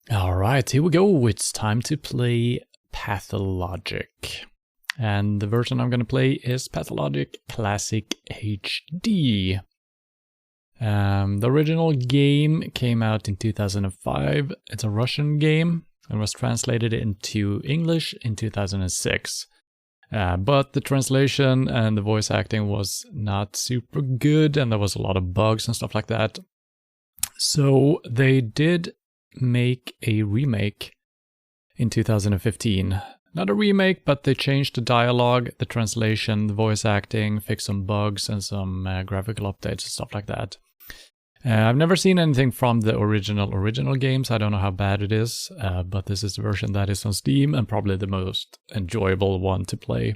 Alright, here we go. It's time to play Pathologic. And the version I'm going to play is Pathologic Classic HD. The original game came out in 2005. It's a Russian game and was translated into English in 2006. But the translation and the voice acting was not super good, and there was a lot of bugs and stuff like that. So they did make a remake in 2015. Not a remake, but they changed the dialogue, the translation, the voice acting, fixed some bugs and some graphical updates and stuff like that. I've never seen anything from the original games. I don't know how bad it is, but this is the version that is on Steam and probably the most enjoyable one to play.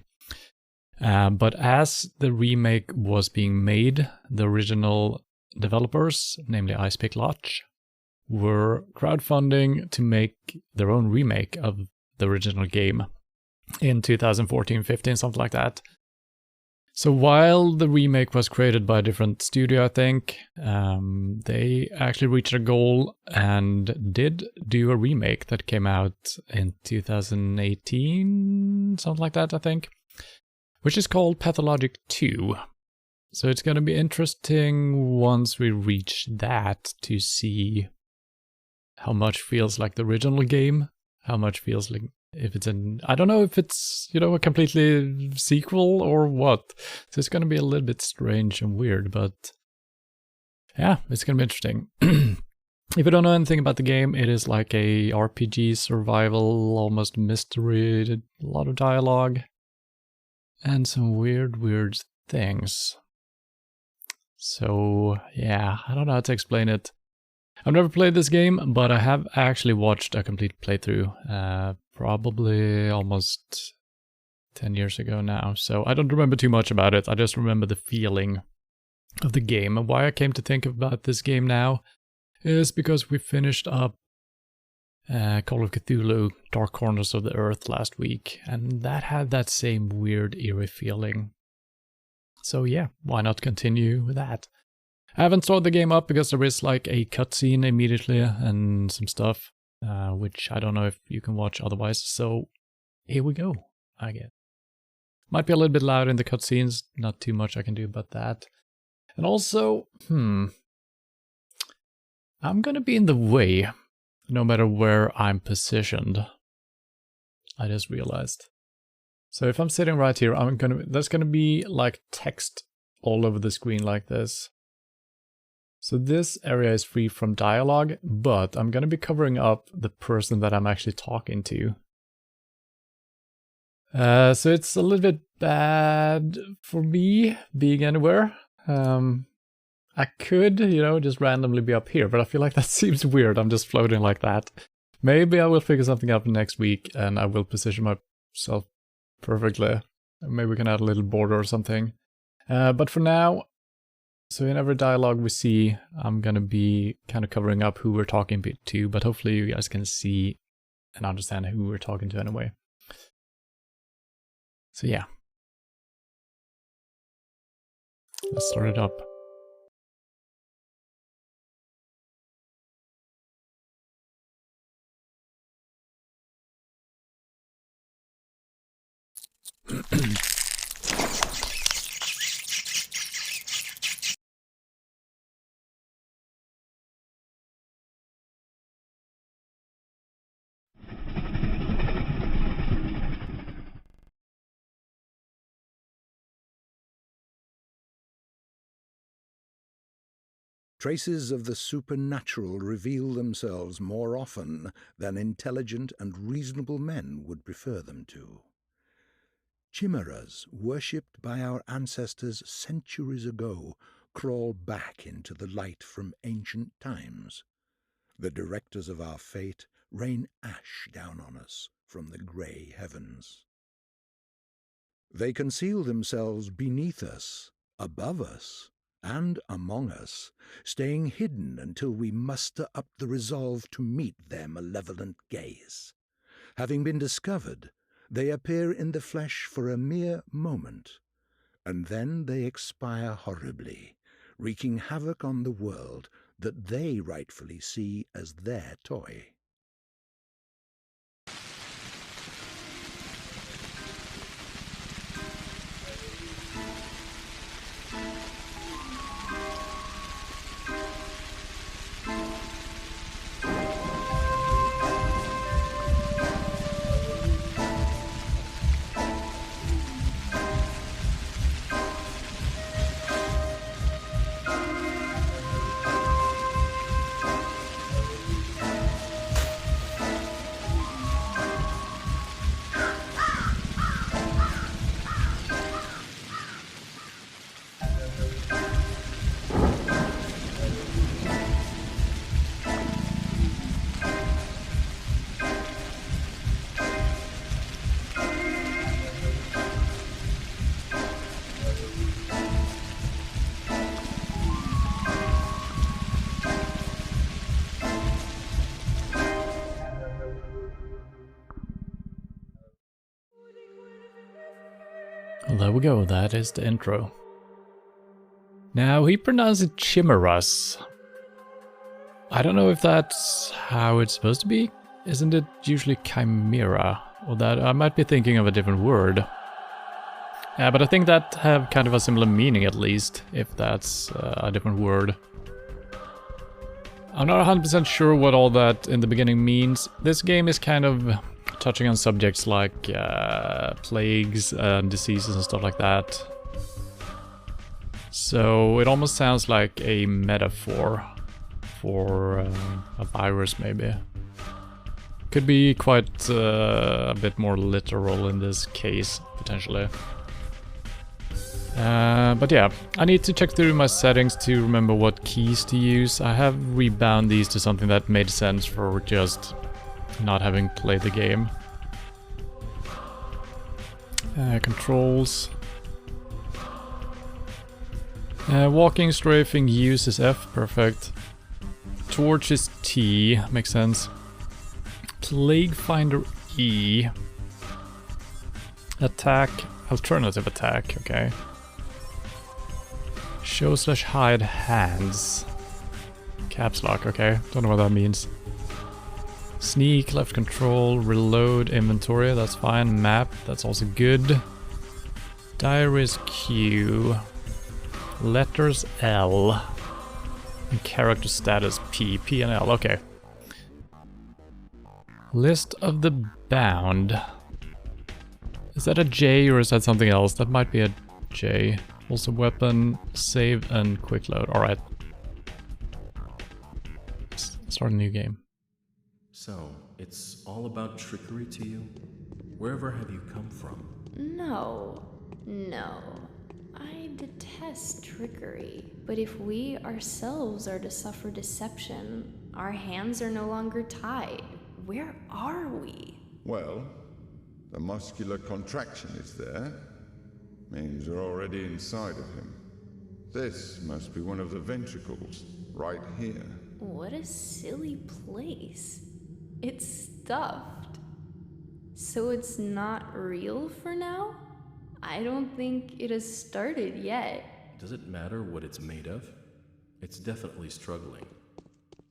But as the remake was being made, the original developers, namely Ice Pick Lodge, were crowdfunding to make their own remake of the original game in 2014-15, something like that. So while the remake was created by a different studio, I think, they actually reached their goal and did do a remake that came out in 2018, something like that, I think, which is called Pathologic 2. So it's going to be interesting once we reach that to see how much feels like the original game, how much feels like if it's I don't know if it's, a completely sequel or what. So it's going to be a little bit strange and weird, but yeah, it's going to be interesting. If you don't know anything about the game, it is like a RPG survival, almost mystery, a lot of dialogue, and some weird things. So yeah, I don't know how to explain it. I've never played this game, but I have actually watched a complete playthrough, probably almost 10 years ago now, so I don't remember too much about it. I just remember the feeling of the game. And why I came to think about this game now is because we finished up Call of Cthulhu Dark Corners of the Earth last week, and that had that same weird, eerie feeling. So yeah, why not continue with that? I haven't started the game up because there is like a cutscene immediately and some stuff, which I don't know if you can watch otherwise. So here we go, I guess. Might be a little bit loud in the cutscenes, not too much I can do about that. And also, I'm gonna be in the way no matter where I'm positioned. I just realized. So if I'm sitting right here, there's gonna be like text all over the screen like this. So this area is free from dialogue, but I'm going to be covering up the person that I'm actually talking to. So it's a little bit bad for me being anywhere. I could, just randomly be up here, but I feel like that seems weird. I'm just floating like that. Maybe I will figure something out next week and I will position myself perfectly. Maybe we can add a little border or something. But for now, so in every dialogue we see, I'm going to be kind of covering up who we're talking to, but hopefully you guys can see and understand who we're talking to anyway. So yeah. Let's start it up. Traces of the supernatural reveal themselves more often than intelligent and reasonable men would prefer them to. Chimeras, worshipped by our ancestors centuries ago, crawl back into the light from ancient times. The directors of our fate rain ash down on us from the grey heavens. They conceal themselves beneath us, above us, and among us, staying hidden until we muster up the resolve to meet their malevolent gaze. Having been discovered, they appear in the flesh for a mere moment, and then they expire horribly, wreaking havoc on the world that they rightfully see as their toy. there we go, that is the intro. Now, he pronounced it chimeras. I don't know if that's how it's supposed to be. Isn't it usually chimera? Or that I might be thinking of a different word. Yeah, but I think that have kind of a similar meaning at least, if that's a different word. I'm not 100% sure what all that in the beginning means. This game is kind of touching on subjects like plagues and diseases and stuff like that. So it almost sounds like a metaphor for a virus, maybe. Could be quite a bit more literal in this case, potentially. But yeah, I need to check through my settings to remember what keys to use. I have rebound these to something that made sense for just not having played the game. Controls. Walking, strafing, use is F, perfect. Torch is T, makes sense. Plague Finder E. Attack, alternative attack, okay. Show/hide hands. Caps lock, okay. Don't know what that means. Sneak, left control, reload, inventory, that's fine. Map, that's also good. Diary is Q. Letters L. And character status P. P and L, okay. List of the bound. Is that a J or is that something else? That might be a J. Also weapon, save and quick load. Alright. Start a new game. So, it's all about trickery to you? Wherever have you come from? No. I detest trickery. But if we ourselves are to suffer deception, our hands are no longer tied. Where are we? Well, the muscular contraction is there. Means we're already inside of him. This must be one of the ventricles, right here. What a silly place. It's stuffed. So it's not real for now? I don't think it has started yet. Does it matter what it's made of? It's definitely struggling.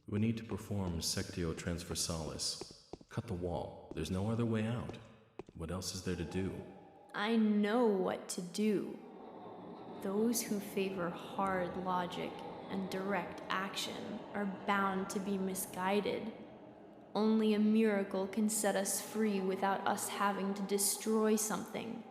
We need to perform sectio transversalis. Cut the wall. There's no other way out. What else is there to do? I know what to do. Those who favor hard logic and direct action are bound to be misguided. Only a miracle can set us free without us having to destroy something.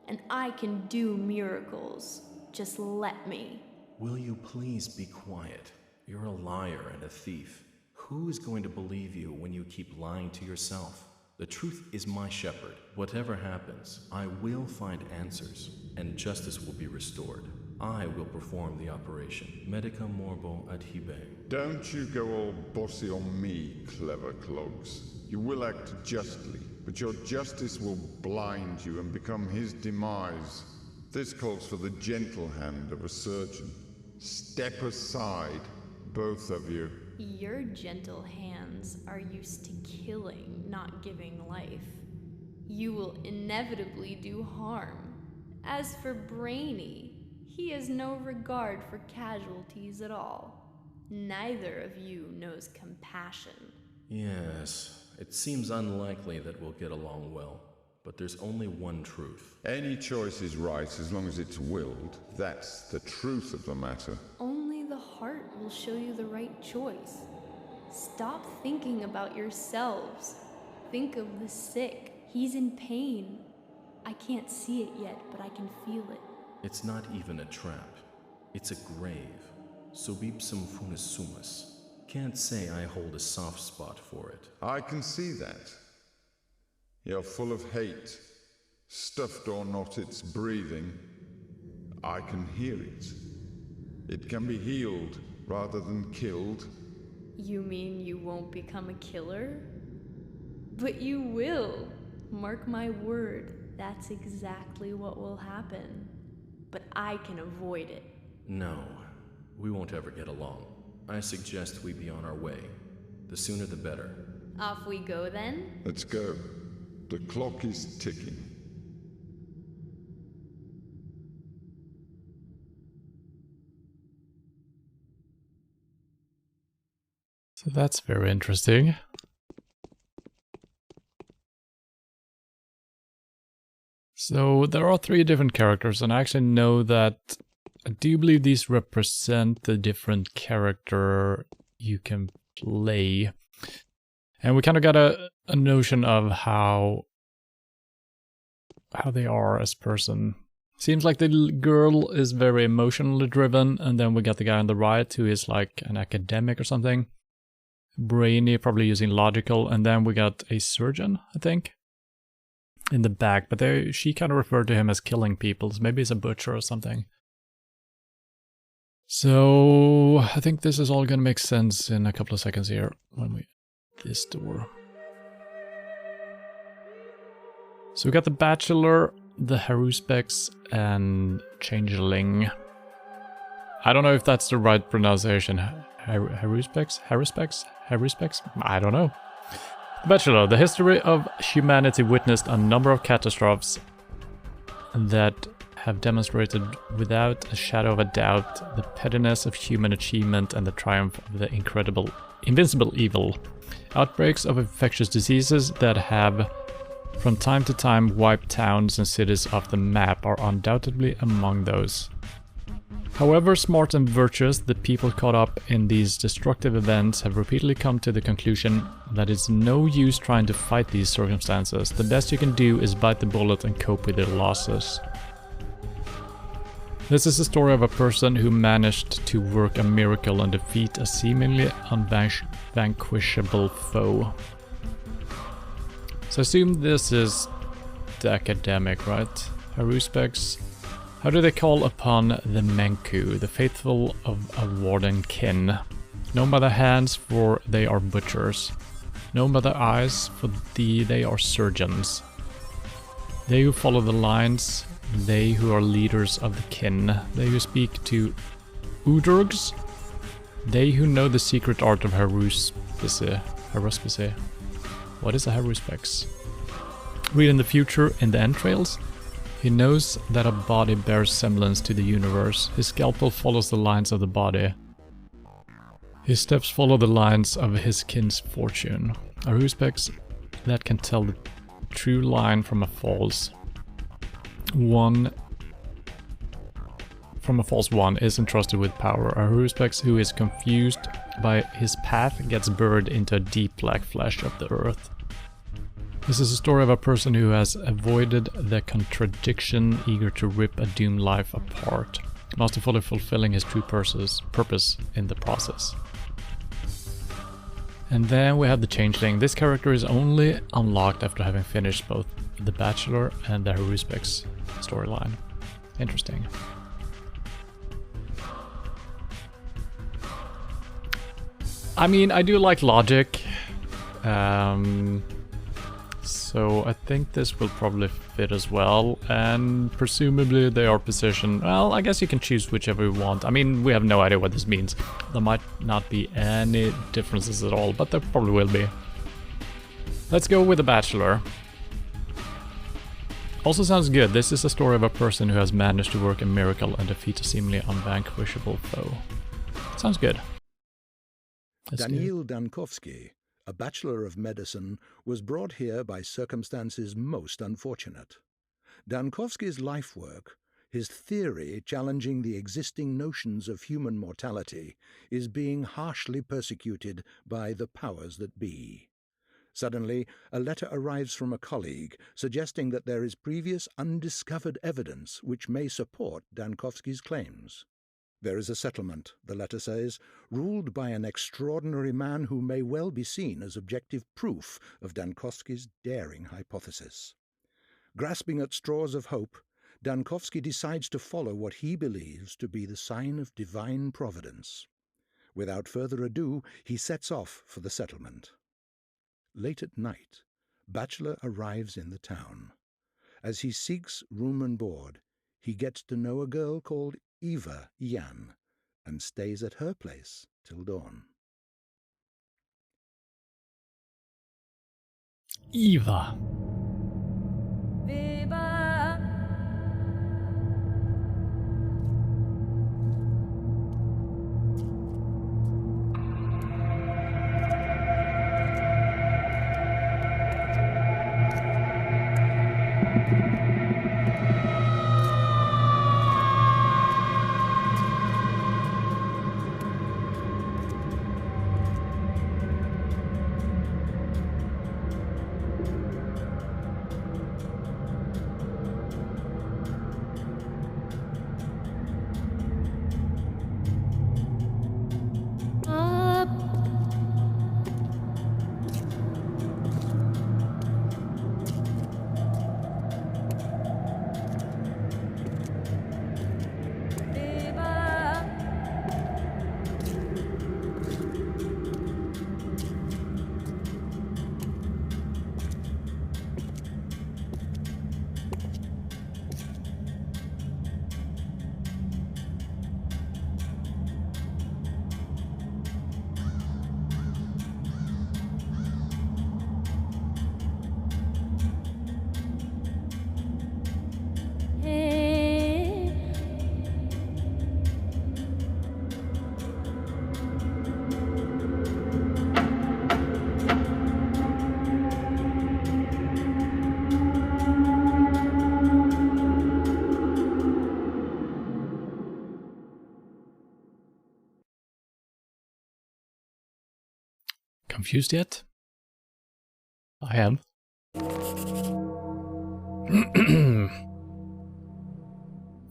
And I can do miracles. Just let me. Will you please be quiet? You're a liar and a thief. Who is going to believe you when you keep lying to yourself? The truth is my shepherd. Whatever happens, I will find answers, and justice will be restored. I will perform the operation. Medica morbo adhibe. Don't you go all bossy on me, clever clogs. You will act justly, but your justice will blind you and become his demise. This calls for the gentle hand of a surgeon. Step aside, both of you. Your gentle hands are used to killing, not giving life. You will inevitably do harm. As for Brainy, he has no regard for casualties at all. Neither of you knows compassion. Yes, it seems unlikely that we'll get along well, but there's only one truth. Any choice is right as long as it's willed. That's the truth of the matter. Only the heart will show you the right choice. Stop thinking about yourselves. Think of the sick. He's in pain. I can't see it yet, but I can feel it. It's not even a trap. It's a grave. Subipsum funis sumus. Can't say I hold a soft spot for it. I can see that. You're full of hate. Stuffed or not, it's breathing. I can hear it. It can be healed rather than killed. You mean you won't become a killer? But you will. Mark my word, that's exactly what will happen. But I can avoid it. No, we won't ever get along. I suggest we be on our way. The sooner the better. Off we go then? Let's go. The clock is ticking. So that's very interesting. So there are 3 different characters, and I actually know that I do believe these represent the different character you can play. And we kind of got a notion of how they are as person. Seems like the girl is very emotionally driven, and then we got the guy on the right who is like an academic or something. Brainy, probably using logical, and then we got a surgeon, I think, in the back, but she kind of referred to him as killing people, so maybe he's a butcher or something. So I think this is all gonna make sense in a couple of seconds here when we this door. So we got the Bachelor, the Haruspecs, and Changeling. I don't know if that's the right pronunciation. Haruspecs? I don't know. The Bachelor, the history of humanity witnessed a number of catastrophes that have demonstrated without a shadow of a doubt the pettiness of human achievement and the triumph of the invincible evil. Outbreaks of infectious diseases that have from time to time wiped towns and cities off the map are undoubtedly among those. However smart and virtuous the people caught up in these destructive events have repeatedly come to the conclusion that it's no use trying to fight these circumstances. The best you can do is bite the bullet and cope with their losses. This is the story of a person who managed to work a miracle and defeat a seemingly unvanquishable foe. So I assume this is the academic, right? Haruspecs. How do they call upon the Menku, the faithful of a warden kin? Known by their hands, for they are butchers. Known by their eyes, for they are surgeons. They who follow the lines, they who are leaders of the kin. They who speak to Udurgs. They who know the secret art of haruspice. What is a haruspex? Reading the future in the entrails. He knows that a body bears semblance to the universe. His scalpel follows the lines of the body. His steps follow the lines of his kin's fortune. A haruspex that can tell the true line from a false one. From a false one is entrusted with power. A haruspex who is confused by his path gets buried into a deep black flesh of the earth. This is a story of a person who has avoided the contradiction, eager to rip a doomed life apart, masterfully fulfilling his true purpose in the process. And then we have the Changeling. This character is only unlocked after having finished both the Bachelor and the Haruspecs storyline. Interesting. I mean, I do like logic. So I think this will probably fit as well, and presumably they are positioned, well, I guess you can choose whichever you want. I mean, we have no idea what this means. There might not be any differences at all, but there probably will be. Let's go with The Bachelor. Also sounds good. This is a story of a person who has managed to work a miracle and defeat a seemingly unvanquishable foe. Sounds good. Daniil Dankovsky, a Bachelor of Medicine, was brought here by circumstances most unfortunate. Dankovsky's life work, his theory challenging the existing notions of human mortality, is being harshly persecuted by the powers that be. Suddenly, a letter arrives from a colleague suggesting that there is previous undiscovered evidence which may support Dankovsky's claims. There is a settlement, the letter says, ruled by an extraordinary man who may well be seen as objective proof of Dankovsky's daring hypothesis. Grasping at straws of hope, Dankovsky decides to follow what he believes to be the sign of divine providence. Without further ado, he sets off for the settlement. Late at night, Bachelor arrives in the town. As he seeks room and board, he gets to know a girl called Eva Jan, and stays at her place till dawn. Eva. Confused yet? I am.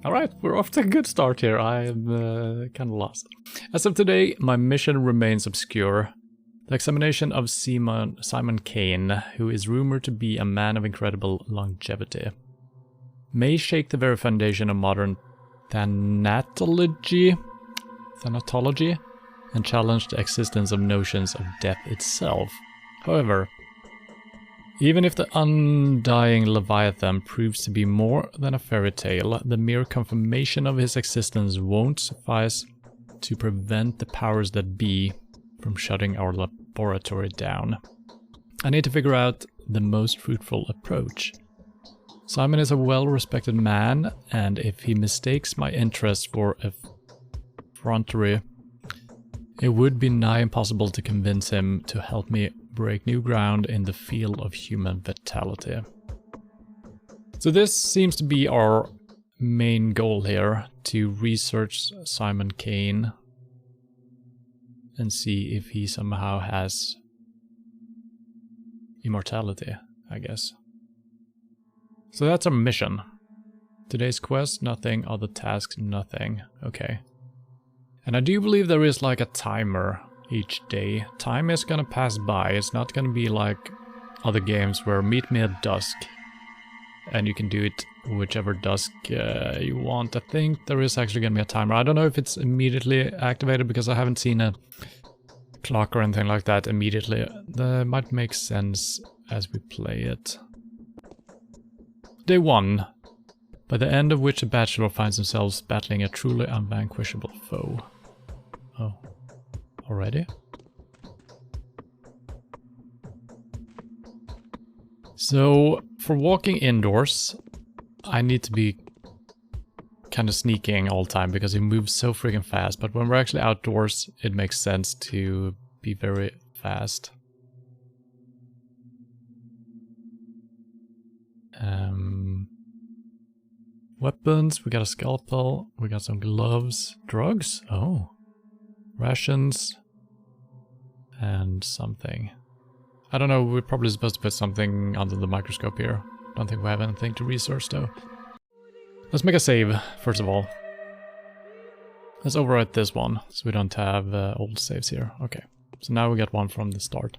Alright, we're off to a good start here. I am kind of lost. As of today, my mission remains obscure. The examination of Simon Kane, who is rumored to be a man of incredible longevity, may shake the very foundation of modern thanatology and challenge the existence of notions of death itself. However, even if the undying Leviathan proves to be more than a fairy tale, the mere confirmation of his existence won't suffice to prevent the powers that be from shutting our laboratory down. I need to figure out the most fruitful approach. Simon is a well-respected man, and if he mistakes my interest for effrontery, it would be nigh impossible to convince him to help me break new ground in the field of human vitality. So this seems to be our main goal here, to research Simon Kane and see if he somehow has immortality, I guess. So that's our mission. Today's quest, nothing. Other tasks, nothing. Okay. And I do believe there is like a timer each day. Time is gonna pass by. It's not gonna be like other games where meet me at dusk and you can do it whichever dusk you want. I think there is actually gonna be a timer. I don't know if it's immediately activated because I haven't seen a clock or anything like that immediately. That might make sense as we play it. Day 1, by the end of which a bachelor finds themselves battling a truly unvanquishable foe. Oh, already? So, for walking indoors, I need to be kind of sneaking all the time because he moves so freaking fast, but when we're actually outdoors, it makes sense to be very fast. Weapons, we got a scalpel, we got some gloves, drugs, oh, rations, and something. I don't know, we're probably supposed to put something under the microscope here. Don't think we have anything to research though. Let's make a save, first of all. Let's overwrite this one, so we don't have old saves here. Okay, so now we got one from the start.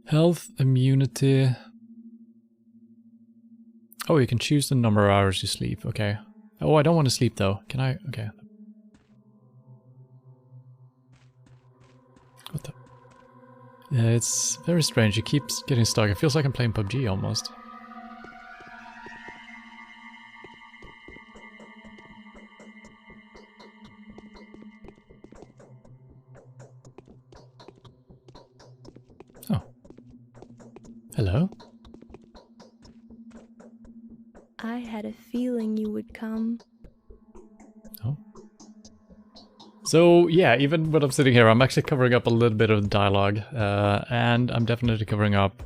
Health, immunity. Oh, you can choose the number of hours you sleep, okay. Oh, I don't want to sleep though. Can I? Okay. What the? Yeah, it's very strange. It keeps getting stuck. It feels like I'm playing PUBG almost. Oh. Hello? I had a feeling you would come. Oh. So, yeah, even when I'm sitting here, I'm actually covering up a little bit of the dialogue, and I'm definitely covering up...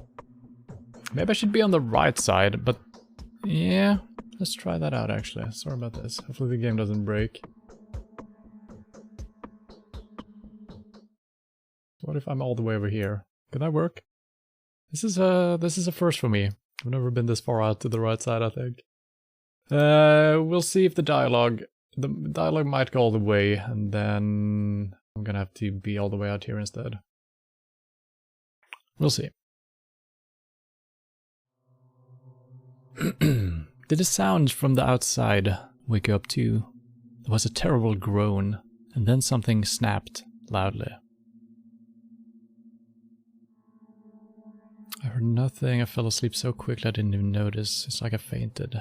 Maybe I should be on the right side, but yeah, let's try that out actually. Sorry about this. Hopefully the game doesn't break. What if I'm all the way over here? Could that work? This is a first for me. I've never been this far out to the right side, I think. We'll see if the dialogue might go all the way, and then I'm gonna have to be all the way out here instead. We'll see. Did the sounds from the outside wake you up too? There was a terrible groan, and then something snapped loudly. I heard nothing. I fell asleep so quickly I didn't even notice. It's like I fainted.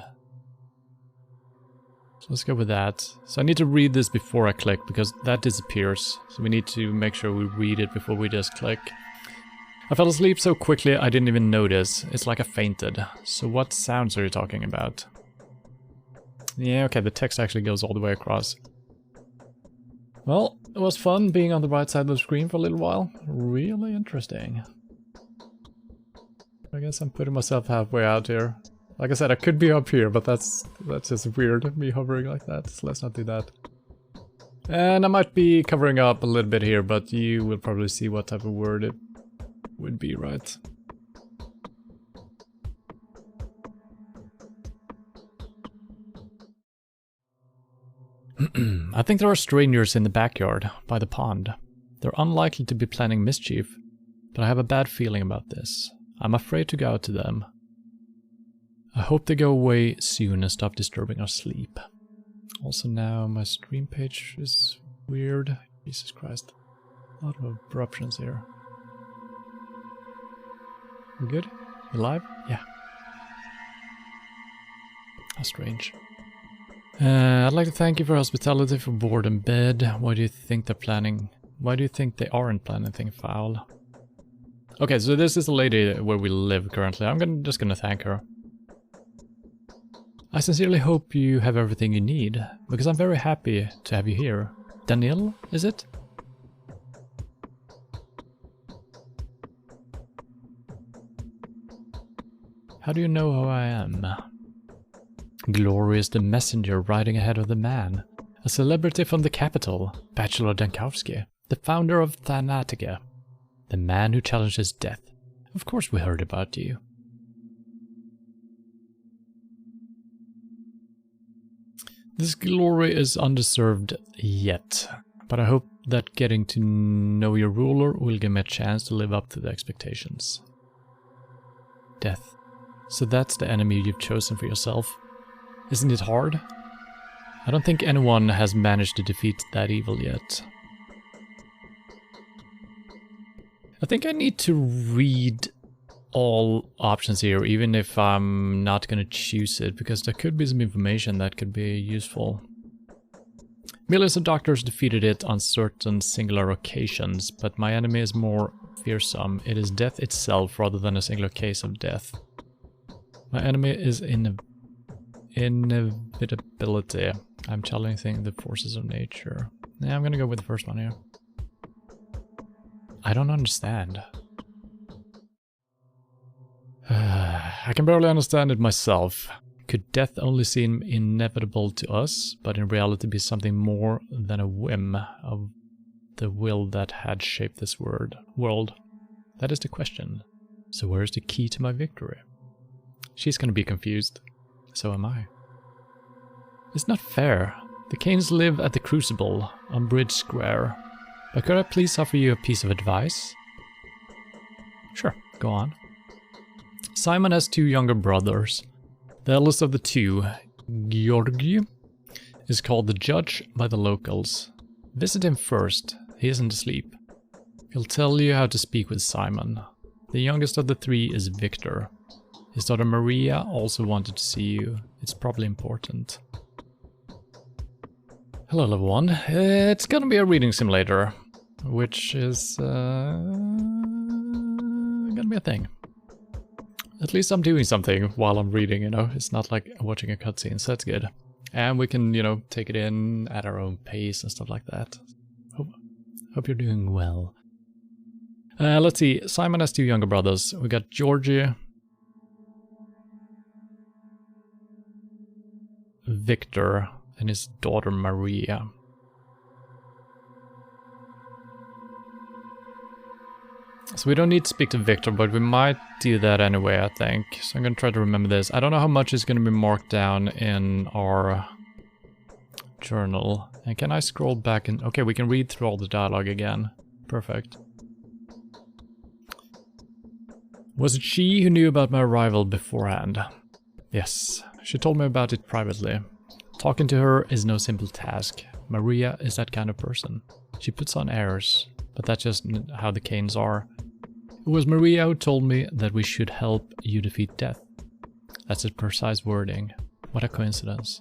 So let's go with that. So I need to read this before I click because that disappears. So we need to make sure we read it before we just click. I fell asleep so quickly I didn't even notice. It's like I fainted. So what sounds are you talking about? Yeah, okay, the text actually goes all the way across. Well, it was fun being on the right side of the screen for a little while. Really interesting. I guess I'm putting myself halfway out here. Like I said, I could be up here, but that's just weird, me hovering like that, so let's not do that. And I might be covering up a little bit here, but you will probably see what type of word it would be, right? I think there are strangers in the backyard, by the pond. They're unlikely to be planning mischief, but I have a bad feeling about this. I'm afraid to go out to them. I hope they go away soon and stop disturbing our sleep. Also now my stream page is weird. Jesus Christ. A lot of abruptions here. We good? You live? Yeah. How strange. I'd like to thank you for hospitality, for board and bed. Why do you think they're planning? Why do you think they aren't planning anything foul? Okay, so this is the lady where we live currently. I'm just gonna thank her. I sincerely hope you have everything you need, because I'm very happy to have you here. Daniel, is it? How do you know who I am? Glory is the messenger riding ahead of the man. A celebrity from the capital, Bachelor Dankowski, the founder of Thanatica. The man who challenges death. Of course we heard about you. This glory is undeserved yet, but I hope that getting to know your ruler will give me a chance to live up to the expectations. Death. So that's the enemy you've chosen for yourself. Isn't it hard? I don't think anyone has managed to defeat that evil yet. I think I need to read all options here, even if I'm not gonna choose it, because there could be some information that could be useful. Millions of doctors defeated it on certain singular occasions, but my enemy is more fearsome. It is death itself rather than a singular case of death. My enemy is inevitability. I'm challenging the forces of nature. Yeah, I'm gonna go with the first one here. I don't understand. I can barely understand it myself. Could death only seem inevitable to us, but in reality be something more than a whim of the will that had shaped this world? That is the question. So where is the key to my victory? She's gonna be confused. So am I. It's not fair. The Canes live at the Crucible on Bridge Square. But could I please offer you a piece of advice? Sure, go on. Simon has two younger brothers. The eldest of the two, Georgi, is called the Judge by the locals. Visit him first. He isn't asleep. He'll tell you how to speak with Simon. The youngest of the three is Victor. His daughter Maria also wanted to see you. It's probably important. Hello, level 1. It's gonna be a reading simulator, which is gonna be a thing. At least I'm doing something while I'm reading, you know? It's not like watching a cutscene, so that's good. And we can, you know, take it in at our own pace and stuff like that. Hope you're doing well. Let's see. Simon has two younger brothers. We got Georgie, Victor, and his daughter Maria. So we don't need to speak to Victor, but we might do that anyway, I think. So I'm gonna try to remember this. I don't know how much is gonna be marked down in our journal. And can I scroll back and... Okay, we can read through all the dialogue again. Perfect. Was it she who knew about my arrival beforehand? Yes, she told me about it privately. Talking to her is no simple task. Maria is that kind of person. She puts on airs, but that's just how the Canes are. It was Maria who told me that we should help you defeat death. That's its precise wording. What a coincidence.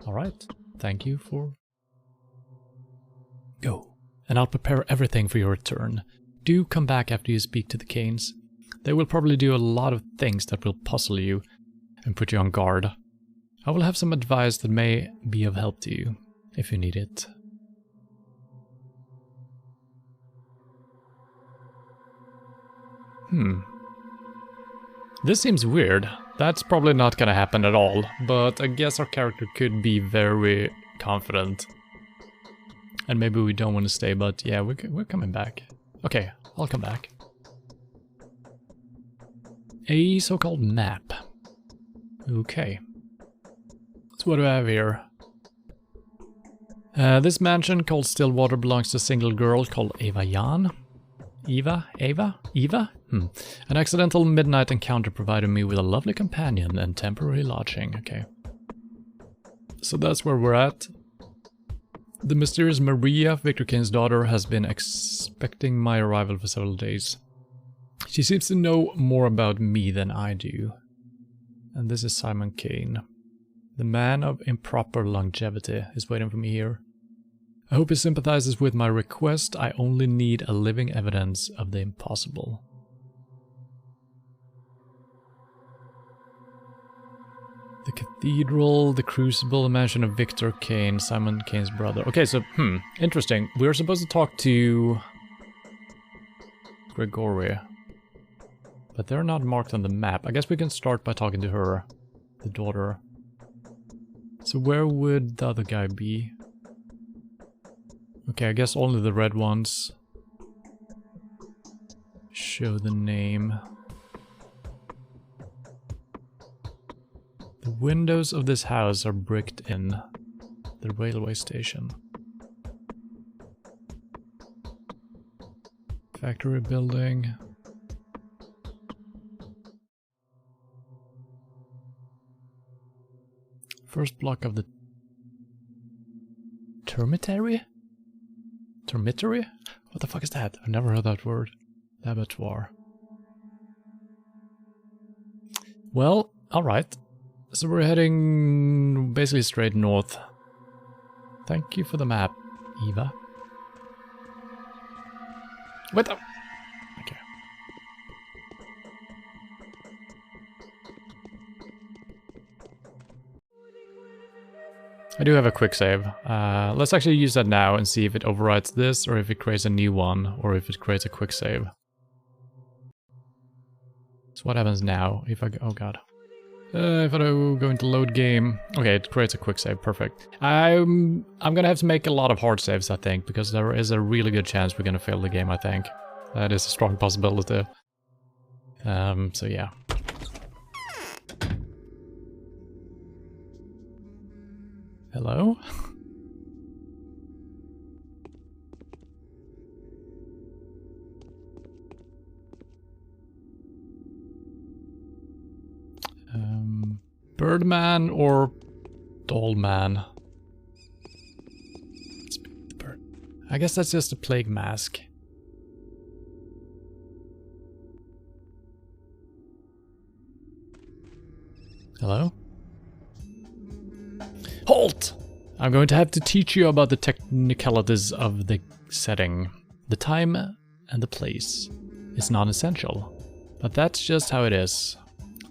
Alright, thank you for... Go, and I'll prepare everything for your return. Do come back after you speak to the Canes. They will probably do a lot of things that will puzzle you and put you on guard. I will have some advice that may be of help to you, if you need it. This seems weird. That's probably not gonna happen at all, but I guess our character could be very confident. And maybe we don't want to stay, but yeah, we're coming back. Okay, I'll come back. A so-called map. Okay. So what do I have here? This mansion called Stillwater belongs to a single girl called Eva Jan. Eva? An accidental midnight encounter provided me with a lovely companion and temporary lodging. Okay. So that's where we're at. The mysterious Maria, Victor Kane's daughter, has been expecting my arrival for several days. She seems to know more about me than I do. And this is Simon Kane. The man of improper longevity is waiting for me here. I hope he sympathizes with my request. I only need a living evidence of the impossible. The cathedral, the crucible, the mansion of Victor Kane, Simon Kane's brother. Okay, so, interesting. We're supposed to talk to Gregory, but they're not marked on the map. I guess we can start by talking to her, the daughter. So where would the other guy be? Okay, I guess only the red ones show the name. The windows of this house are bricked in. The railway station. Factory building. First block of the Termitary? Termitary? What the fuck is that? I've never heard that word. Laboratoire. Well, alright. So we're heading basically straight north. Thank you for the map, Eva. What the? Okay. I do have a quick save. Let's actually use that now and see if it overwrites this, or if it creates a new one, or if it creates a quick save. So what happens now if I go... Oh god. If I go into load game... Okay, it creates a quick save, perfect. I'm gonna have to make a lot of hard saves, I think, because there is a really good chance we're gonna fail the game, I think. That is a strong possibility. So yeah. Hello? Birdman or Dollman? Let's pick the bird. I guess that's just a plague mask. Hello? Halt! I'm going to have to teach you about the technicalities of the setting. The time and the place is non-essential, but that's just how it is.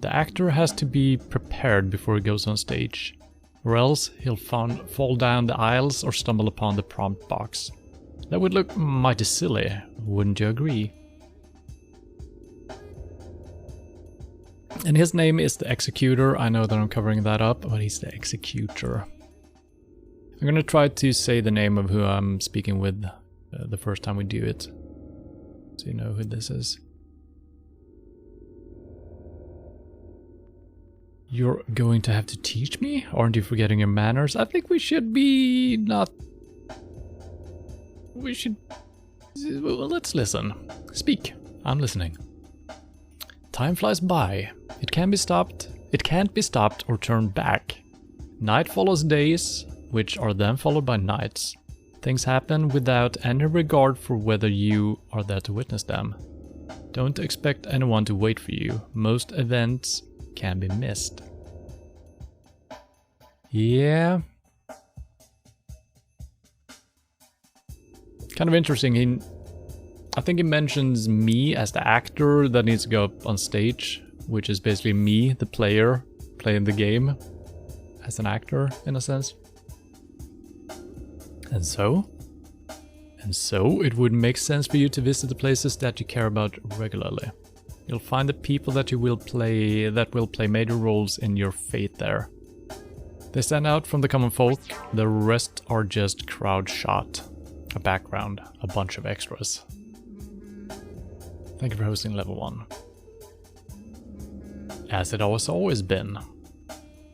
The actor has to be prepared before he goes on stage, or else he'll fall down the aisles or stumble upon the prompt box. That would look mighty silly, wouldn't you agree? And his name is the Executor. I know that I'm covering that up, but he's the Executor. I'm gonna try to say the name of who I'm speaking with the first time we do it, so you know who this is. You're going to have to teach me? Aren't you forgetting your manners? I think we should be not... We should... Well, let's listen. Speak. I'm listening. Time flies by. It can be stopped. It can't be stopped or turned back. Night follows days, which are then followed by nights. Things happen without any regard for whether you are there to witness them. Don't expect anyone to wait for you. Most events can be missed. Yeah. Kind of interesting. I think he mentions me as the actor that needs to go up on stage, which is basically me, the player, playing the game as an actor, in a sense. And so it would make sense for you to visit the places that you care about regularly. You'll find the people that will play major roles in your fate there. They stand out from the common folk, the rest are just crowd shot. a background, a bunch of extras. Thank you for hosting level 1. As it has always been.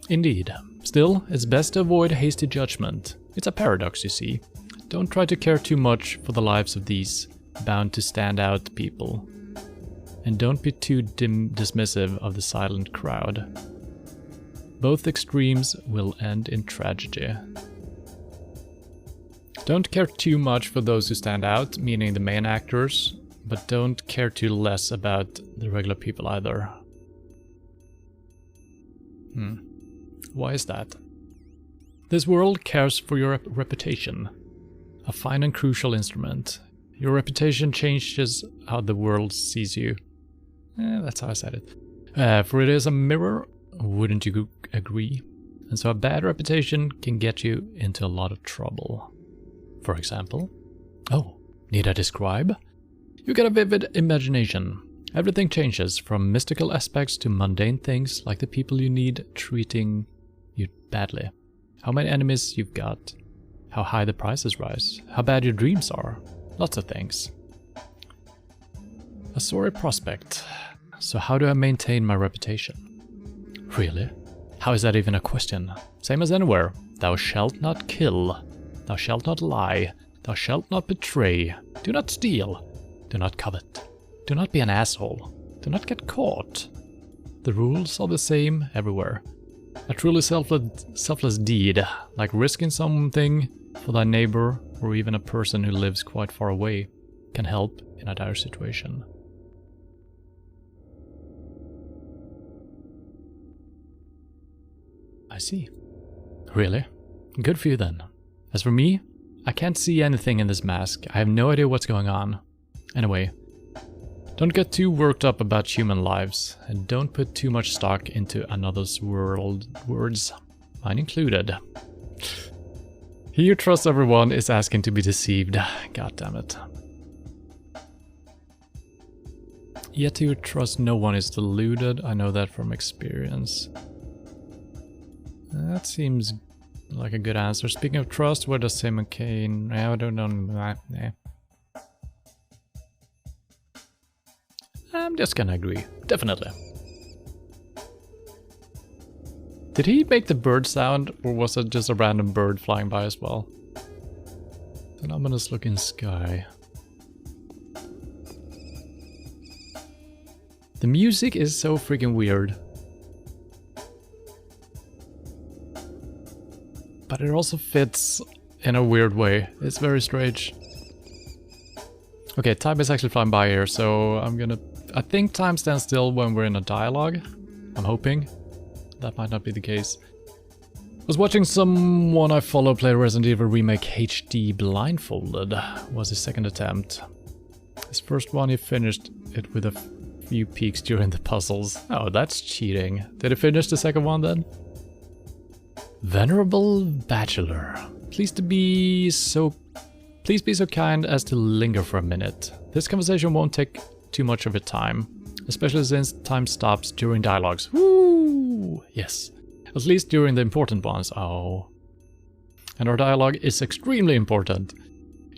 Indeed. Still, it's best to avoid hasty judgment. It's a paradox, you see. Don't try to care too much for the lives of these bound to stand out people. And don't be too dismissive of the silent crowd. Both extremes will end in tragedy. Don't care too much for those who stand out, meaning the main actors, but don't care too less about the regular people either. Why is that? This world cares for your reputation, a fine and crucial instrument. Your reputation changes how the world sees you. That's how I said it. For it is a mirror, wouldn't you agree? And so a bad reputation can get you into a lot of trouble. For example, need I describe? You get a vivid imagination. Everything changes, from mystical aspects to mundane things like the people you need treating you badly. How many enemies you've got. How high the prices rise. How bad your dreams are. Lots of things. A sorry prospect. So how do I maintain my reputation? Really? How is that even a question? Same as anywhere. Thou shalt not kill. Thou shalt not lie. Thou shalt not betray. Do not steal. Do not covet. Do not be an asshole. Do not get caught. The rules are the same everywhere. A truly selfless deed, like risking something for thy neighbor or even a person who lives quite far away, can help in a dire situation. I see. Really? Good for you then. As for me, I can't see anything in this mask. I have no idea what's going on. Anyway, don't get too worked up about human lives, and don't put too much stock into another's words, mine included. He who trusts everyone is asking to be deceived. God damn it. Yet he who trusts no one is deluded. I know that from experience. That seems like a good answer. Speaking of trust, where does Sam and Kane... I don't know. I'm just gonna agree. Definitely. Did he make the bird sound, or was it just a random bird flying by as well? An ominous looking sky. The music is so freaking weird. But it also fits in a weird way. It's very strange. Okay, time is actually flying by here, so I think time stands still when we're in a dialogue. I'm hoping. That might not be the case. I was watching someone I follow play Resident Evil Remake HD blindfolded. Was his second attempt. His first one he finished it with a few peeks during the puzzles. Oh, that's cheating. Did he finish the second one then? Venerable Bachelor, please be so kind as to linger for a minute. This conversation won't take too much of your time, especially since time stops during dialogues. Woo! Yes, at least during the important ones. Oh. And our dialogue is extremely important.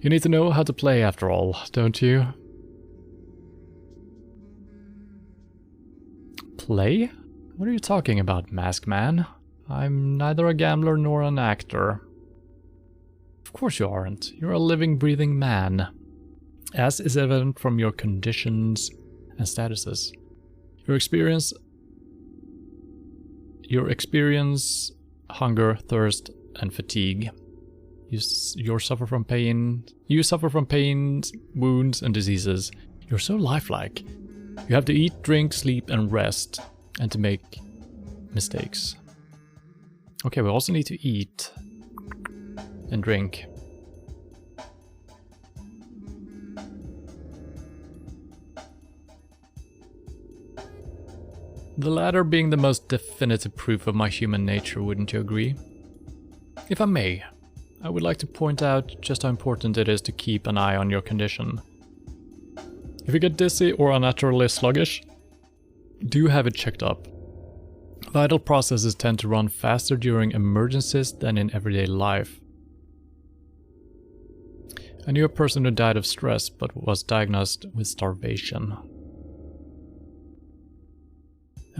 You need to know how to play after all, don't you? Play? What are you talking about, Mask Man? I'm neither a gambler nor an actor. Of course you aren't. You're a living, breathing man. As is evident from your conditions and statuses. Your experience, hunger, thirst, and fatigue. You suffer from pain. You suffer from pains, wounds, and diseases. You're so lifelike. You have to eat, drink, sleep, and rest, and to make mistakes. Okay, we also need to eat and drink. The latter being the most definitive proof of my human nature, wouldn't you agree? If I may, I would like to point out just how important it is to keep an eye on your condition. If you get dizzy or unnaturally sluggish, do have it checked up. Vital processes tend to run faster during emergencies than in everyday life. I knew a person who died of stress but was diagnosed with starvation.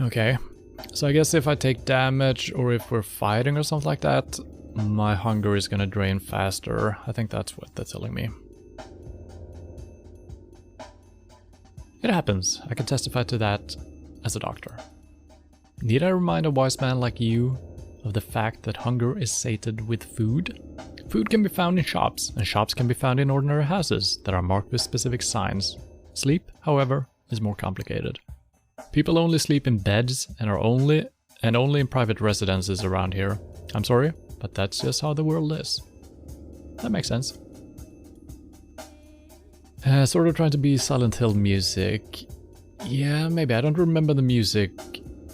Okay, so I guess if I take damage or if we're fighting or something like that, my hunger is gonna drain faster. I think that's what they're telling me. It happens. I can testify to that as a doctor. Need I remind a wise man like you of the fact that hunger is sated with food? Food can be found in shops, and shops can be found in ordinary houses that are marked with specific signs. Sleep, however, is more complicated. People only sleep in beds and only in private residences around here. I'm sorry, but that's just how the world is. That makes sense. Sort of trying to be Silent Hill music. Yeah, maybe. I don't remember the music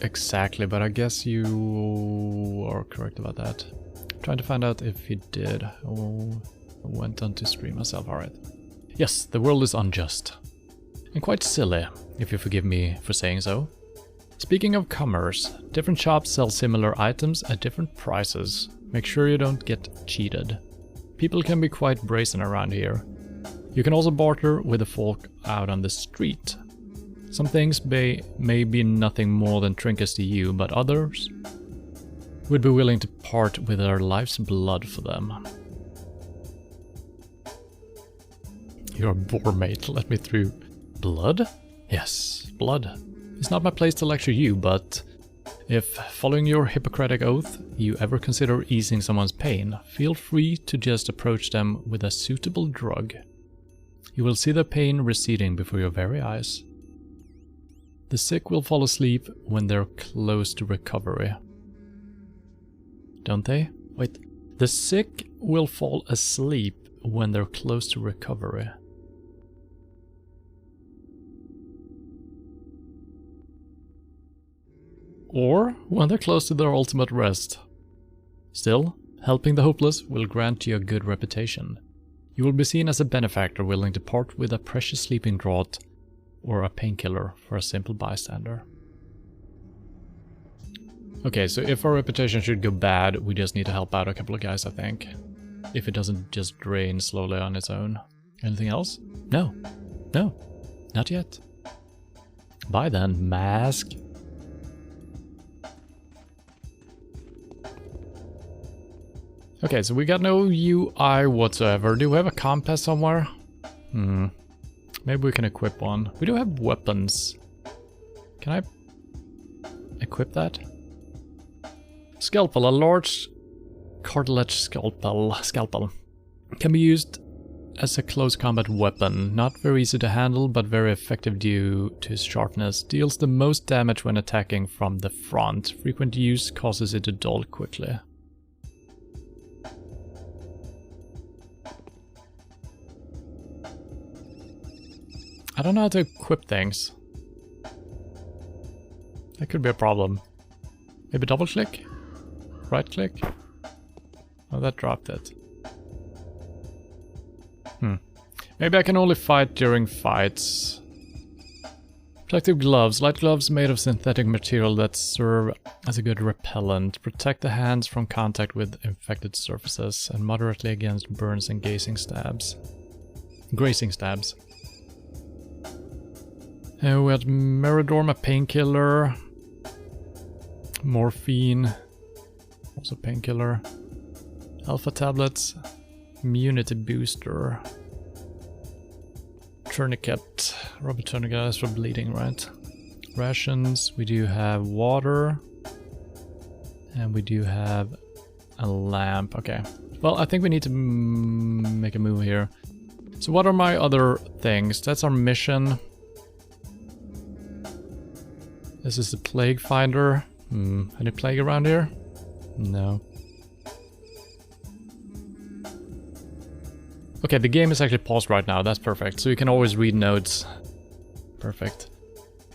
exactly, but I guess you are correct about that. I'm trying to find out if he did. Oh, I went on to stream myself, alright. Yes, the world is unjust. And quite silly, if you forgive me for saying so. Speaking of commerce, different shops sell similar items at different prices. Make sure you don't get cheated. People can be quite brazen around here. You can also barter with the folk out on the street. Some things may be nothing more than trinkets to you, but others would be willing to part with their life's blood for them. You're a bore mate, let me through. Blood? Yes, blood. It's not my place to lecture you, but if, following your Hippocratic oath, you ever consider easing someone's pain, feel free to just approach them with a suitable drug. You will see the pain receding before your very eyes. The sick will fall asleep when they're close to recovery. Don't they? Wait, the sick will fall asleep when they're close to recovery. Or when they're close to their ultimate rest. Still, helping the hopeless will grant you a good reputation. You will be seen as a benefactor willing to part with a precious sleeping draught or a painkiller for a simple bystander. Okay, so if our reputation should go bad, we just need to help out a couple of guys, I think. If it doesn't just drain slowly on its own. Anything else? No. No. Not yet. Bye then, mask. Okay, so we got no UI whatsoever. Do we have a compass somewhere? Maybe we can equip one. We do have weapons. Can I equip that? Scalpel, a large cartilage scalpel. Can be used as a close combat weapon. Not very easy to handle, but very effective due to its sharpness. Deals the most damage when attacking from the front. Frequent use causes it to dull quickly. I don't know how to equip things. That could be a problem. Maybe double click? Right click? Oh, that dropped it. Maybe I can only fight during fights. Protective gloves. Light gloves made of synthetic material that serve as a good repellent. Protect the hands from contact with infected surfaces and moderately against burns and grazing stabs. We had Meridorm, a painkiller. Morphine, also painkiller. Alpha tablets, immunity booster. Tourniquet, rubber tourniquet is for bleeding, right? Rations, we do have water. And we do have a lamp, okay. Well, I think we need to make a move here. So what are my other things? That's our mission. This is the plague finder. Any plague around here? No. Okay, the game is actually paused right now. That's perfect. So you can always read notes. Perfect.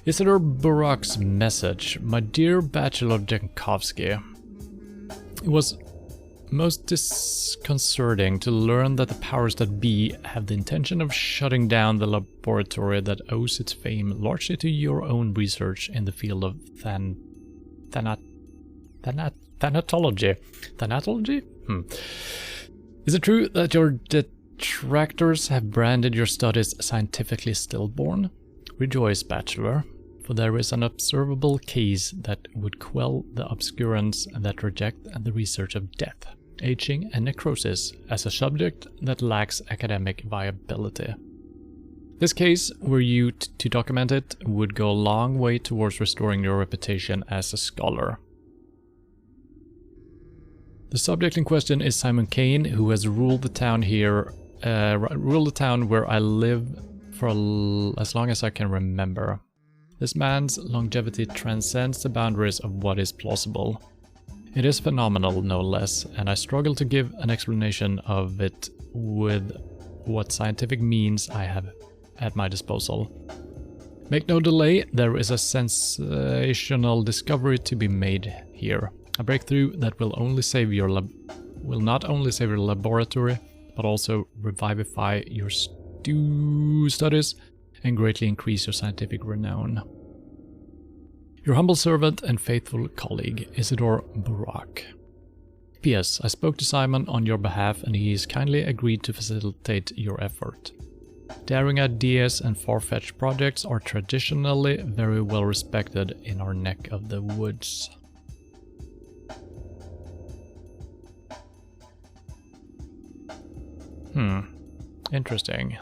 Isidore Burak's message. My dear Bachelor Jankovsky. It was most disconcerting to learn that the powers that be have the intention of shutting down the laboratory that owes its fame largely to your own research in the field of thanatology. Thanatology? Is it true that your Detractors have branded your studies scientifically stillborn. Rejoice, Bachelor, for there is an observable case that would quell the obscurance that reject the research of death, aging, and necrosis as a subject that lacks academic viability. This case, were you to document it, would go a long way towards restoring your reputation as a scholar. The subject in question is Simon Kane, who has ruled the town where I live for as long as I can remember. This man's longevity transcends the boundaries of what is plausible. It is phenomenal, no less, and I struggle to give an explanation of it with what scientific means I have at my disposal. Make no delay, there is a sensational discovery to be made here. A breakthrough that will not only save your laboratory, but also revivify your studies and greatly increase your scientific renown. Your humble servant and faithful colleague, Isidore Burak. P.S. I spoke to Simon on your behalf and he has kindly agreed to facilitate your effort. Daring ideas and far-fetched projects are traditionally very well respected in our neck of the woods. Interesting.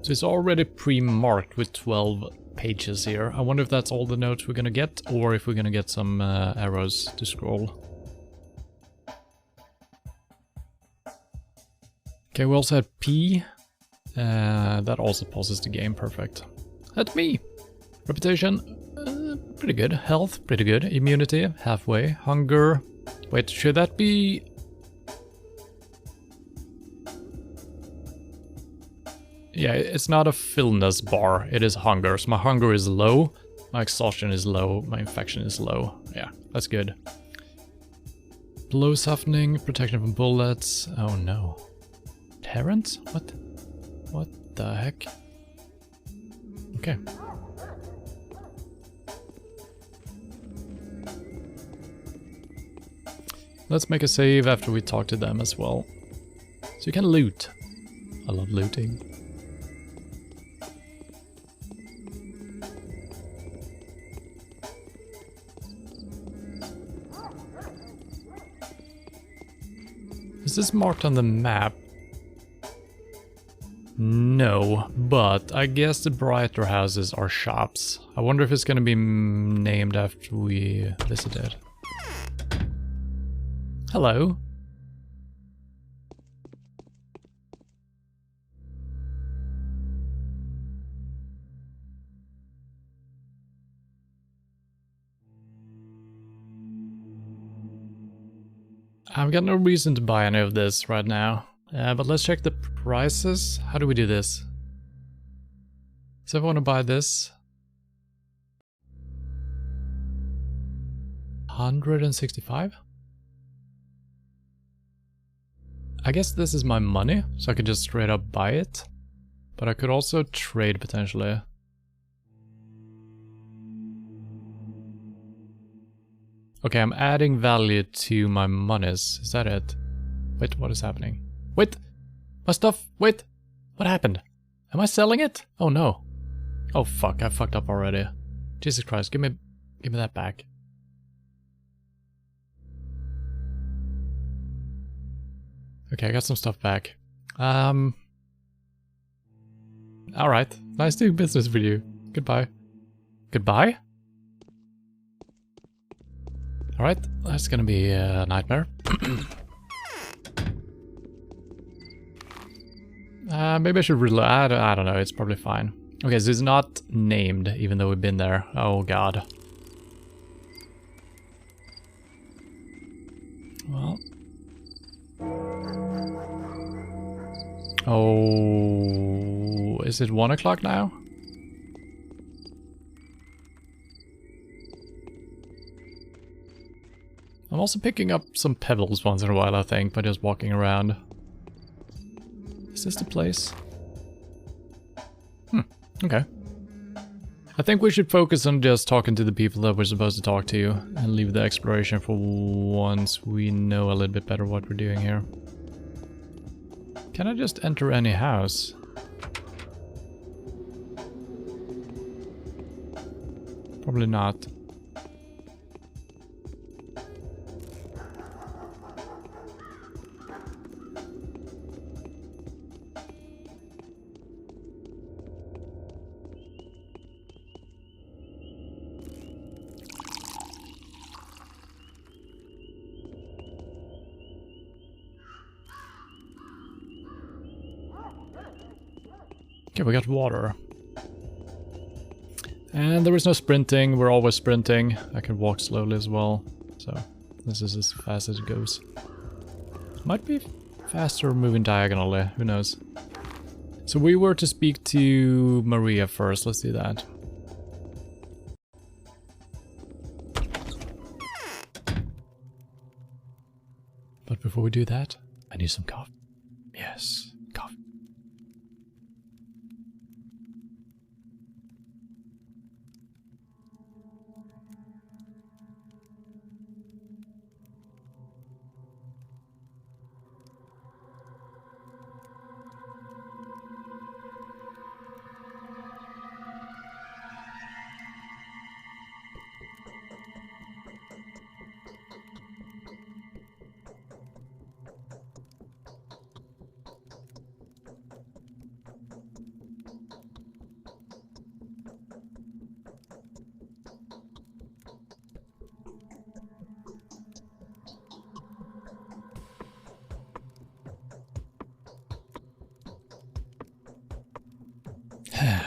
So it's already pre-marked with 12 pages here. I wonder if that's all the notes we're gonna get, or if we're gonna get some arrows to scroll. Okay, we also had P. That also pauses the game, perfect. That's me! Reputation, pretty good. Health, pretty good. Immunity, halfway. Hunger, wait, should that be... Yeah, it's not a fullness bar, it is hunger. So my hunger is low, my exhaustion is low, my infection is low. Yeah, that's good. Blow softening, protection from bullets. Oh no. Terrence? What? What the heck? Okay. Let's make a save after we talk to them as well. So you can loot. I love looting. Is this marked on the map? No, but I guess the brighter houses are shops. I wonder if it's gonna be named after we visit it. Hello. I've got no reason to buy any of this right now, but let's check the prices. How do we do this? So if I want to buy this... 165? I guess this is my money, so I could just straight up buy it. But I could also trade potentially. Okay, I'm adding value to my monies. Is that it? Wait, what is happening? Wait! My stuff! Wait! What happened? Am I selling it? Oh no. Oh fuck, I fucked up already. Jesus Christ, give me that back. Okay, I got some stuff back. Alright, nice doing business with you. Goodbye. Goodbye? Alright, that's gonna be a nightmare. Maybe I should reload. I don't know, it's probably fine. Okay, so it's not named, even though we've been there. Oh god. Well. Oh, is it 1 o'clock now? I'm also picking up some pebbles once in a while, I think, by just walking around. Is this the place? Okay. I think we should focus on just talking to the people that we're supposed to talk to and leave the exploration for once we know a little bit better what we're doing here. Can I just enter any house? Probably not. Okay, we got water. And there is no sprinting, we're always sprinting. I can walk slowly as well, so this is as fast as it goes. Might be faster moving diagonally, who knows. So we were to speak to Maria first, let's do that. But before we do that, I need some coffee. Yes, coffee.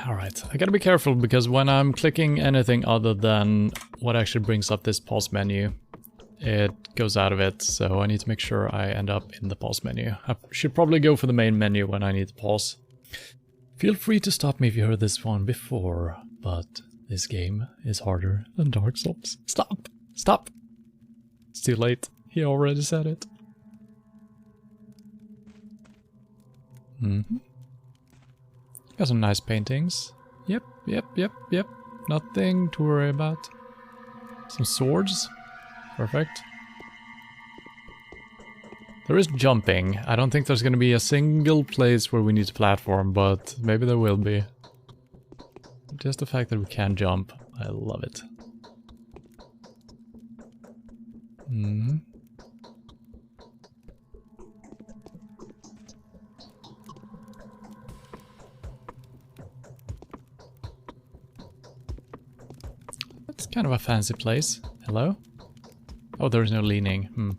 Alright, I gotta be careful because when I'm clicking anything other than what actually brings up this pause menu, it goes out of it, so I need to make sure I end up in the pause menu. I should probably go for the main menu when I need to pause. Feel free to stop me if you heard this one before, but this game is harder than Dark Souls. Stop! Stop! It's too late. He already said it. Got some nice paintings. Yep. Nothing to worry about. Some swords. Perfect. There is jumping. I don't think there's gonna be a single place where we need to platform, but maybe there will be. Just the fact that we can jump, I love it. It's kind of a fancy place. Hello? Oh, there is no leaning.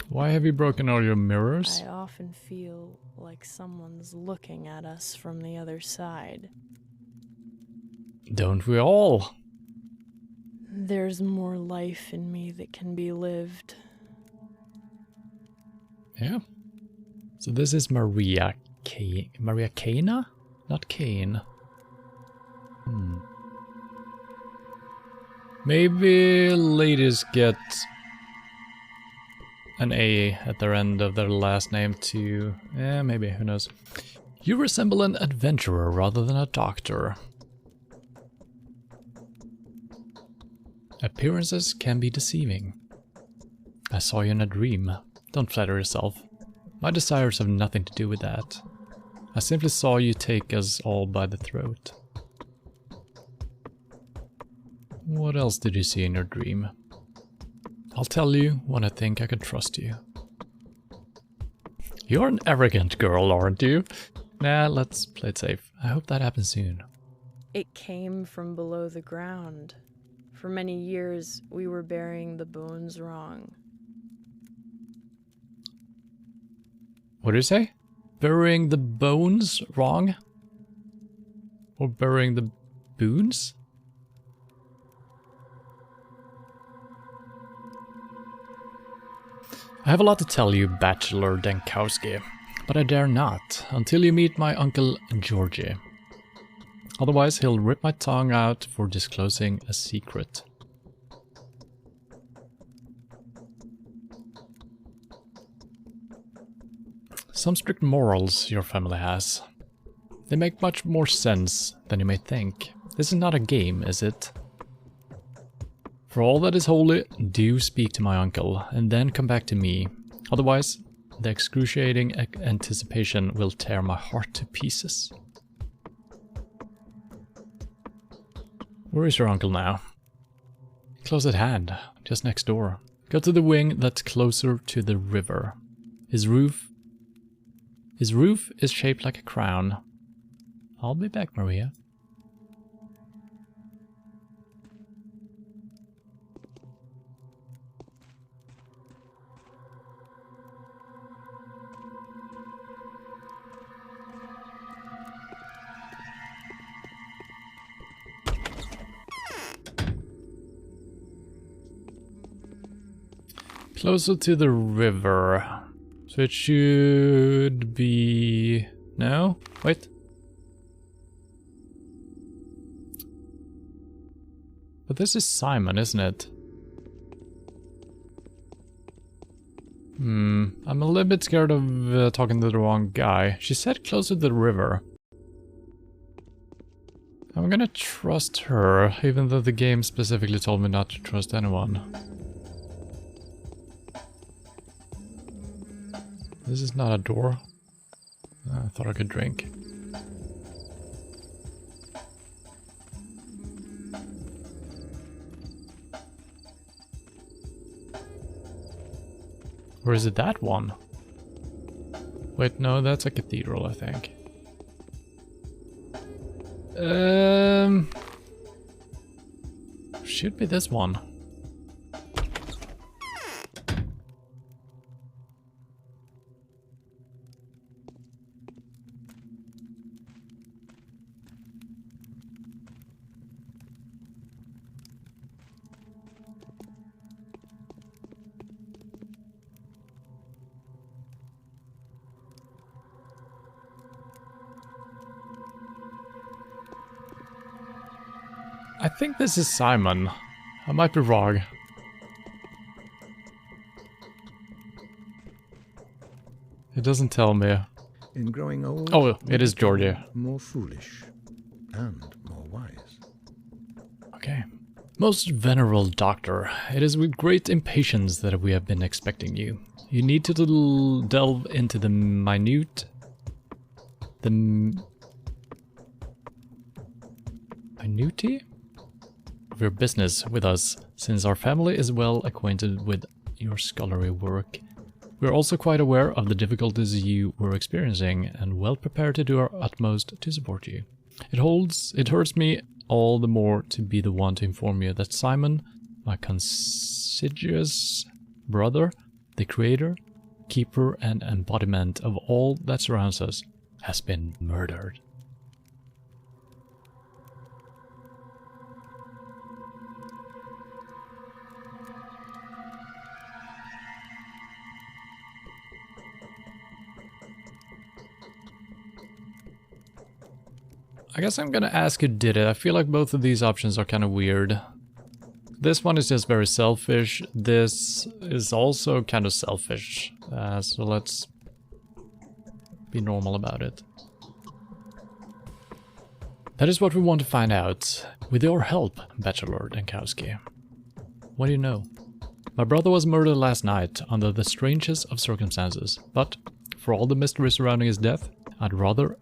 Why have you broken all your mirrors? I often feel like someone's looking at us from the other side. Don't we all? There's more life in me that can be lived. Yeah. So this is Maria Maria Kana? Not Kane. Maybe ladies get an A at their end of their last name too. Yeah, maybe, who knows. You resemble an adventurer rather than a doctor. Appearances can be deceiving. I saw you in a dream. Don't flatter yourself. My desires have nothing to do with that. I simply saw you take us all by the throat. What else did you see in your dream? I'll tell you when I think I can trust you. You're an arrogant girl, aren't you? Nah, let's play it safe. I hope that happens soon. It came from below the ground. For many years, we were burying the bones wrong. What did you say? Burying the bones wrong? Or burying the boons? I have a lot to tell you, Bachelor Dankowski, but I dare not until you meet my uncle Georgie. Otherwise, he'll rip my tongue out for disclosing a secret. Some strict morals your family has. They make much more sense than you may think. This is not a game, is it? For all that is holy, do speak to my uncle, and then come back to me. Otherwise, the excruciating anticipation will tear my heart to pieces. Where is your uncle now? Close at hand, just next door. Go to the wing that's closer to the river. His roof is shaped like a crown. I'll be back, Maria. Closer to the river. So it should be... No? Wait. But this is Simon, isn't it? I'm a little bit scared of talking to the wrong guy. She said closer to the river. I'm gonna trust her, even though the game specifically told me not to trust anyone. This is not a door. I thought I could drink. Or is it that one? Wait, no, that's a cathedral, I think. Should be this one. I think this is Simon. I might be wrong. It doesn't tell me. In growing old, Oh, it is Georgia. more foolish and more wise. Okay. Most venerable doctor, it is with great impatience that we have been expecting you. You need to delve into the minutiae of your business with us, since our family is well acquainted with your scholarly work. We are also quite aware of the difficulties you were experiencing and well prepared to do our utmost to support you. It hurts me all the more to be the one to inform you that Simon, my considious brother, the creator, keeper and embodiment of all that surrounds us, has been murdered. I guess I'm gonna ask who did it. I feel like both of these options are kind of weird. This one is just very selfish. This is also kind of selfish. So let's be normal about it. That is what we want to find out. With your help, Bachelor Dankowski. What do you know? My brother was murdered last night under the strangest of circumstances. But for all the mystery surrounding his death, I'd rather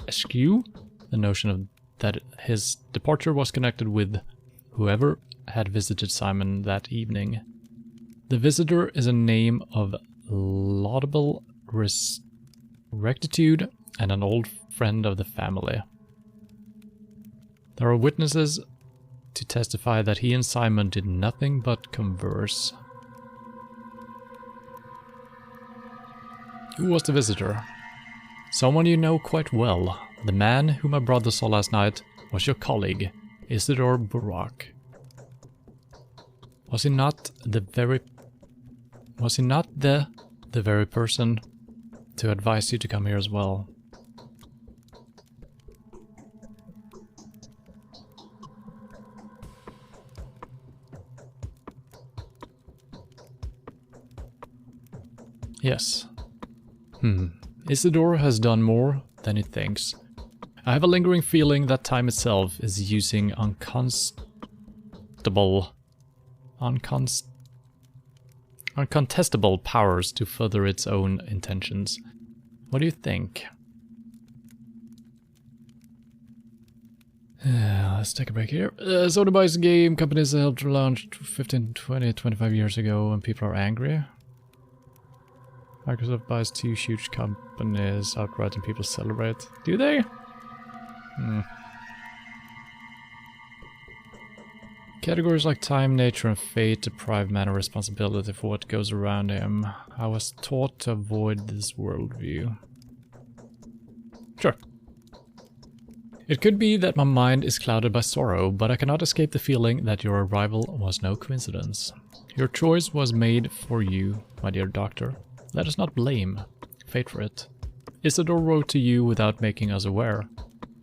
eschew the notion of that his departure was connected with whoever had visited Simon that evening. The visitor is a name of laudable rectitude and an old friend of the family. There are witnesses to testify that he and Simon did nothing but converse. Who was the visitor? Someone you know quite well. The man whom my brother saw last night was your colleague, Isidore Burak. Was he not the very person to advise you to come here as well? Yes. Isidore has done more than he thinks. I have a lingering feeling that time itself is using unconscionable uncontestable powers to further its own intentions. What do you think? Let's take a break here. Sony buys game companies that helped launch 15, 20, 25 years ago and people are angry. Microsoft buys 2 huge companies outright and people celebrate. Do they? Categories like time, nature, and fate deprive man of responsibility for what goes around him. I was taught to avoid this worldview. Sure. It could be that my mind is clouded by sorrow, but I cannot escape the feeling that your arrival was no coincidence. Your choice was made for you, my dear doctor. Let us not blame fate for it. Isidore wrote to you without making us aware.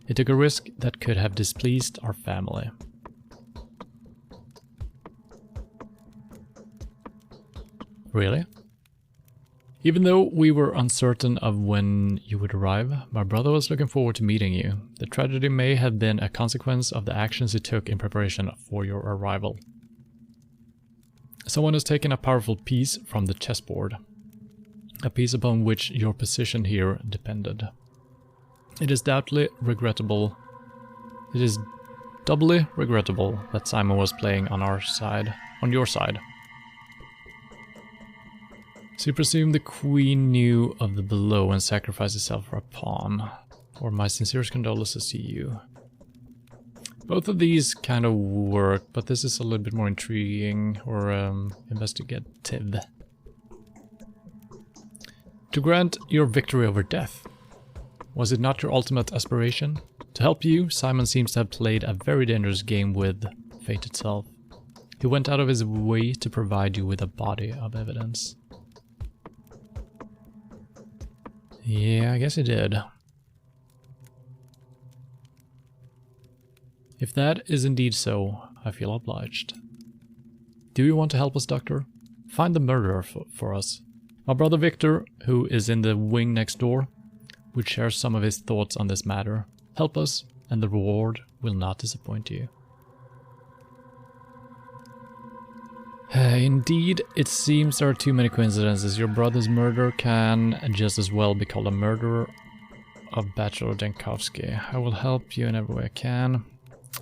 He took a risk that could have displeased our family. Really? Even though we were uncertain of when you would arrive, my brother was looking forward to meeting you. The tragedy may have been a consequence of the actions he took in preparation for your arrival. Someone has taken a powerful piece from the chessboard, a piece upon which your position here depended. It is doubly regrettable. It is doubly regrettable that Simon was playing on our side, on your side. So you presume the queen knew of the blow and sacrificed herself for a pawn. Or my sincerest condolences to you. Both of these kind of work, but this is a little bit more intriguing or investigative. To grant your victory over death. Was it not your ultimate aspiration? To help you, Simon seems to have played a very dangerous game with fate itself. He went out of his way to provide you with a body of evidence. Yeah, I guess he did. If that is indeed so, I feel obliged. Do you want to help us, Doctor? Find the murderer for us. My brother Victor, who is in the wing next door, would share some of his thoughts on this matter. Help us, and the reward will not disappoint you. Indeed, it seems there are too many coincidences. Your brother's murder can just as well be called a murder of Bachelor Denkovsky. I will help you in every way I can.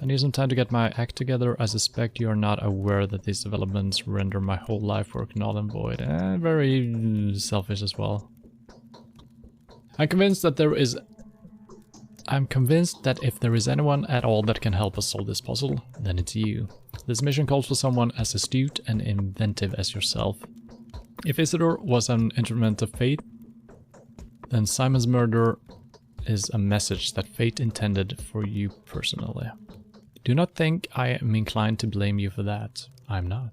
I need some time to get my act together. I suspect you are not aware that these developments render my whole life work null and void. Very selfish as well. I'm convinced that if there is anyone at all that can help us solve this puzzle, then it's you. This mission calls for someone as astute and inventive as yourself. If Isidore was an instrument of fate, then Simon's murder is a message that fate intended for you personally. Do not think I am inclined to blame you for that. I'm not.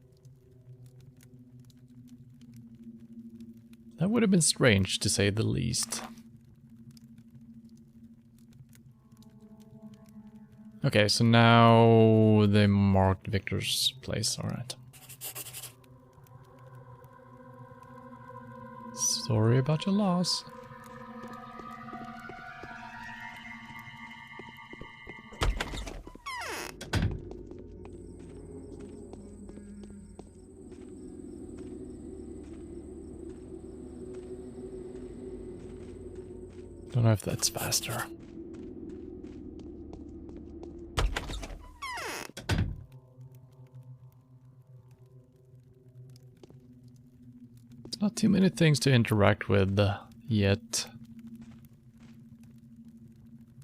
That would have been strange, to say the least. Okay, so now they marked Victor's place, alright. Sorry about your loss. Don't know if that's faster. Not too many things to interact with yet.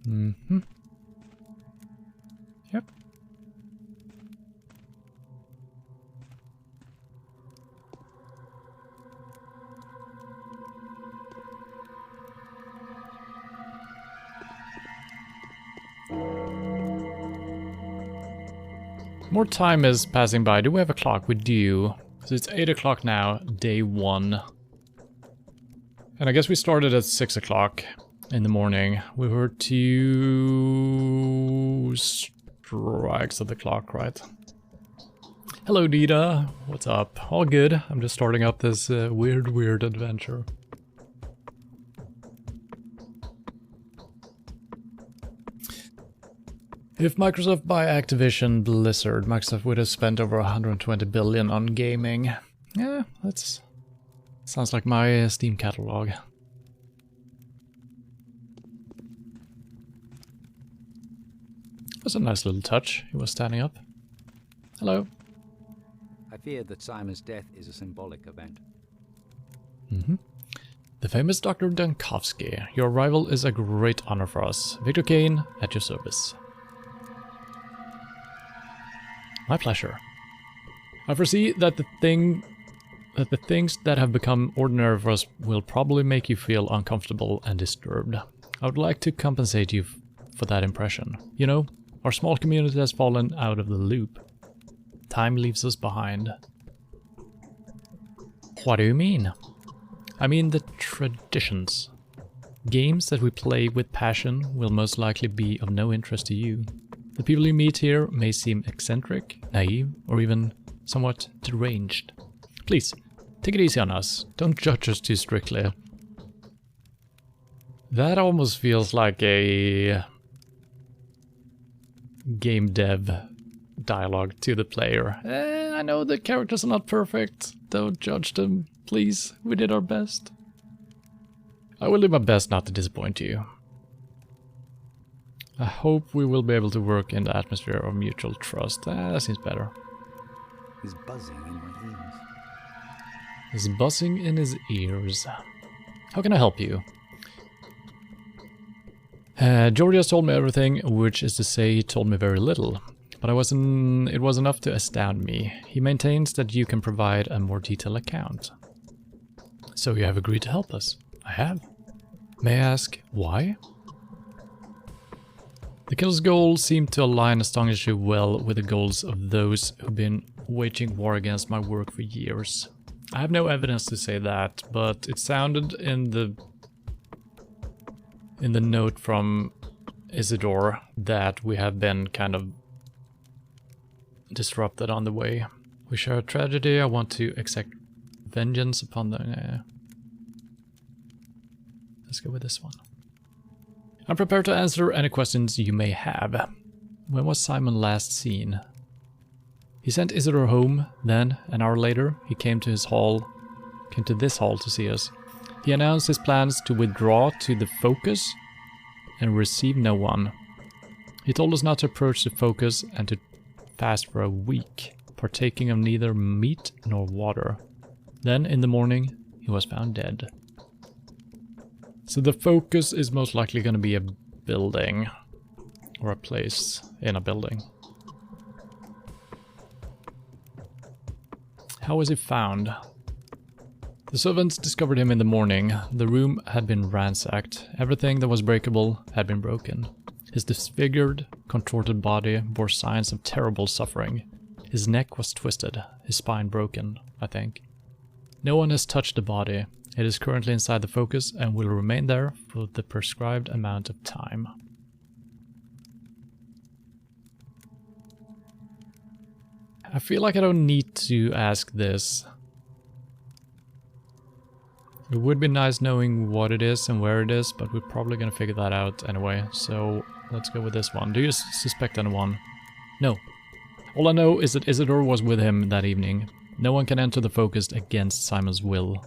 Yep. More time is passing by. Do we have a clock? We do. So it's 8 o'clock now, day 1. And I guess we started at 6 o'clock in the morning. We heard 2 strikes of the clock, right? Hello, Dita. What's up? All good. I'm just starting up this weird adventure. If Microsoft buy Activision Blizzard, Microsoft would have spent over 120 billion on gaming. Yeah, that's... sounds like my Steam catalog. That's a nice little touch. He was standing up. Hello. I fear that Simon's death is a symbolic event. The famous Dr. Dankovsky. Your arrival is a great honor for us. Victor Kane, at your service. My pleasure. I foresee that the things that have become ordinary for us will probably make you feel uncomfortable and disturbed. I would like to compensate you for that impression. You know, our small community has fallen out of the loop. Time leaves us behind. What do you mean? I mean the traditions. Games that we play with passion will most likely be of no interest to you. The people you meet here may seem eccentric, naive, or even somewhat deranged. Please, take it easy on us. Don't judge us too strictly. That almost feels like a game dev dialogue to the player. I know the characters are not perfect. Don't judge them, please. We did our best. I will do my best not to disappoint you. I hope we will be able to work in the atmosphere of mutual trust. That seems better. He's buzzing in my ears. He's buzzing in his ears. How can I help you? George has told me everything, which is to say he told me very little. But it was enough to astound me. He maintains that you can provide a more detailed account. So you have agreed to help us? I have. May I ask why? The kill's goals seem to align astonishingly well with the goals of those who've been waging war against my work for years. I have no evidence to say that, but it sounded in the note from Isidore that we have been kind of disrupted on the way. We share a tragedy. I want to exact vengeance upon the... Let's go with this one. I'm prepared to answer any questions you may have. When was Simon last seen? He sent Isidore home, then, an hour later, he came to this hall to see us. He announced his plans to withdraw to the Focus and receive no one. He told us not to approach the Focus and to fast for a week, partaking of neither meat nor water. Then, in the morning, he was found dead. So the Focus is most likely going to be a building, or a place in a building. How was he found? The servants discovered him in the morning. The room had been ransacked. Everything that was breakable had been broken. His disfigured, contorted body bore signs of terrible suffering. His neck was twisted, his spine broken, I think. No one has touched the body. It is currently inside the Focus and will remain there for the prescribed amount of time. I feel like I don't need to ask this. It would be nice knowing what it is and where it is, but we're probably gonna figure that out anyway, so let's go with this one. Do you suspect anyone? No. All I know is that Isidore was with him that evening. No one can enter the Focus against Simon's will.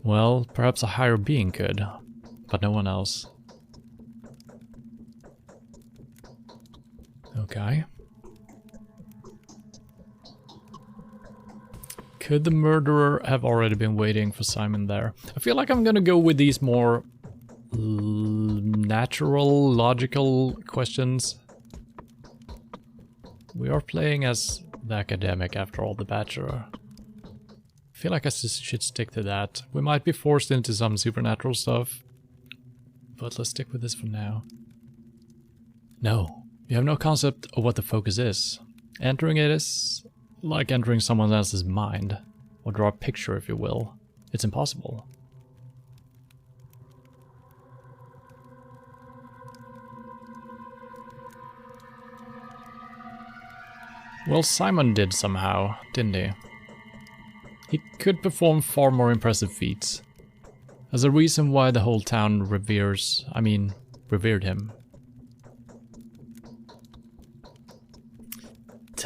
Well, perhaps a higher being could, but no one else. Okay. Could the murderer have already been waiting for Simon there? I feel like I'm gonna go with these more natural, logical questions. We are playing as the academic after all, the bachelor. I feel like I should stick to that. We might be forced into some supernatural stuff, but let's stick with this for now. No, you have no concept of what the Focus is. Entering it is like entering someone else's mind, or draw a picture if you will. It's impossible. Well, Simon did somehow, didn't he? He could perform far more impressive feats. There's a reason why the whole town revered him.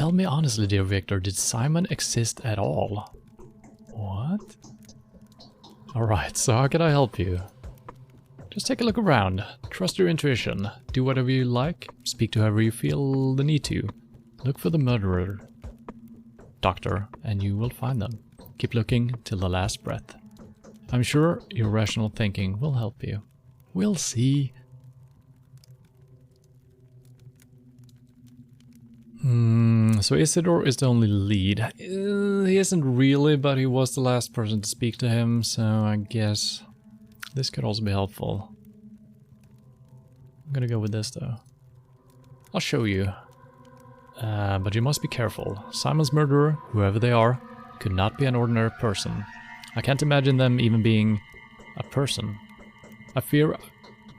Tell me honestly, dear Victor, did Simon exist at all? What? Alright, so how can I help you? Just take a look around. Trust your intuition. Do whatever you like. Speak to whoever you feel the need to. Look for the murderer, doctor, and you will find them. Keep looking till the last breath. I'm sure your rational thinking will help you. We'll see. So Isidore is the only lead. He isn't really, but he was the last person to speak to him, so I guess this could also be helpful. I'm gonna go with this though. I'll show you. But you must be careful. Simon's murderer, whoever they are, could not be an ordinary person. I can't imagine them even being a person. I fear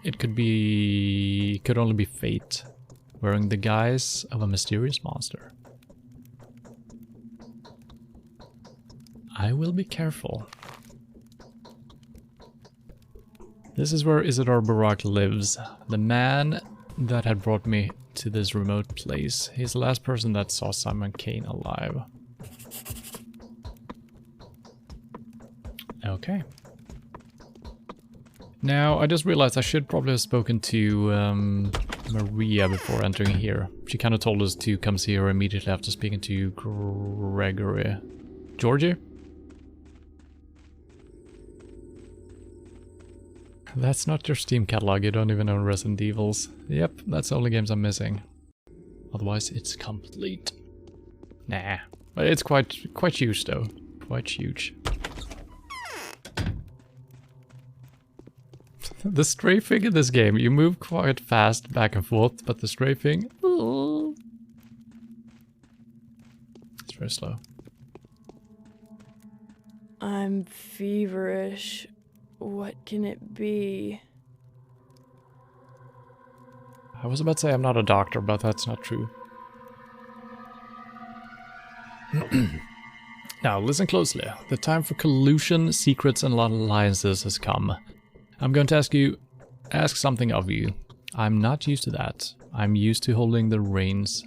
it could only be fate, wearing the guise of a mysterious monster. I will be careful. This is where Isidore Barak lives, the man that had brought me to this remote place. He's the last person that saw Simon Kane alive. Okay. Now, I just realized I should probably have spoken to Maria before entering here. She kind of told us to come see her immediately after speaking to Gregory. Georgie? That's not your Steam catalog, you don't even own Resident Evils. Yep, that's the only games I'm missing. Otherwise, it's complete. Nah, but it's quite huge though. Quite huge. The strafing in this game, you move quite fast back and forth, but the strafing... it's very slow. I'm feverish. What can it be? I was about to say I'm not a doctor, but that's not true. Now, listen closely. The time for collusion, secrets, and alliances has come. I'm going to ask something of you. I'm not used to that. I'm used to holding the reins.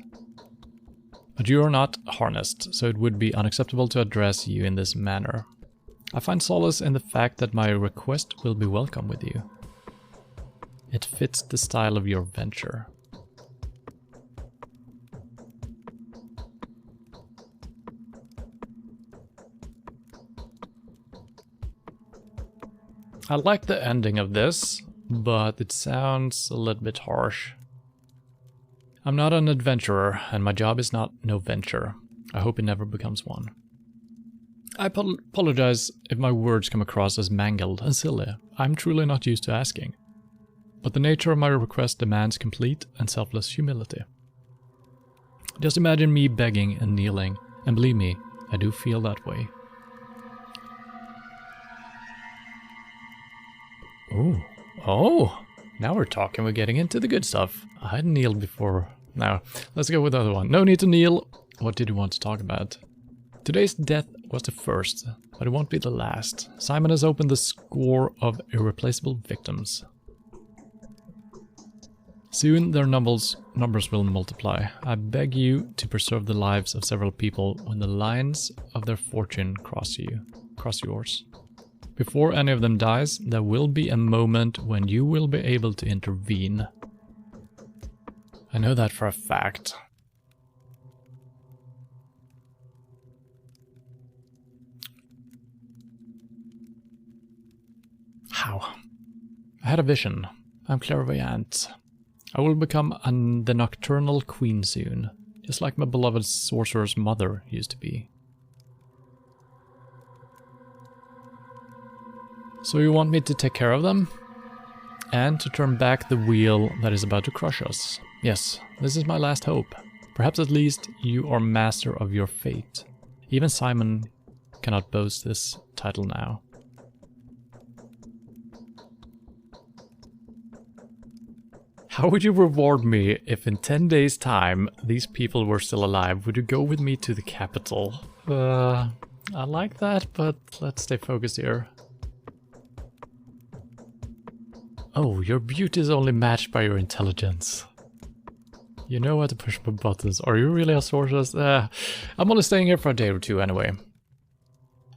But you are not harnessed, so it would be unacceptable to address you in this manner. I find solace in the fact that my request will be welcome with you. It fits the style of your venture. I like the ending of this, but it sounds a little bit harsh. I'm not an adventurer, and my job is not no venture. I hope it never becomes one. I apologize if my words come across as mangled and silly. I'm truly not used to asking. But the nature of my request demands complete and selfless humility. Just imagine me begging and kneeling, and believe me, I do feel that way. Oh, now we're talking, we're getting into the good stuff. I hadn't kneeled before. Now, let's go with the other one. No need to kneel. What did you want to talk about? Today's death was the first, but it won't be the last. Simon has opened the score of irreplaceable victims. Soon their numbers will multiply. I beg you to preserve the lives of several people when the lines of their fortune cross yours. Before any of them dies, there will be a moment when you will be able to intervene. I know that for a fact. How? I had a vision. I'm clairvoyant. I will become the nocturnal queen soon, just like my beloved sorcerer's mother used to be. So you want me to take care of them? And to turn back the wheel that is about to crush us. Yes, this is my last hope. Perhaps at least you are master of your fate. Even Simon cannot boast this title now. How would you reward me if in 10 days' time these people were still alive? Would you go with me to the capital? I like that, but let's stay focused here. Oh, your beauty is only matched by your intelligence. You know how to push my buttons. Are you really a sorceress? I'm only staying here for a day or two anyway.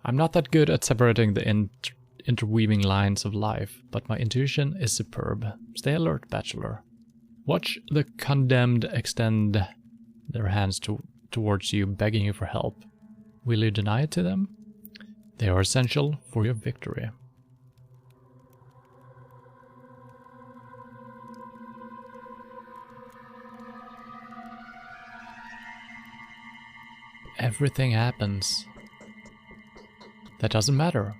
I'm not that good at separating the interweaving lines of life, but my intuition is superb. Stay alert, bachelor. Watch the condemned extend their hands towards you, begging you for help. Will you deny it to them? They are essential for your victory. Everything happens. That doesn't matter.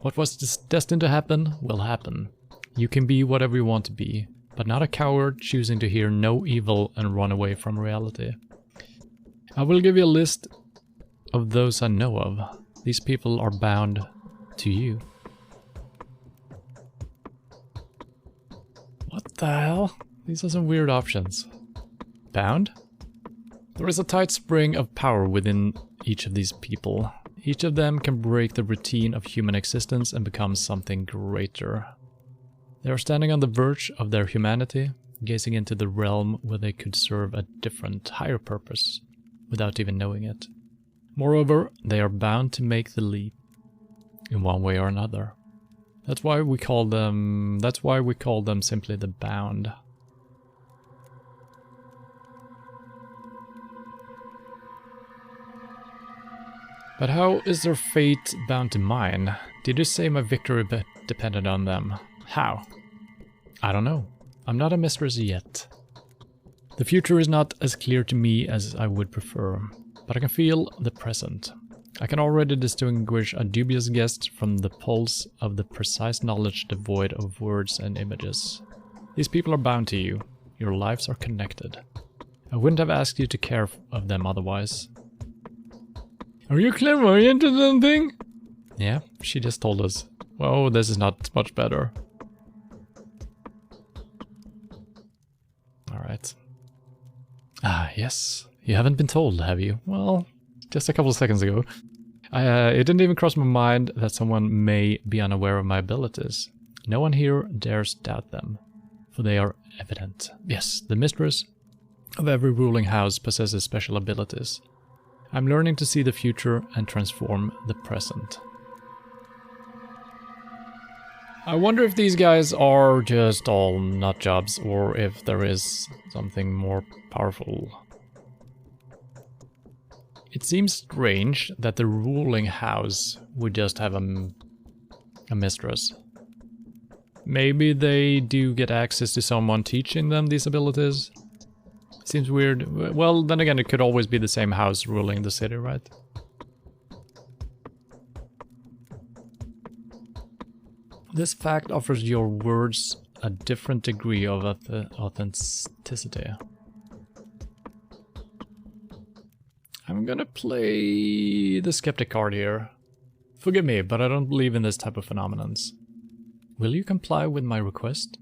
What was destined to happen will happen. You can be whatever you want to be, but not a coward choosing to hear no evil and run away from reality. I will give you a list of those I know of. These people are bound to you. What the hell? These are some weird options. Bound? There is a tight spring of power within each of these people. Each of them can break the routine of human existence and become something greater. They are standing on the verge of their humanity, gazing into the realm where they could serve a different, higher purpose, without even knowing it. Moreover, they are bound to make the leap, in one way or another. That's why we call them simply the bound. But how is their fate bound to mine? Did you say my victory depended on them? How? I don't know. I'm not a mistress yet. The future is not as clear to me as I would prefer, but I can feel the present. I can already distinguish a dubious guess from the pulse of the precise knowledge devoid of words and images. These people are bound to you. Your lives are connected. I wouldn't have asked you to care of them otherwise. Are you clairvoyant or something? Yeah, she just told us. Whoa, this is not much better. Alright. Ah, yes. You haven't been told, have you? Well, just a couple of seconds ago. It didn't even cross my mind that someone may be unaware of my abilities. No one here dares doubt them, for they are evident. Yes, the mistress of every ruling house possesses special abilities. I'm learning to see the future and transform the present. I wonder if these guys are just all nut jobs, or if there is something more powerful. It seems strange that the ruling house would just have a mistress. Maybe they do get access to someone teaching them these abilities. Seems weird. Well, then again, it could always be the same house ruling the city, right? This fact offers your words a different degree of authenticity. I'm gonna play the skeptic card here. Forgive me, but I don't believe in this type of phenomenons. Will you comply with my request?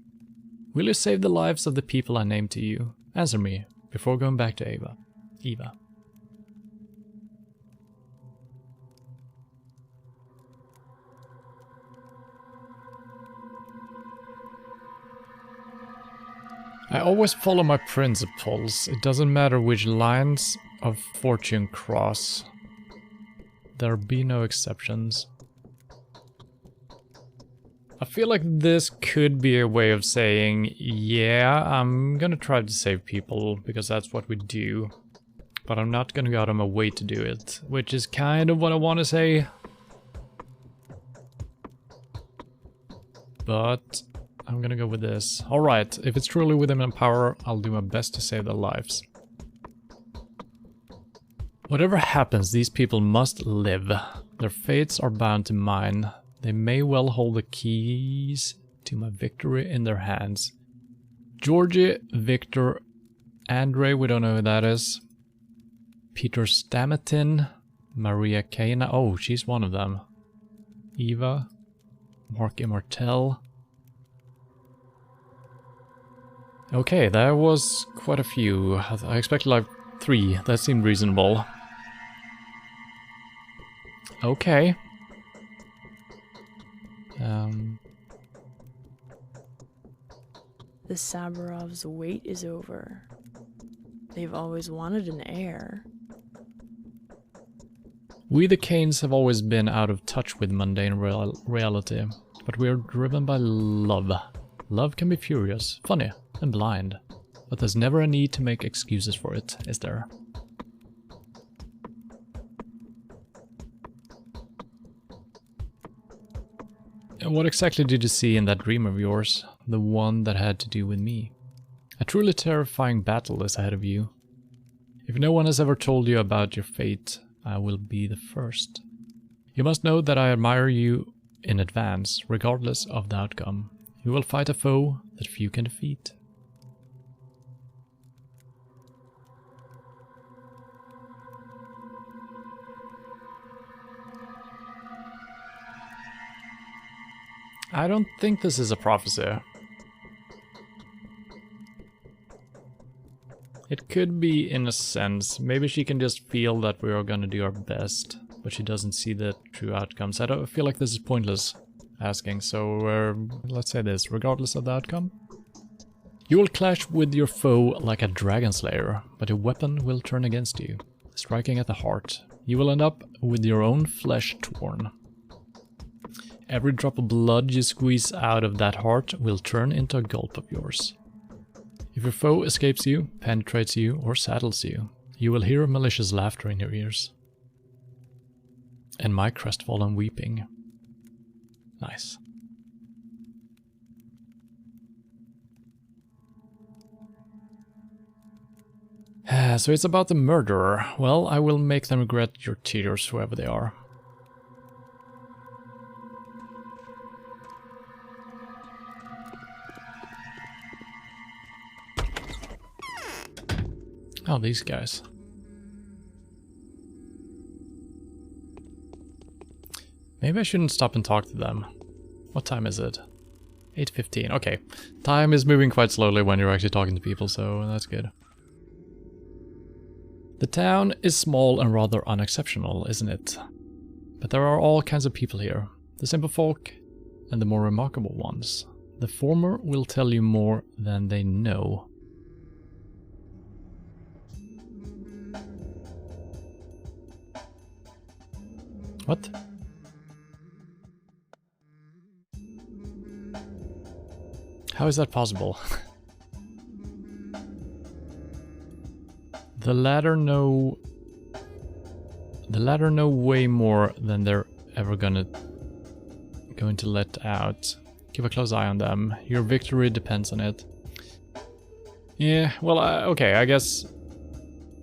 Will you save the lives of the people I named to you? Answer me before going back to Eva. I always follow my principles. It doesn't matter which lines of fortune cross. There be no exceptions. I feel like this could be a way of saying, yeah, I'm gonna try to save people, because that's what we do. But I'm not gonna go out of my way to do it, which is kind of what I want to say. But I'm gonna go with this. Alright, if it's truly within my power, I'll do my best to save their lives. Whatever happens, these people must live. Their fates are bound to mine. They may well hold the keys to my victory in their hands. Georgie, Victor, Andre, we don't know who that is. Peter Stamiton, Maria Kana, oh, she's one of them. Eva, Mark Immortel. Okay, that was quite a few. I expected like 3, that seemed reasonable. Okay. The Saburov's wait is over. They've always wanted an heir. We the Canes have always been out of touch with mundane reality, but we are driven by love. Love can be furious, funny, and blind, but there's never a need to make excuses for it, is there? And what exactly did you see in that dream of yours? The one that had to do with me? A truly terrifying battle is ahead of you. If no one has ever told you about your fate, I will be the first. You must know that I admire you in advance, regardless of the outcome. You will fight a foe that few can defeat. I don't think this is a prophecy. It could be in a sense. Maybe she can just feel that we are gonna do our best, but she doesn't see the true outcomes. I don't feel like this is pointless asking, so let's say this, regardless of the outcome. You will clash with your foe like a dragon slayer, but your weapon will turn against you, striking at the heart. You will end up with your own flesh torn. Every drop of blood you squeeze out of that heart will turn into a gulp of yours. If your foe escapes you, penetrates you, or saddles you, you will hear malicious laughter in your ears. And my crestfallen weeping. Nice. So it's about the murderer. Well, I will make them regret your tears, whoever they are. Oh, these guys. Maybe I shouldn't stop and talk to them. What time is it? 8:15. Okay. Time is moving quite slowly when you're actually talking to people, so that's good. The town is small and rather unexceptional, isn't it? But there are all kinds of people here. The simple folk and the more remarkable ones. The former will tell you more than they know. What? How is that possible? The latter know way more than they're ever going to let out. Keep a close eye on them. Your victory depends on it. Yeah, well, okay, I guess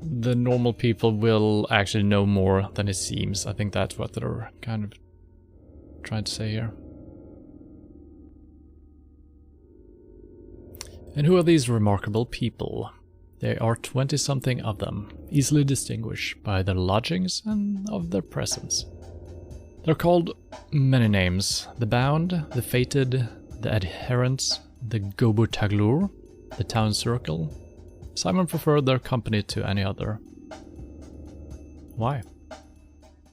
the normal people will actually know more than it seems. I think that's what they're kind of trying to say here. And who are these remarkable people? There are 20-something of them, easily distinguished by their lodgings and of their presence. They're called many names: the Bound, the Fated, the Adherents, the Gobutaglur, the Town Circle. Simon preferred their company to any other. Why?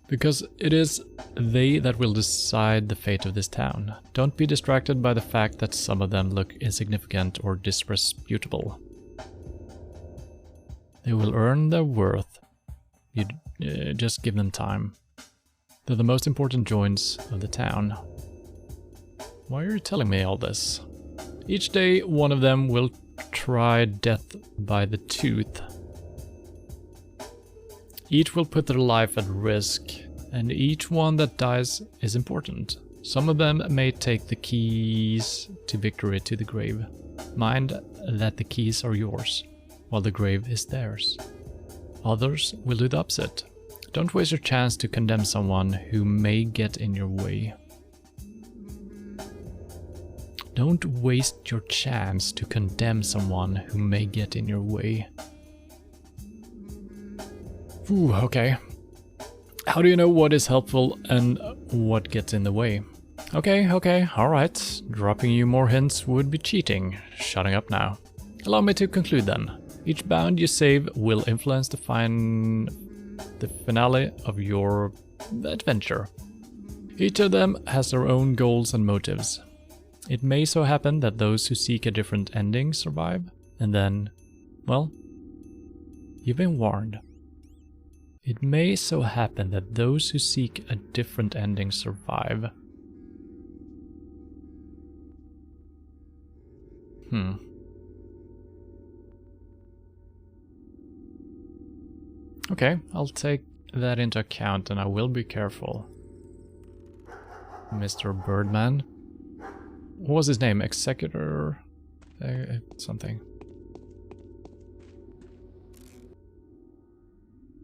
Because it is they that will decide the fate of this town. Don't be distracted by the fact that some of them look insignificant or disreputable. They will earn their worth. You just give them time. They're the most important joints of the town. Why are you telling me all this? Each day one of them will try death by the tooth. Each will put their life at risk, and each one that dies is important. Some of them may take the keys to victory to the grave. Mind that the keys are yours, while the grave is theirs. Others will do the opposite. Don't waste your chance to condemn someone who may get in your way. Don't waste your chance to condemn someone who may get in your way. Ooh, okay. How do you know what is helpful and what gets in the way? Okay, alright. Dropping you more hints would be cheating. Shutting up now. Allow me to conclude then. Each bound you save will influence the finale of your adventure. Each of them has their own goals and motives. It may so happen that those who seek a different ending survive, and then, well, You've been warned. It may so happen that those who seek a different ending survive. Okay, I'll take that into account and I will be careful. Mr. Birdman. What was his name? Executor? Something.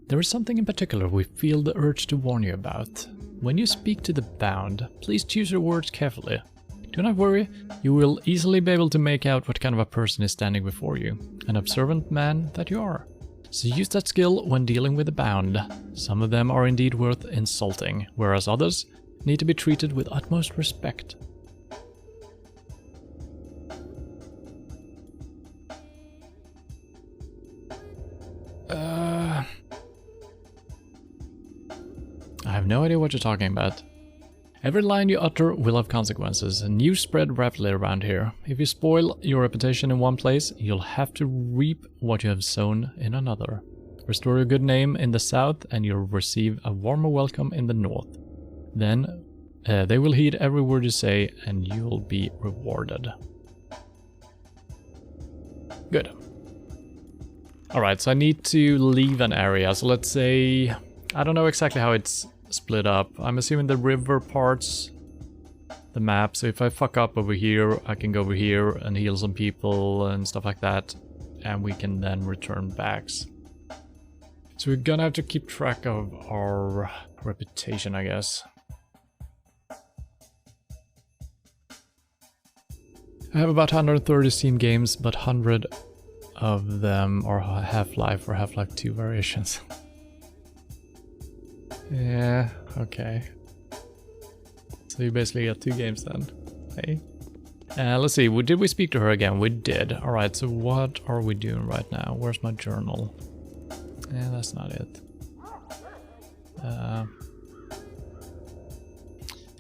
There is something in particular we feel the urge to warn you about. When you speak to the bound, please choose your words carefully. Do not worry, you will easily be able to make out what kind of a person is standing before you. An observant man that you are. So use that skill when dealing with the bound. Some of them are indeed worth insulting, whereas others need to be treated with utmost respect. I have no idea what you're talking about. Every line you utter will have consequences, and news spread rapidly around here. If you spoil your reputation in one place, you'll have to reap what you have sown in another. Restore your good name in the south, and you'll receive a warmer welcome in the north. Then, they will heed every word you say, and you'll be rewarded. Good. Alright, so I need to leave an area, so let's say... I don't know exactly how it's split up. I'm assuming the river parts the map, so if I fuck up over here, I can go over here and heal some people and stuff like that, and we can then return back. So we're gonna have to keep track of our reputation, I guess. I have about 130 Steam games, but 100 of them are Half-Life or Half-Life 2 variations. Yeah, okay. So you basically got 2 games then. Hey. Let's see, did we speak to her again? We did. Alright, so what are we doing right now? Where's my journal? Yeah, that's not it.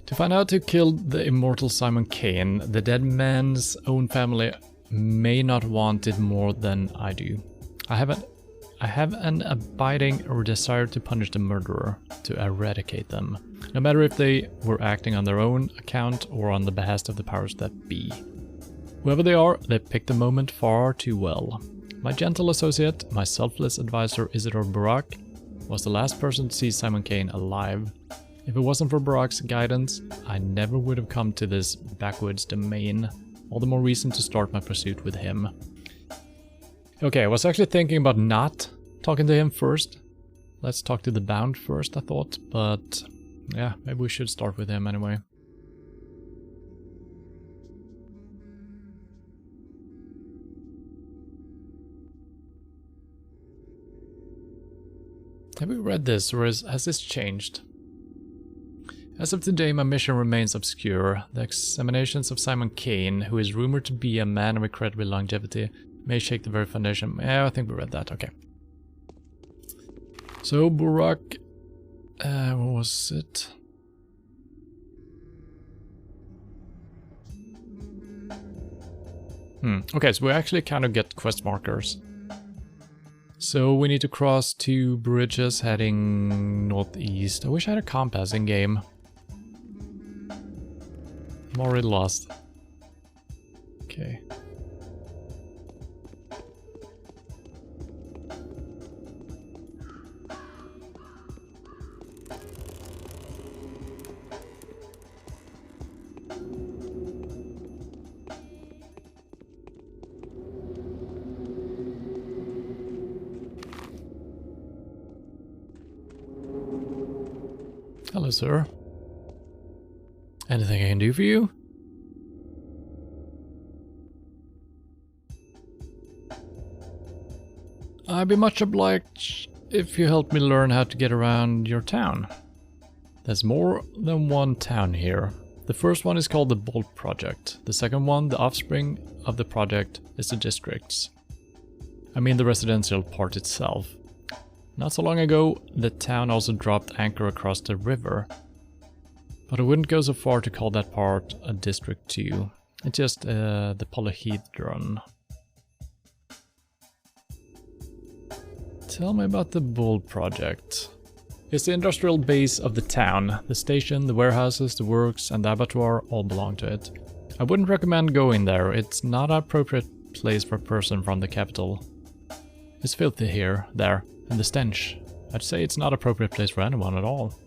To find out who killed the immortal Simon Kane, the dead man's own family may not want it more than I do. I have an abiding desire to punish the murderer, to eradicate them, no matter if they were acting on their own account or on the behest of the powers that be. Whoever they are, they picked the moment far too well. My gentle associate, my selfless advisor Isidore Barak, was the last person to see Simon Kane alive. If it wasn't for Barak's guidance, I never would have come to this backwoods domain. All the more reason to start my pursuit with him. Okay, I was actually thinking about not talking to him first. Let's talk to the bound first, I thought, but yeah, maybe we should start with him anyway. Have we read this, or has this changed? As of today, my mission remains obscure. The examinations of Simon Kane, who is rumored to be a man of incredible longevity, may shake the very foundation. Yeah, I think we read that, okay. So, Barak... what was it? Okay, so we actually kind of get quest markers. So we need to cross 2 bridges heading northeast. I wish I had a compass in game. I'm already lost. Okay. Hello, sir. Anything I can do for you? I'd be much obliged if you help me learn how to get around your town. There's more than one town here. The first one is called the Bolt Project. The second one, the offspring of the project, is the districts. I mean the residential part itself. Not so long ago, the town also dropped anchor across the river. But I wouldn't go so far to call that part a district too. It's just the polyhedron. Tell me about the Bull project. It's the industrial base of the town. The station, the warehouses, the works, and the abattoir all belong to it. I wouldn't recommend going there. It's not an appropriate place for a person from the capital. It's filthy here, there, and the stench. I'd say it's not an appropriate place for anyone at all.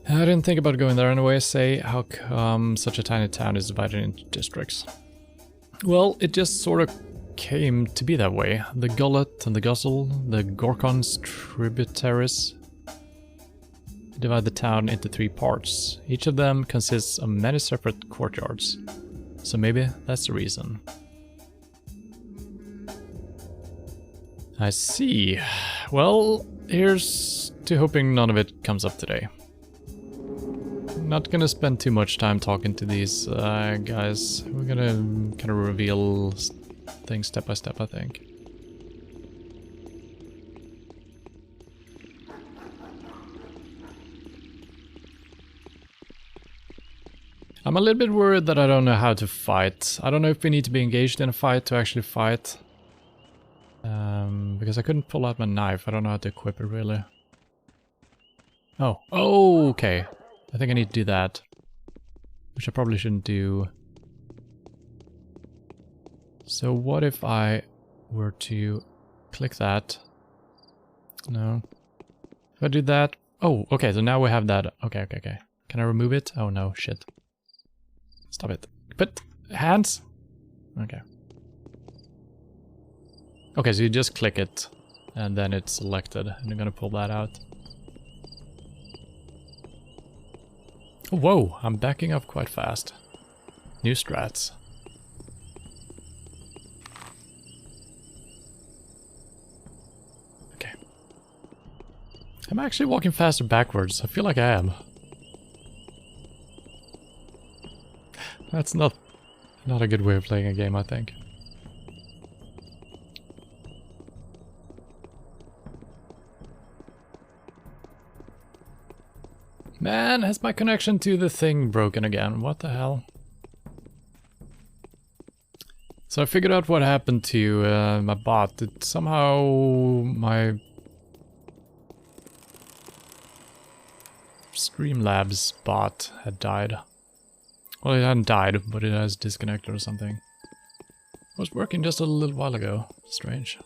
I didn't think about going there anyway. Say, how come such a tiny town is divided into districts? Well, it just sort of came to be that way. The Gullet and the Guzzle, the Gorkon's tributaries, divide the town into 3 parts. Each of them consists of many separate courtyards. So maybe that's the reason. I see. Well, here's to hoping none of it comes up today. Not gonna spend too much time talking to these guys. We're gonna kind of reveal things step by step, I think. I'm a little bit worried that I don't know how to fight. I don't know if we need to be engaged in a fight to actually fight. Because I couldn't pull out my knife. I don't know how to equip it really. Oh, okay. I think I need to do that. Which I probably shouldn't do. So what if I were to click that? No. If I do that... Oh, okay, so now we have that. Okay. Can I remove it? Oh no, shit. Stop it. But hands? Okay. Okay, so you just click it and then it's selected and you're gonna pull that out. Whoa, I'm backing up quite fast. New strats. Okay. I'm actually walking faster backwards. I feel like I am. That's not a good way of playing a game, I think. Man, has my connection to the thing broken again? What the hell? So I figured out what happened to my bot. It somehow my Streamlabs bot had died. Well, it hadn't died, but it has disconnected or something. It was working just a little while ago. Strange.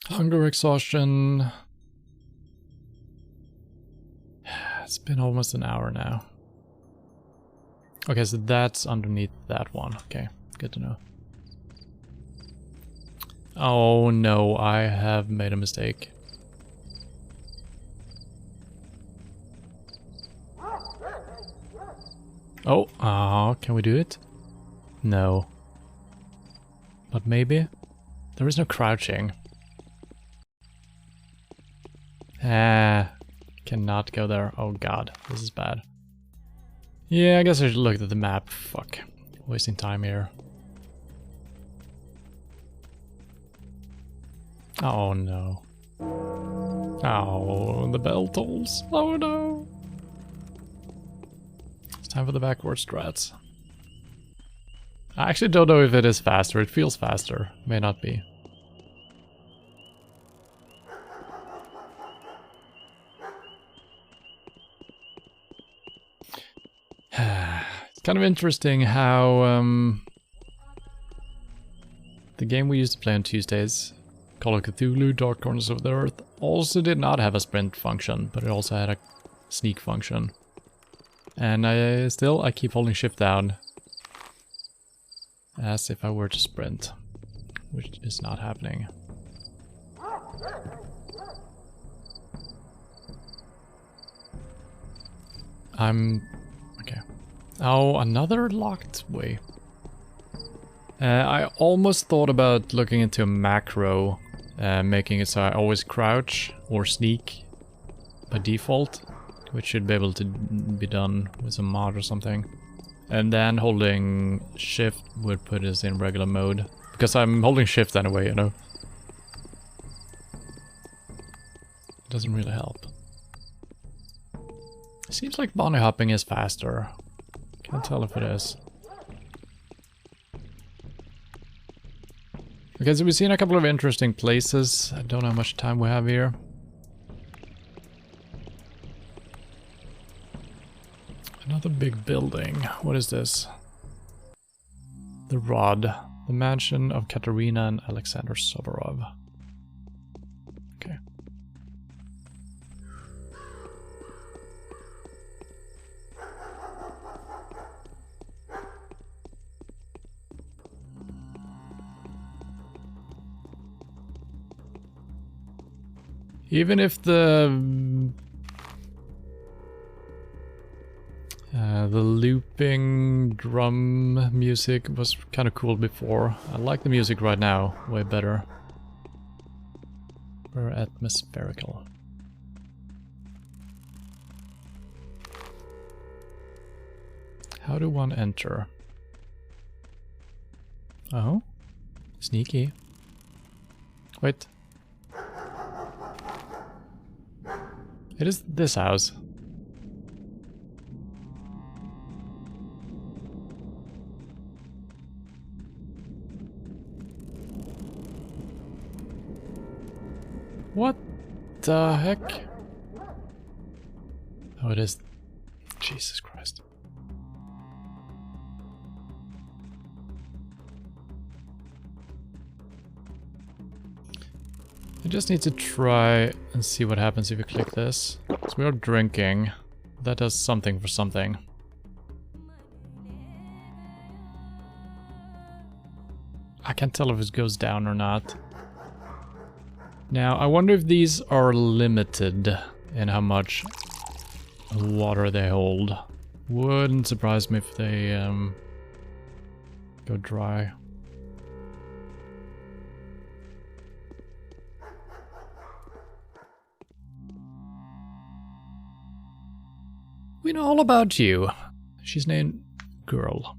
Hunger, exhaustion. It's been almost an hour now. Okay, so that's underneath that one. Okay, good to know. Oh no, I have made a mistake. Oh, can we do it? No. But maybe? There is no crouching. Cannot go there. Oh god, this is bad. Yeah, I guess I should look at the map. Fuck. Wasting time here. Oh no. Oh, the bell tolls. Oh no. It's time for the backward strats. I actually don't know if it is faster. It feels faster. May not be. It's kind of interesting how the game we used to play on Tuesdays, Call of Cthulhu, Dark Corners of the Earth, also did not have a sprint function, but it also had a sneak function. And I keep holding shift down as if I were to sprint, which is not happening. Okay. Oh, another locked way. I almost thought about looking into a macro, making it so I always crouch or sneak by default. which should be able to be done with some mod or something. And then holding shift would put us in regular mode. Because I'm holding shift anyway, you know. It doesn't really help. Seems like bunny hopping is faster. Can't tell if it is. Okay, so we've seen a couple of interesting places. I don't know how much time we have here. Another big building. What is this? The Rod. The mansion of Katerina and Alexander Soborov. Okay. Even if the looping drum music was kind of cool before, I like the music right now way better. Very atmospherical. How do one enter? Oh, sneaky. Wait. It is this house. What the heck? Oh, it is. Jesus Christ. I just need to try and see what happens if you click this. So we are drinking. That does something for something. I can't tell if it goes down or not. Now, I wonder if these are limited in how much water they hold. Wouldn't surprise me if they go dry. We know all about you. She's named Girl.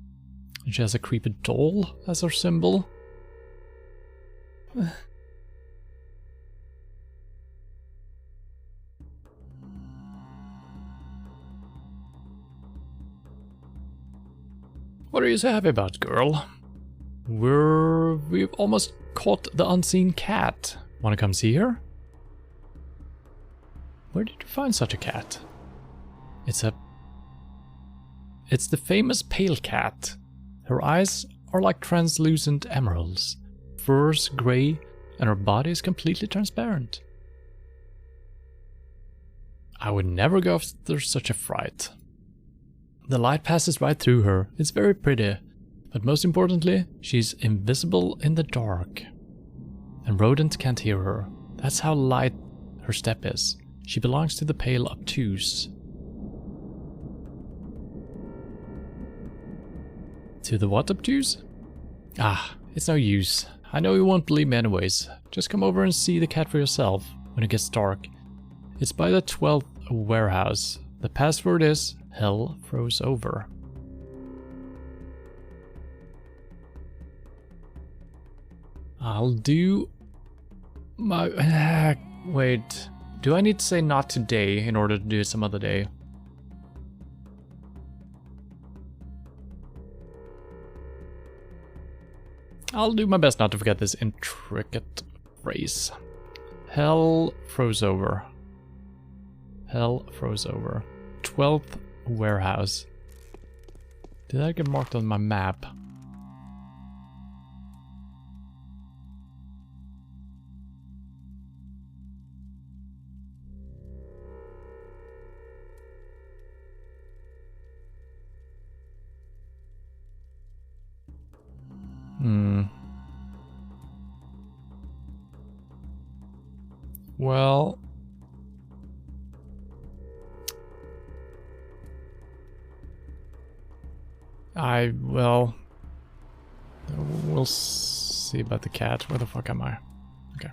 And she has a creepy doll as her symbol. What are you so happy about, Girl? We've almost caught the unseen cat. Wanna come see her? Where did you find such a cat? It's the famous pale cat. Her eyes are like translucent emeralds, fur's grey, and her body is completely transparent. I would never go after such a fright. The light passes right through her. It's very pretty, but most importantly, she's invisible in the dark. And rodents can't hear her. That's how light her step is. She belongs to the pale obtuse. To the what obtuse? Ah, it's no use. I know you won't believe me anyways. Just come over and see the cat for yourself when it gets dark. It's by the 12th warehouse. The password is Hell Froze Over. I'll do my... wait. Do I need to say not today in order to do it some other day? I'll do my best not to forget this intricate phrase. Hell froze over. Hell froze over. 12th warehouse. Did that get marked on my map? Well... we'll see about the cat. Where the fuck am I? Okay.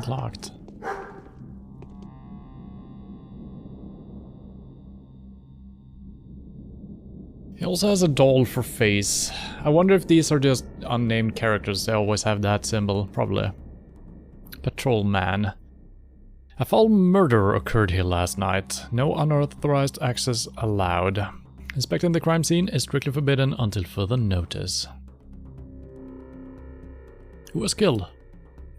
It's locked. He also has a doll for face. I wonder if these are just unnamed characters. They always have that symbol, probably. Patrolman. A foul murder occurred here last night. No unauthorized access allowed. Inspecting the crime scene is strictly forbidden until further notice. Who was killed?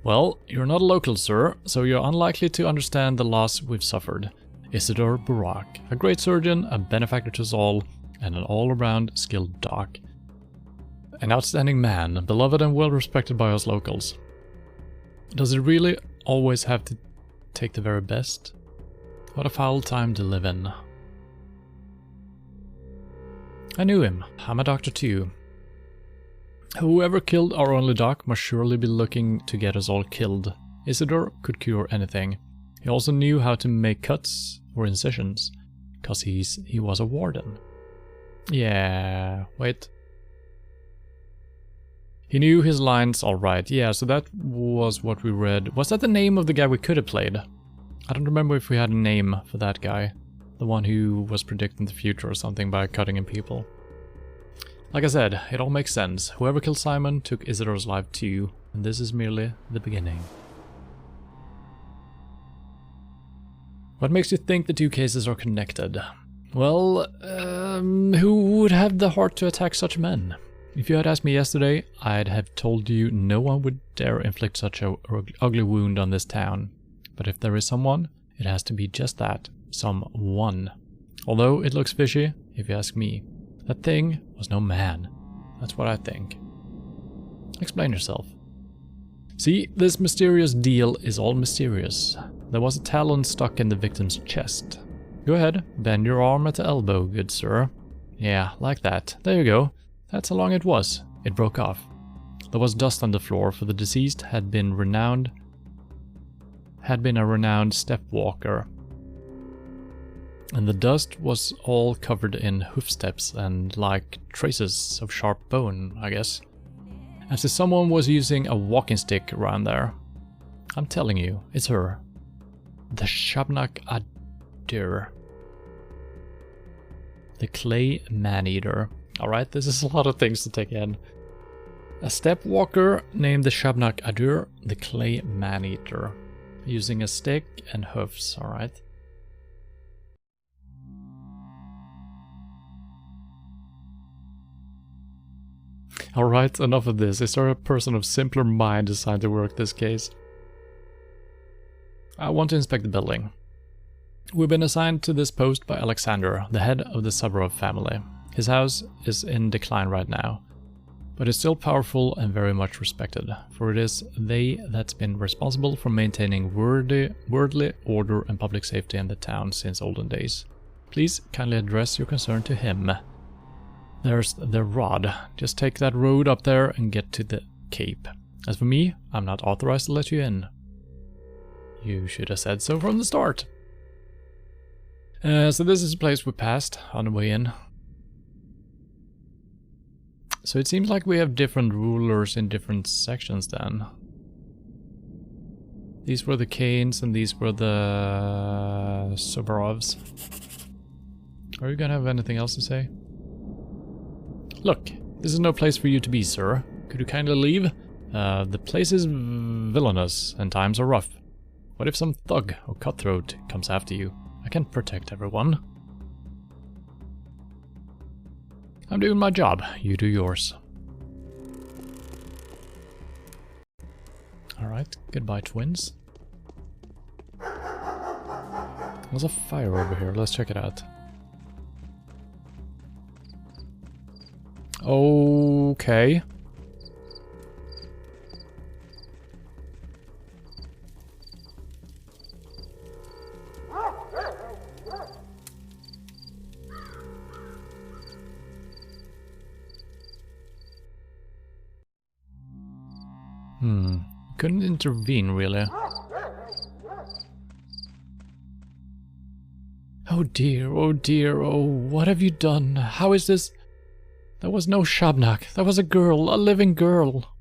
Well, you're not a local, sir, so you're unlikely to understand the loss we've suffered. Isidore Barak, a great surgeon, a benefactor to us all, and an all-around skilled doc. An outstanding man, beloved and well-respected by us locals. Does it really always have to take the very best? What a foul time to live in. I knew him. I'm a doctor too. Whoever killed our only doc must surely be looking to get us all killed. Isidore could cure anything. He also knew how to make cuts or incisions, cause he was a warden. Yeah, wait. He knew his lines alright. Yeah, so that was what we read. Was that the name of the guy we could have played? I don't remember if we had a name for that guy. The one who was predicting the future or something by cutting in people. Like I said, it all makes sense. Whoever killed Simon took Isidore's life too, and this is merely the beginning. What makes you think the two cases are connected? Well, who would have the heart to attack such men? If you had asked me yesterday, I'd have told you no one would dare inflict such a ugly wound on this town. But if there is someone, it has to be just that, someone. Although it looks fishy, if you ask me. That thing was no man. That's what I think. Explain yourself. See, this mysterious deal is all mysterious. There was a talon stuck in the victim's chest. Go ahead, bend your arm at the elbow, good sir. Yeah, like that. There you go. That's how long it was. It broke off. There was dust on the floor, for the deceased had been a renowned step walker. And the dust was all covered in hoof steps and like traces of sharp bone, I guess. As if someone was using a walking stick around there. I'm telling you, it's her. The Shabnak Adir. The Clay Man-Eater. Alright, this is a lot of things to take in. A step walker named the Shabnak Adir, the Clay Man-Eater. Using a stick and hoofs, alright. Alright, enough of this. Is there a person of simpler mind assigned to work this case? I want to inspect the building. We've been assigned to this post by Alexander, the head of the Suburov family. His house is in decline right now, but is still powerful and very much respected, for it is they that's been responsible for maintaining worldly order and public safety in the town since olden days. Please kindly address your concern to him. There's the rod. Just take that road up there and get to the cape. As for me, I'm not authorized to let you in. You should have said so from the start. So this is a place we passed on the way in. So it seems like we have different rulers in different sections then. These were the Kanes and these were the Suburovs. Are you gonna have anything else to say? Look, this is no place for you to be, sir. Could you kindly leave? The place is villainous and times are rough. What if some thug or cutthroat comes after you? I can't protect everyone. I'm doing my job, you do yours. Alright, goodbye twins. There's a fire over here, let's check it out. Okay. Couldn't intervene, really. Oh dear, oh, what have you done? How is this? That was no Shabnak, that was a girl, a living girl.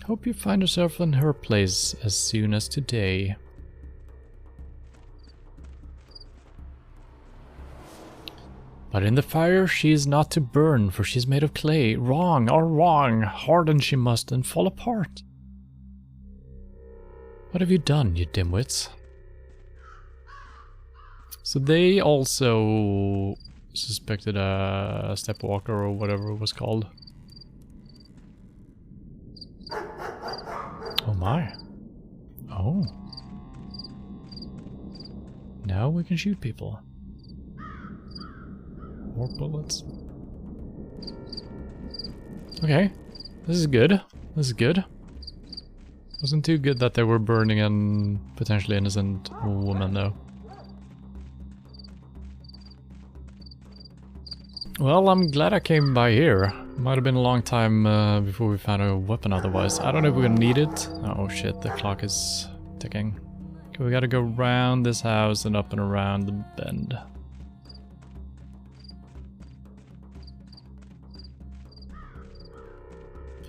Hope you find yourself in her place as soon as today. But in the fire she is not to burn, for she is made of clay. Wrong, or wrong, harden she must and fall apart. What have you done, you dimwits? So they also suspected a stepwalker or whatever it was called. Oh my. Oh. Now we can shoot people. More bullets. Okay. This is good. This is good. Wasn't too good that they were burning a potentially innocent woman though. Well, I'm glad I came by here. Might have been a long time before we found a weapon otherwise. I don't know if we're gonna need it. Oh shit, the clock is ticking. Okay, we gotta go around this house and up and around the bend.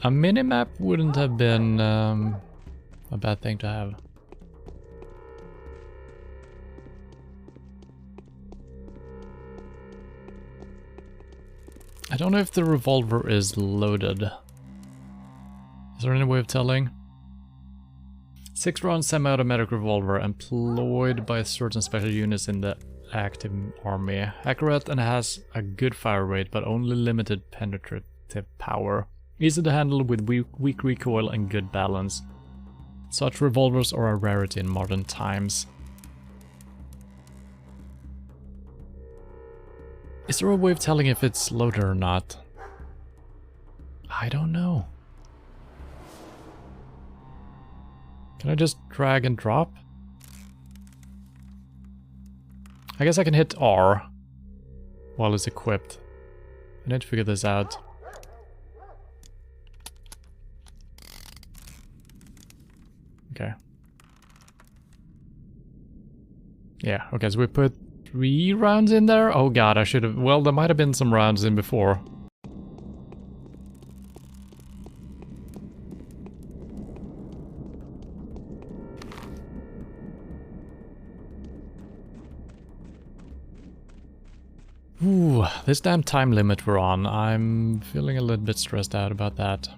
A minimap wouldn't have been a bad thing to have. I don't know if the revolver is loaded. Is there any way of telling? 6-round semi-automatic revolver employed by certain special units in the active army. Accurate and has a good fire rate, but only limited penetrative power. Easy to handle with weak recoil and good balance. Such revolvers are a rarity in modern times. Is there a way of telling if it's loaded or not? I don't know. Can I just drag and drop? I guess I can hit R while it's equipped. I need to figure this out. Okay. Yeah, okay, so we put 3 rounds in there? Oh god, I should have... Well, there might have been some rounds in before. Ooh, this damn time limit we're on. I'm feeling a little bit stressed out about that.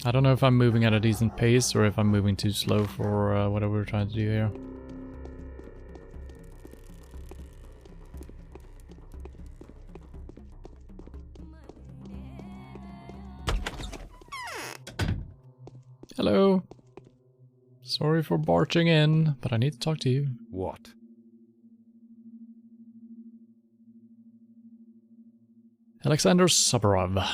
I don't know if I'm moving at a decent pace or if I'm moving too slow for whatever we're trying to do here. Hello. Sorry for barging in, but I need to talk to you. What? Alexander Sabarov.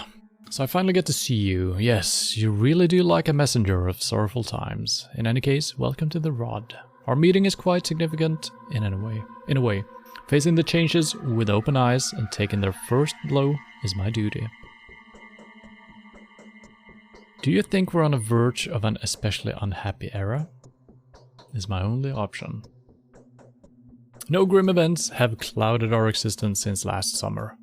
So I finally get to see you. Yes, you really do like a messenger of sorrowful times. In any case, welcome to the Rod. Our meeting is quite significant in a way. Facing the changes with open eyes and taking their first blow is my duty. Do you think we're on the verge of an especially unhappy era? Is my only option. No grim events have clouded our existence since last summer.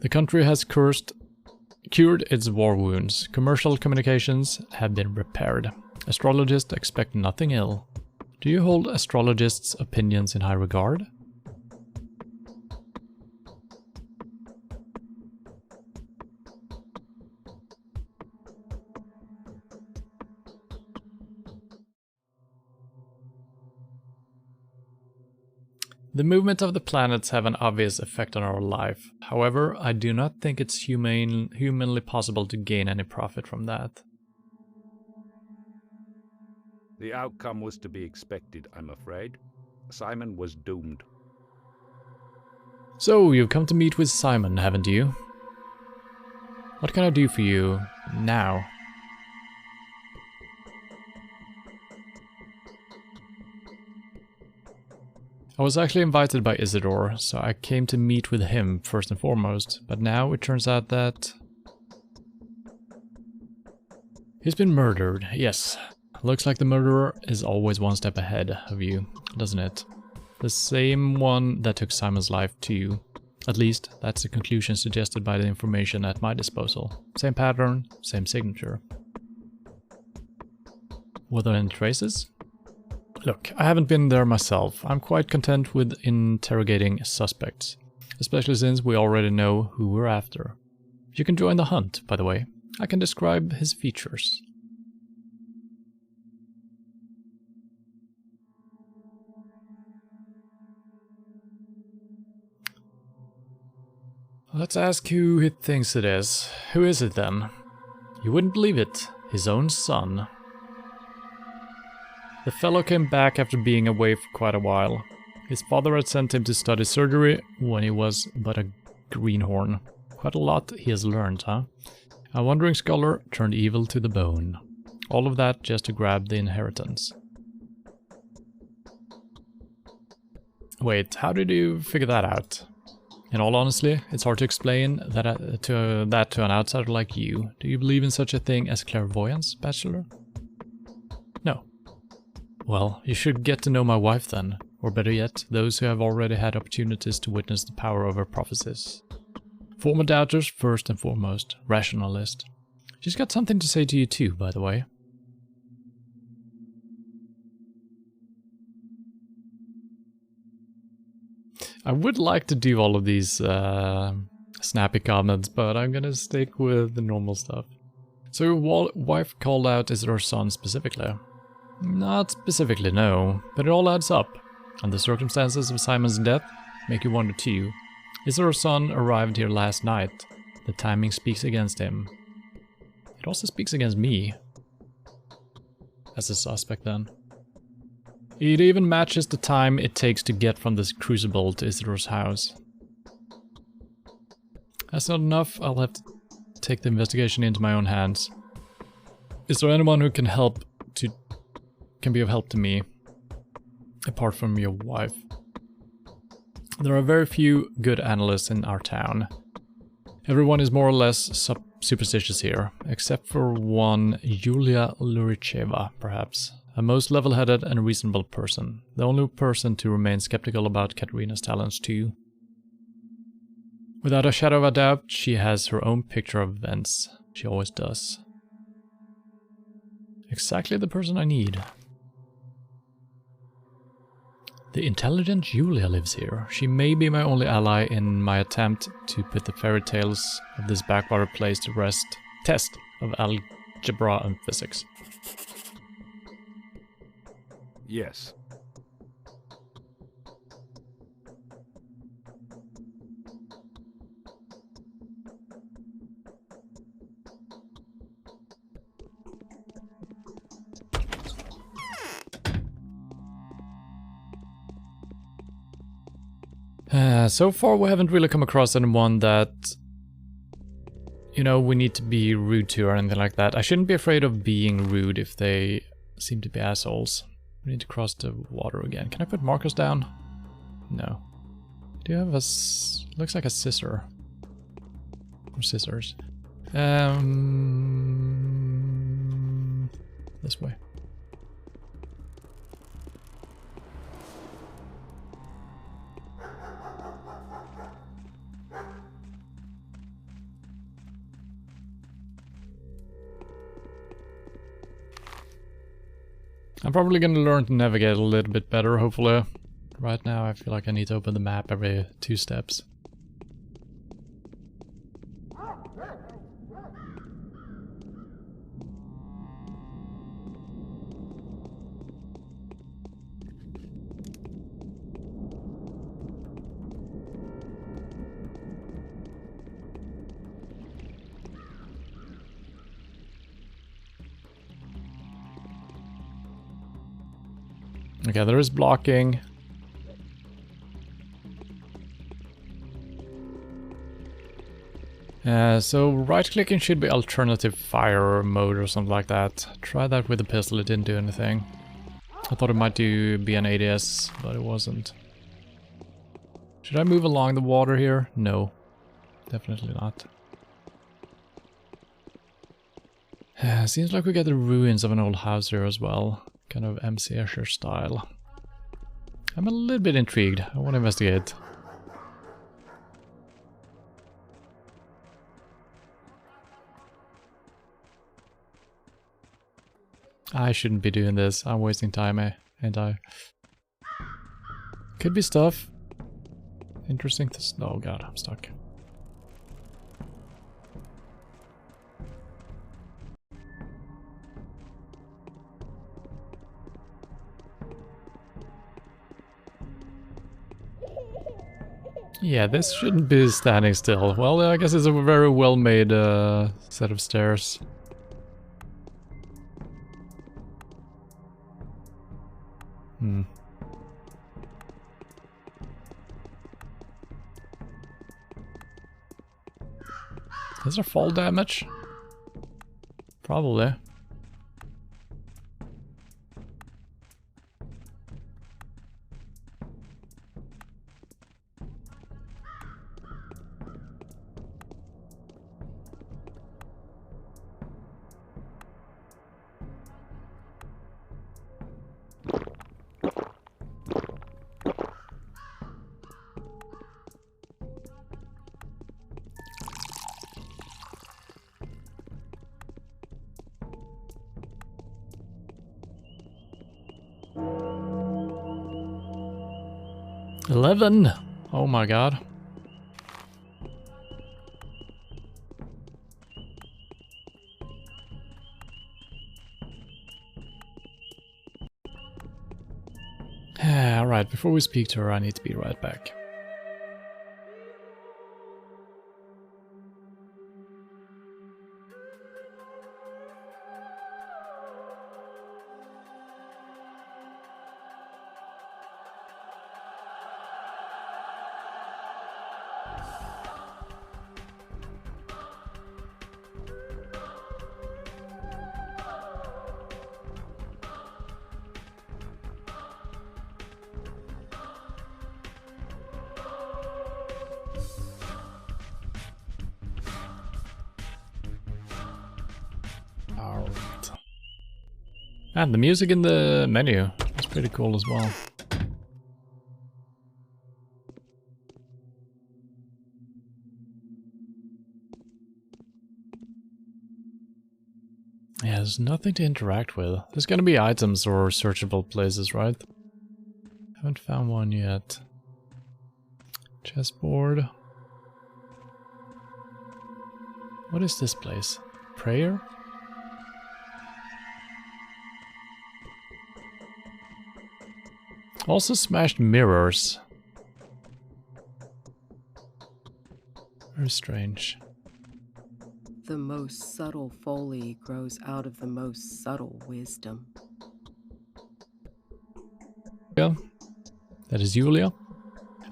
The country has cured its war wounds. Commercial communications have been repaired. Astrologists expect nothing ill. Do you hold astrologists' opinions in high regard? The movement of the planets have an obvious effect on our life. However, I do not think it's humanly possible to gain any profit from that. The outcome was to be expected, I'm afraid. Simon was doomed. So, you've come to meet with Simon, haven't you? What can I do for you now? I was actually invited by Isidore, so I came to meet with him first and foremost, but now it turns out that he's been murdered. Yes, looks like the murderer is always one step ahead of you, doesn't it? The same one that took Simon's life too. At least, that's the conclusion suggested by the information at my disposal. Same pattern, same signature. Were there any traces? Look, I haven't been there myself. I'm quite content with interrogating suspects, especially since we already know who we're after. You can join the hunt, by the way. I can describe his features. Let's ask who he thinks it is. Who is it then? You wouldn't believe it. His own son. The fellow came back after being away for quite a while. His father had sent him to study surgery when he was but a greenhorn. Quite a lot he has learned, huh? A wandering scholar turned evil to the bone. All of that just to grab the inheritance. Wait, how did you figure that out? In all honesty, it's hard to explain that to an outsider like you. Do you believe in such a thing as clairvoyance, Bachelor? No. Well, you should get to know my wife then. Or better yet, those who have already had opportunities to witness the power of her prophecies. Former doubters, first and foremost. Rationalist. She's got something to say to you too, by the way. I would like to do all of these snappy comments, but I'm gonna stick with the normal stuff. So your wife called out is it her son specifically? Not specifically, no, but it all adds up. And the circumstances of Simon's death make you wonder too. Is it her son arrived here last night? The timing speaks against him. It also speaks against me. As a suspect then. It even matches the time it takes to get from this crucible to Isidore's house. That's not enough, I'll have to take the investigation into my own hands. Is there anyone who can be of help to me? Apart from your wife. There are very few good analysts in our town. Everyone is more or less superstitious here, except for one Yulia Luricheva, perhaps. A most level-headed and reasonable person. The only person to remain skeptical about Katerina's talents too. Without a shadow of a doubt, she has her own picture of events. She always does. Exactly the person I need. The intelligent Julia lives here. She may be my only ally in my attempt to put the fairy tales of this backwater place to rest. Test of algebra and physics. Yes. So far we haven't really come across anyone that, you know, we need to be rude to or anything like that. I shouldn't be afraid of being rude if they seem to be assholes. We need to cross the water again. Can I put markers down? No. Do you have a... looks like a scissor. Or scissors. This way. I'm probably gonna learn to navigate a little bit better, hopefully. Right now I feel like I need to open the map every 2 steps. Okay, there is blocking. So right-clicking should be alternative fire mode or something like that. Try that with the pistol, it didn't do anything. I thought it might be an ADS, but it wasn't. Should I move along the water here? No, definitely not. Seems like we got the ruins of an old house here as well. Kind of MC Escher style. I'm a little bit intrigued. I want to investigate. I shouldn't be doing this. I'm wasting time, ain't I? Could be stuff. Interesting to... Oh god, I'm stuck. Yeah, this shouldn't be standing still. Well, I guess it's a very well-made set of stairs. Hmm. Is there fall damage? Probably. 11! Oh my god. Alright, before we speak to her, I need to be right back. Alright. And the music in the menu is pretty cool as well. Yeah, there's nothing to interact with. There's gonna be items or searchable places, right? Haven't found one yet. Chessboard. What is this place? Prayer? Also smashed mirrors. Very strange. The most subtle folly grows out of the most subtle wisdom. Yeah, that is Julia.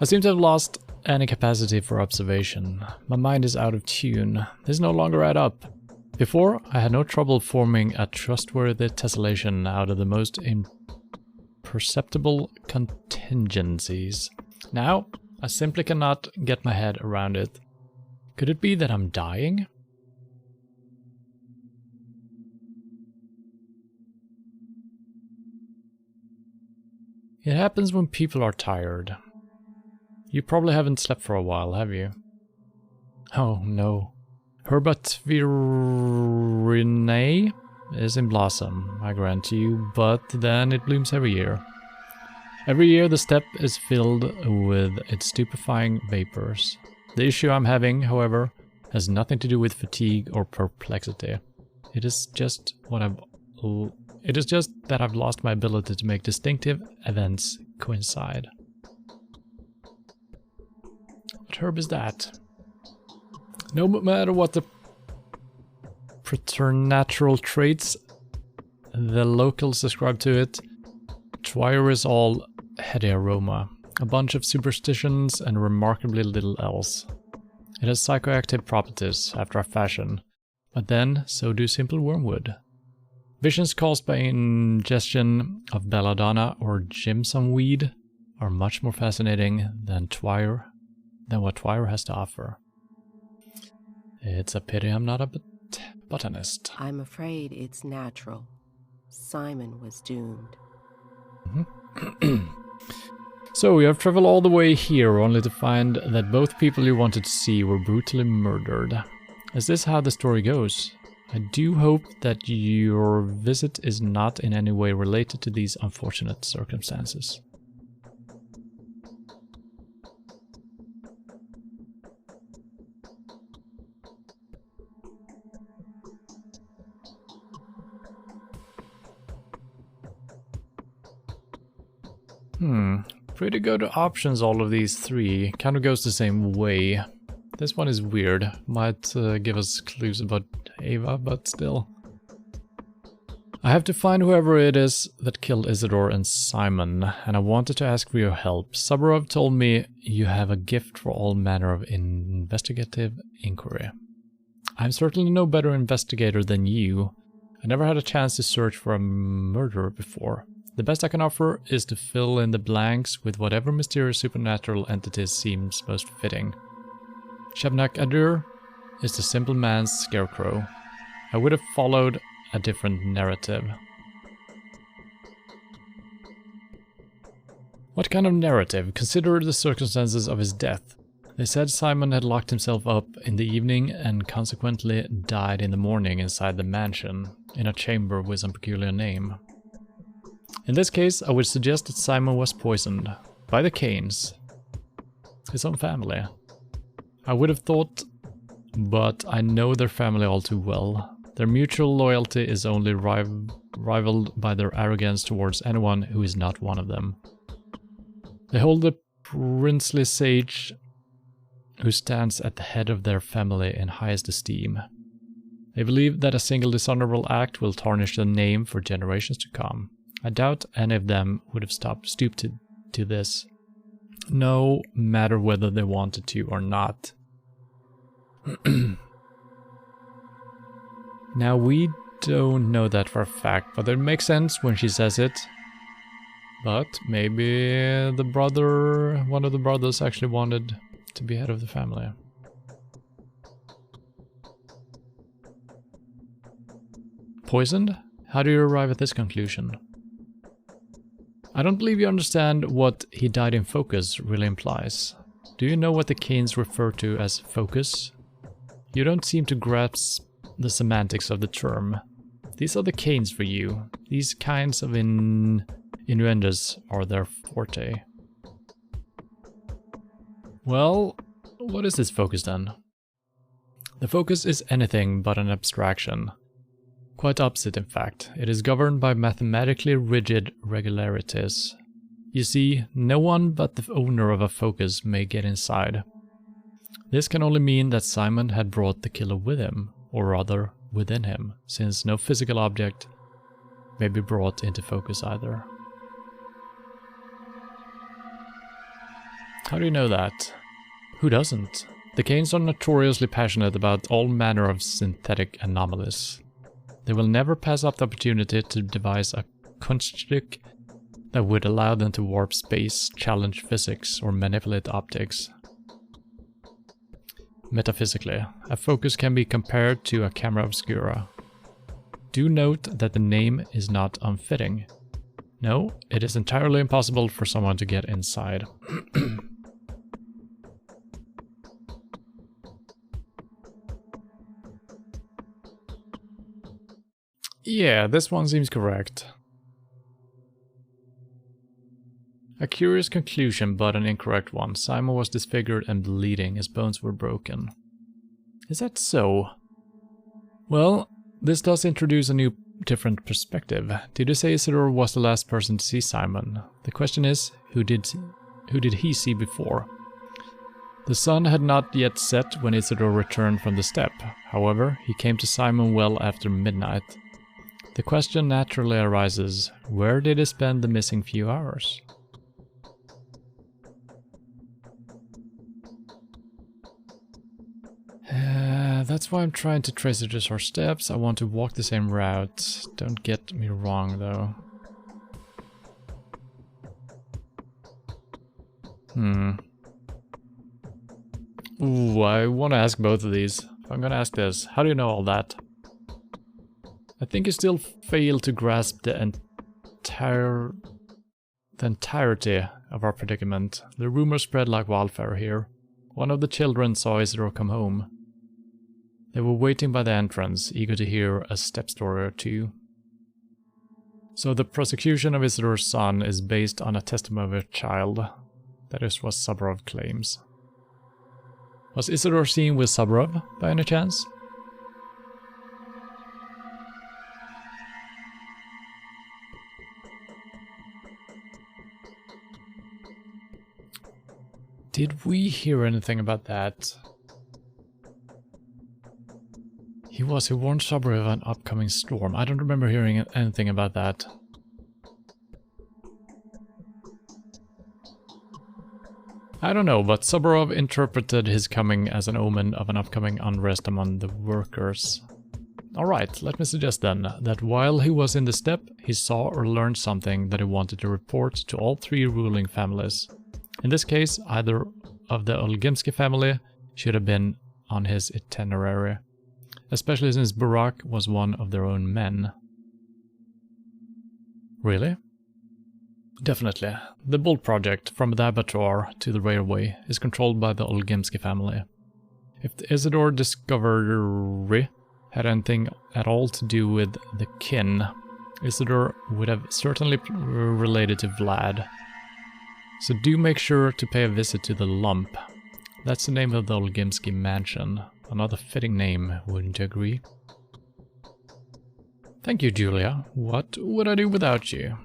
I seem to have lost any capacity for observation. My mind is out of tune. This no longer add up. Before, I had no trouble forming a trustworthy tessellation out of the most imperceptible contingencies. Now, I simply cannot get my head around it. Could it be that I'm dying? It happens when people are tired. You probably haven't slept for a while, have you? Oh no. Herbatvirineae is in blossom, I grant you, but then it blooms every year. Every year the steppe is filled with its stupefying vapors. The issue I'm having, however, has nothing to do with fatigue or perplexity. It is just that I've lost my ability to make distinctive events coincide. What herb is that? No matter what the preternatural traits the locals ascribe to it, Twire is all heady aroma, a bunch of superstitions and remarkably little else. It has psychoactive properties after a fashion, but then so do simple wormwood. Visions caused by ingestion of belladonna or jimson weed are much more fascinating than what Twire has to offer. It's a pity I'm not a botanist. I'm afraid it's natural. Simon was doomed. So you have traveled all the way here only to find that both people you wanted to see were brutally murdered. Is this how the story goes? I do hope that your visit is not in any way related to these unfortunate circumstances. Pretty good options, all of these three. Kind of goes the same way. This one is weird. Might give us clues about Ava, but still. I have to find whoever it is that killed Isidore and Simon, and I wanted to ask for your help. Subarov told me you have a gift for all manner of investigative inquiry. I'm certainly no better investigator than you. I never had a chance to search for a murderer before. The best I can offer is to fill in the blanks with whatever mysterious supernatural entities seems most fitting. Shabnak Adur is the simple man's scarecrow. I would have followed a different narrative. What kind of narrative? Consider the circumstances of his death. They said Simon had locked himself up in the evening and consequently died in the morning inside the mansion, in a chamber with some peculiar name. In this case, I would suggest that Simon was poisoned by the Canes, his own family. I would have thought, but I know their family all too well. Their mutual loyalty is only rivaled by their arrogance towards anyone who is not one of them. They hold the princely sage who stands at the head of their family in highest esteem. They believe that a single dishonorable act will tarnish their name for generations to come. I doubt any of them would have stooped to this, no matter whether they wanted to or not. Now, we don't know that for a fact, but it makes sense when she says it. But maybe one of the brothers actually wanted to be head of the family. Poisoned? How do you arrive at this conclusion? I don't believe you understand what he died in focus really implies. Do you know what the Canes refer to as focus? You don't seem to grasp the semantics of the term. These are the Canes for you. These kinds of innuendos are their forte. Well, what is this focus then? The focus is anything but an abstraction. Quite opposite, in fact. It is governed by mathematically rigid regularities. You see, no one but the owner of a focus may get inside. This can only mean that Simon had brought the killer with him, or rather, within him, since no physical object may be brought into focus either. How do you know that? Who doesn't? The Canes are notoriously passionate about all manner of synthetic anomalies. They will never pass up the opportunity to devise a Kunststück that would allow them to warp space, challenge physics, or manipulate optics. Metaphysically, a focus can be compared to a camera obscura. Do note that the name is not unfitting. No, it is entirely impossible for someone to get inside. Yeah, this one seems correct. A curious conclusion, but an incorrect one. Simon was disfigured and bleeding, his bones were broken. Is that so? Well, this does introduce a new, different perspective. Did you say Isidore was the last person to see Simon? The question is, who did he see before? The sun had not yet set when Isidore returned from the steppe. However, he came to Simon well after midnight. The question naturally arises, where did he spend the missing few hours? That's why I'm trying to trace our steps. I want to walk the same route. Don't get me wrong, though. Ooh, I want to ask both of these. I'm gonna ask this. How do you know all that? I think you still fail to grasp the entirety of our predicament. The rumors spread like wildfire here. One of the children saw Isidore come home. They were waiting by the entrance, eager to hear a step story or two. So the prosecution of Isidor's son is based on a testimony of a child. That is what Saburov claims. Was Isidor seen with Saburov, by any chance? Did we hear anything about that? He warned Saburov of an upcoming storm. I don't remember hearing anything about that. I don't know, but Saburov interpreted his coming as an omen of an upcoming unrest among the workers. Alright, let me suggest then that while he was in the steppe, he saw or learned something that he wanted to report to all three ruling families. In this case, either of the Olgimsky family should have been on his itinerary, especially since Burak was one of their own men. Really? Definitely. The Bull project, from the abattoir to the railway, is controlled by the Olgimsky family. If the Isidore discovery had anything at all to do with the kin, Isidore would have certainly related to Vlad. So do make sure to pay a visit to the Lump. That's the name of the Olgimsky mansion. Another fitting name, wouldn't you agree? Thank you, Julia. What would I do without you?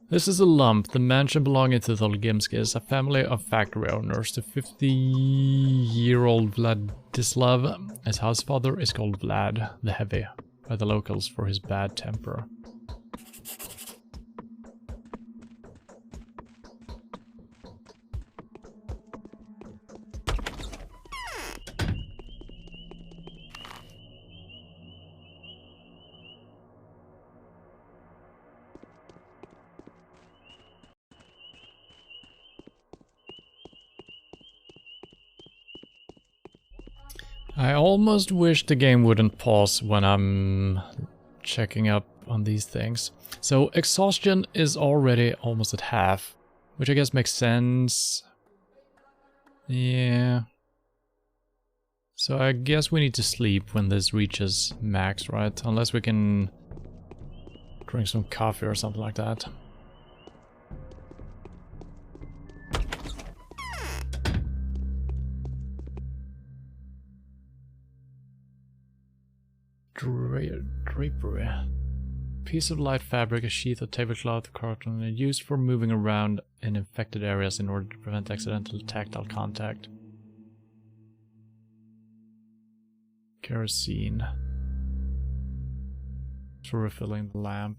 This is a Lump, the mansion belonging to the Olgimskys, a family of factory owners. The 50-year-old Vladislav, his housefather, is called Vlad the Heavy by the locals for his bad temper. I almost wish the game wouldn't pause when I'm checking up on these things. So exhaustion is already almost at half, which I guess makes sense. Yeah. So I guess we need to sleep when this reaches max, right? Unless we can drink some coffee or something like that. Drapery. Piece of light fabric, a sheath of tablecloth, carton, used for moving around in infected areas in order to prevent accidental tactile contact. Kerosene. For refilling the lamp.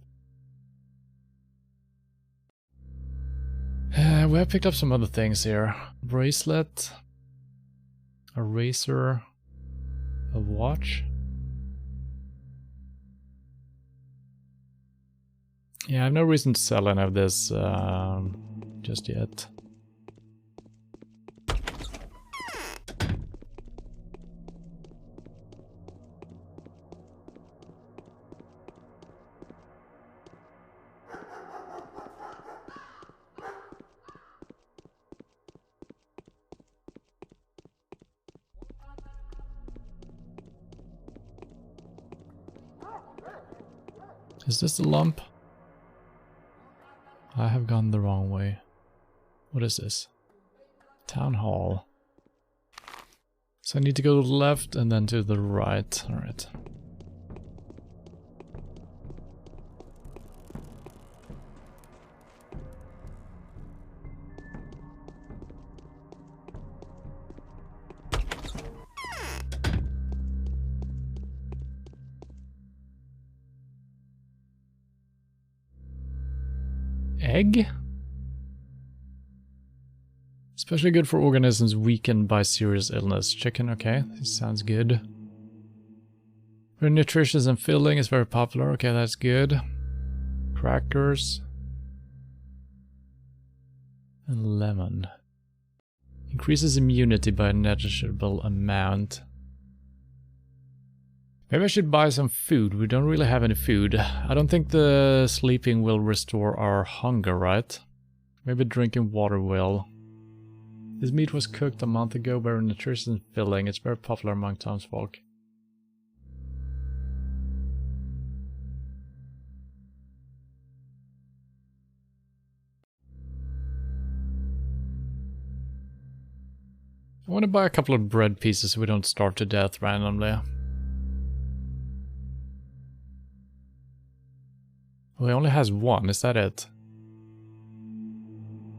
We have picked up some other things here. Bracelet. A razor. A watch. Yeah, I have no reason to sell any of this just yet. Is this the Lump? I have gone the wrong way. What is this? Town Hall. So I need to go to the left and then to the right. Alright. Egg? Especially good for organisms weakened by serious illness. Chicken, okay, this sounds good. Very nutritious and filling, is very popular. Okay, that's good. Crackers. And lemon. Increases immunity by a negligible amount. Maybe I should buy some food. We don't really have any food. I don't think the sleeping will restore our hunger, right? Maybe drinking water will. This meat was cooked a month ago, very nutritious and filling. It's very popular among townsfolk. I want to buy a couple of bread pieces so we don't starve to death randomly. Well, he only has one, is that it?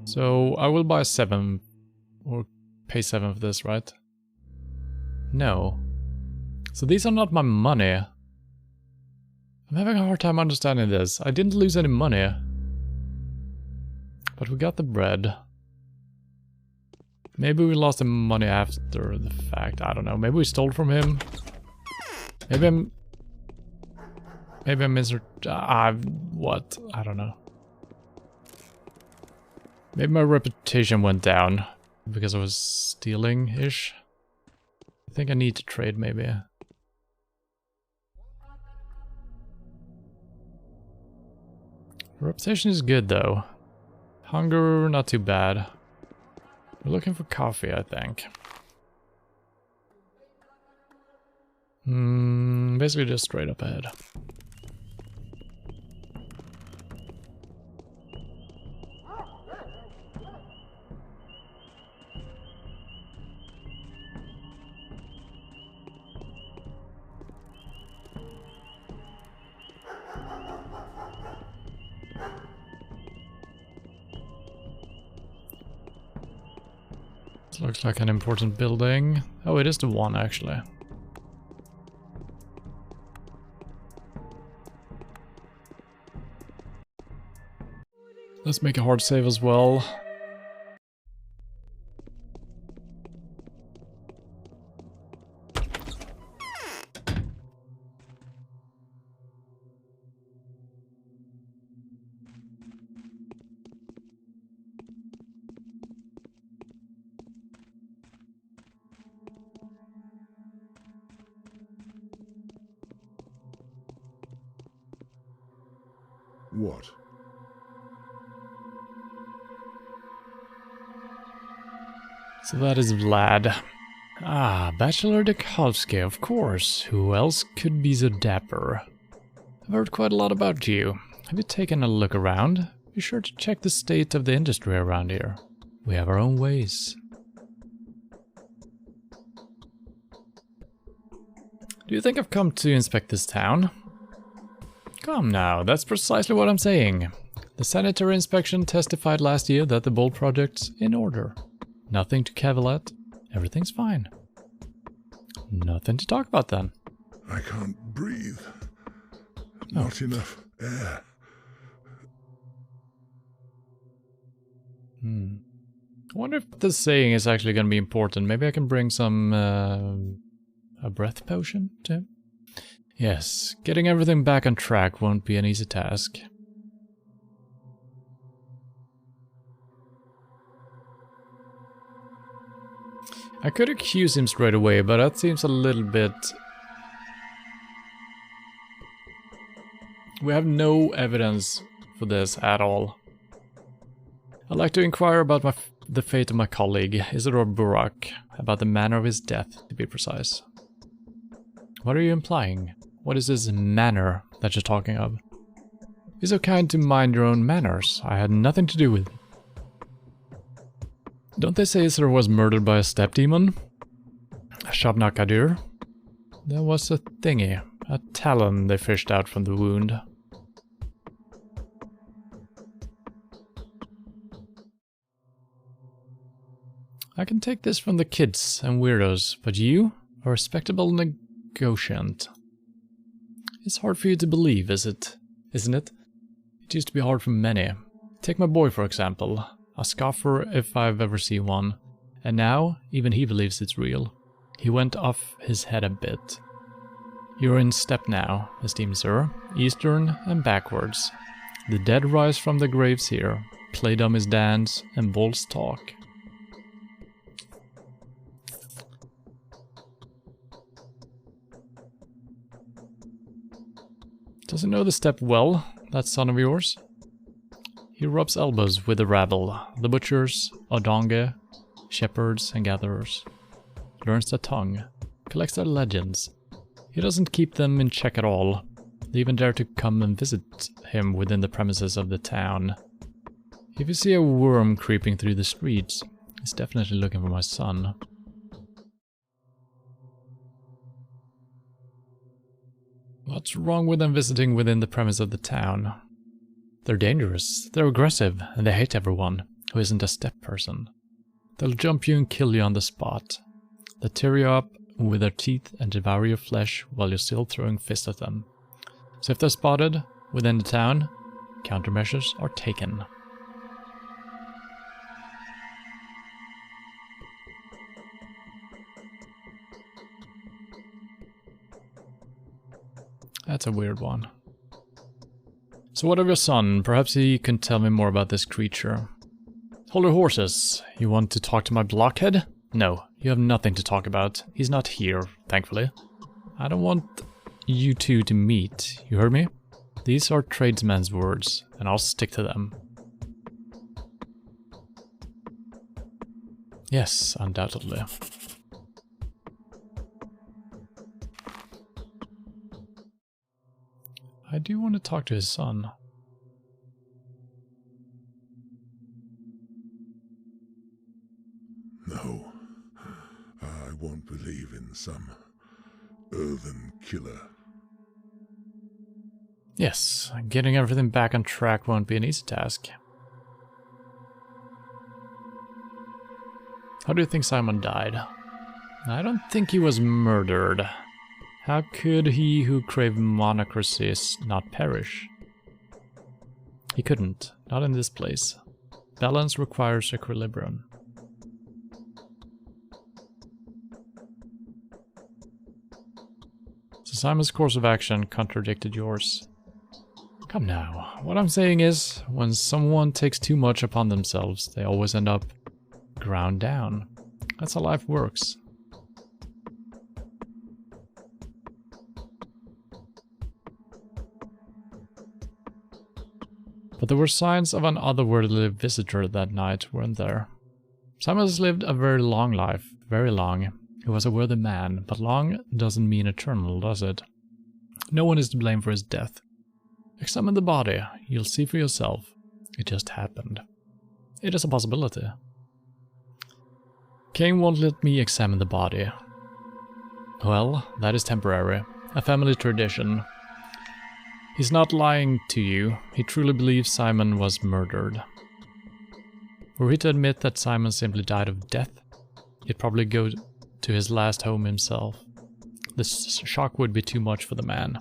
So I will buy 7, or pay 7 for this, right? No. So these are not my money. I'm having a hard time understanding this. I didn't lose any money. But we got the bread. Maybe we lost the money after the fact. I don't know. Maybe we stole from him. Maybe I'm what? I don't know. Maybe my reputation went down because I was stealing-ish. I think I need to trade, maybe. Reputation is good, though. Hunger, not too bad. We're looking for coffee, I think. Basically just straight up ahead. Looks like an important building. Oh, it is the one, actually. Let's make a hard save as well. What? So that is Vlad. Ah, Bachelor Dekhovsky, of course. Who else could be so dapper? I've heard quite a lot about you. Have you taken a look around? Be sure to check the state of the industry around here. We have our own ways. Do you think I've come to inspect this town? Come now, that's precisely what I'm saying. The sanitary inspection testified last year that the Bolt project's in order. Nothing to cavil at. Everything's fine. Nothing to talk about then. I can't breathe. Not enough air. I wonder if this saying is actually going to be important. Maybe I can bring some a breath potion to him? Yes, getting everything back on track won't be an easy task. I could accuse him straight away, but that seems a little bit... We have no evidence for this at all. I'd like to inquire about the fate of my colleague, Isidore Burak, about the manner of his death, to be precise. What are you implying? What is this manner that you're talking of? Be so kind to mind your own manners. I had nothing to do with it. Don't they say Isidore was murdered by a step demon? A Shabnakadir? There was a thingy, a talon they fished out from the wound. I can take this from the kids and weirdos, but you, a respectable negotiant. It's hard for you to believe, isn't it? It used to be hard for many. Take my boy, for example. A scoffer if I've ever seen one. And now, even he believes it's real. He went off his head a bit. You're in step now, esteemed sir. Eastern and backwards. The dead rise from the graves here. Play dummies dance and bulls talk. Does he know the step well, that son of yours? He rubs elbows with the rabble, the butchers, Odonge, shepherds and gatherers. Learns their tongue, collects their legends. He doesn't keep them in check at all. They even dare to come and visit him within the premises of the town. If you see a worm creeping through the streets, he's definitely looking for my son. What's wrong with them visiting within the premise of the town? They're dangerous, they're aggressive, and they hate everyone who isn't a step person. They'll jump you and kill you on the spot. They tear you up with their teeth and devour your flesh while you're still throwing fists at them. So if they're spotted within the town, countermeasures are taken. That's a weird one. So what of your son? Perhaps he can tell me more about this creature. Hold your horses. You want to talk to my blockhead? No, you have nothing to talk about. He's not here, thankfully. I don't want you two to meet, you heard me? These are tradesmen's words, and I'll stick to them. Yes, undoubtedly. I do want to talk to his son. No, I won't believe in some earthen killer. Yes, getting everything back on track won't be an easy task. How do you think Simon died? I don't think he was murdered. How could he who craved monocracy not perish? He couldn't, not in this place. Balance requires equilibrium. So Simon's course of action contradicted yours. Come now, what I'm saying is, when someone takes too much upon themselves, they always end up ground down. That's how life works. But there were signs of an otherworldly visitor that night, weren't there? Simon has lived a very long life, very long. He was a worthy man, but long doesn't mean eternal, does it? No one is to blame for his death. Examine the body, you'll see for yourself. It just happened. It is a possibility. Cain won't let me examine the body. Well, that is temporary. A family tradition. He's not lying to you. He truly believes Simon was murdered. Were he to admit that Simon simply died of death, it'd probably go to his last home himself. The shock would be too much for the man.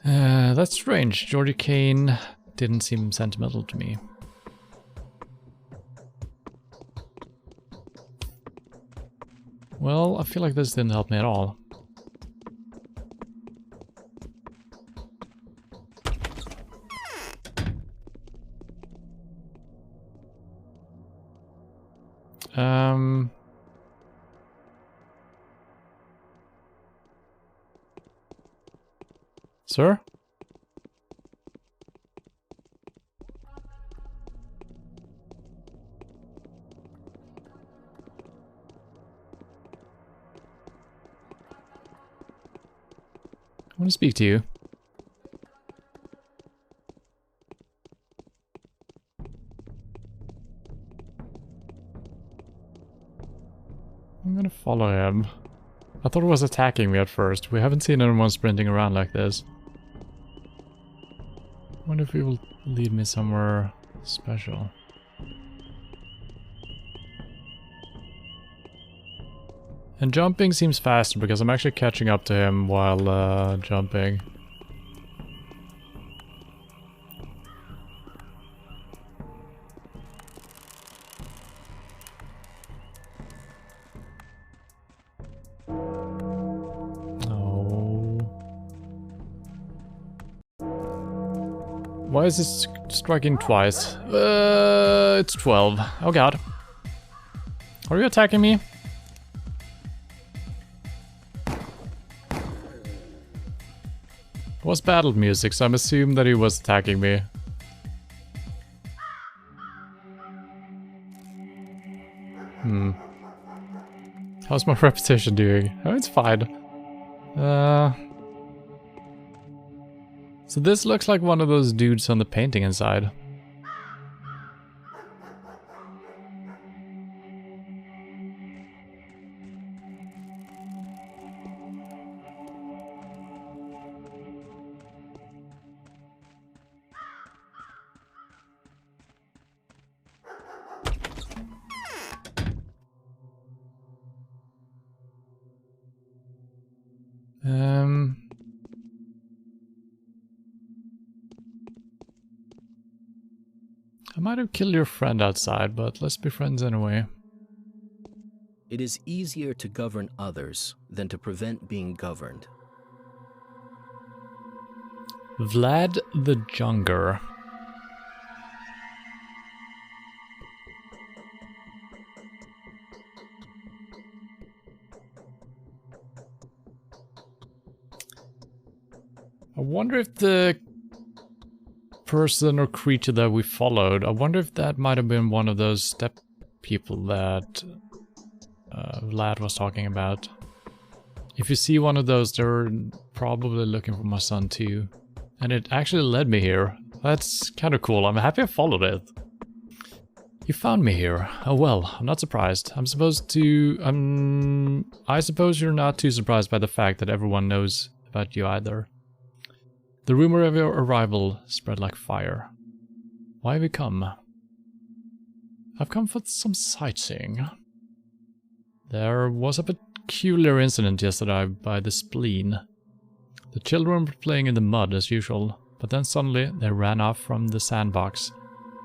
That's strange. Georgie Cain didn't seem sentimental to me. Well, I feel like this didn't help me at all. Sir? I want to speak to you. I'm gonna follow him. I thought it was attacking me at first. We haven't seen anyone sprinting around like this. I wonder if he will lead me somewhere special. And jumping seems faster because I'm actually catching up to him while jumping. Why is this striking twice? It's 12. Oh god. Are you attacking me? It was battle music, so I'm assuming that he was attacking me. How's my reputation doing? Oh, it's fine. So this looks like one of those dudes on the painting inside. I might have killed your friend outside, but let's be friends anyway. It is easier to govern others than to prevent being governed. Vlad the Younger. I wonder if the person or creature that we followed, I wonder if that might have been one of those step people that Vlad was talking about. If you see one of those, they're probably looking for my son too. And it actually led me here. That's kind of cool. I'm happy I followed it. You found me here. Oh well, I'm not surprised. I suppose you're not too surprised by the fact that everyone knows about you either. The rumor of your arrival spread like fire. Why have you come? I've come for some sightseeing. There was a peculiar incident yesterday by the spleen. The children were playing in the mud as usual, but then suddenly they ran off from the sandbox,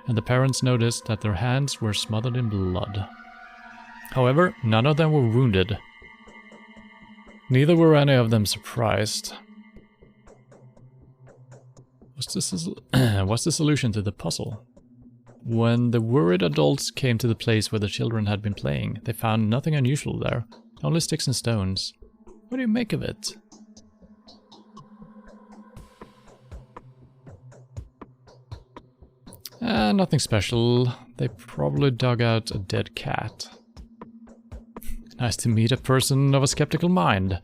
and the parents noticed that their hands were smothered in blood. However, none of them were wounded. Neither were any of them surprised. What's the solution to the puzzle? When the worried adults came to the place where the children had been playing, they found nothing unusual there, only sticks and stones. What do you make of it? Nothing special. They probably dug out a dead cat. Nice to meet a person of a skeptical mind.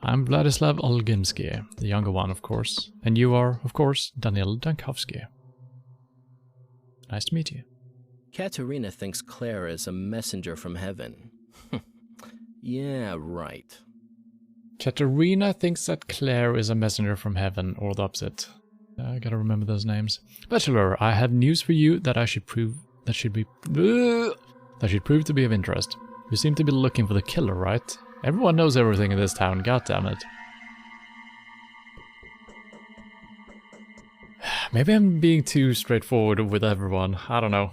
I'm Vladislav Olgimsky, the younger one, of course. And you are, of course, Daniel Dankovsky. Nice to meet you. Katerina thinks Claire is a messenger from heaven. Yeah, right. Katerina thinks that Claire is a messenger from heaven, or the opposite. I gotta remember those names. Bachelor, I have news for you that should prove to be of interest. You seem to be looking for the killer, right? Everyone knows everything in this town, goddammit. Maybe I'm being too straightforward with everyone, I don't know.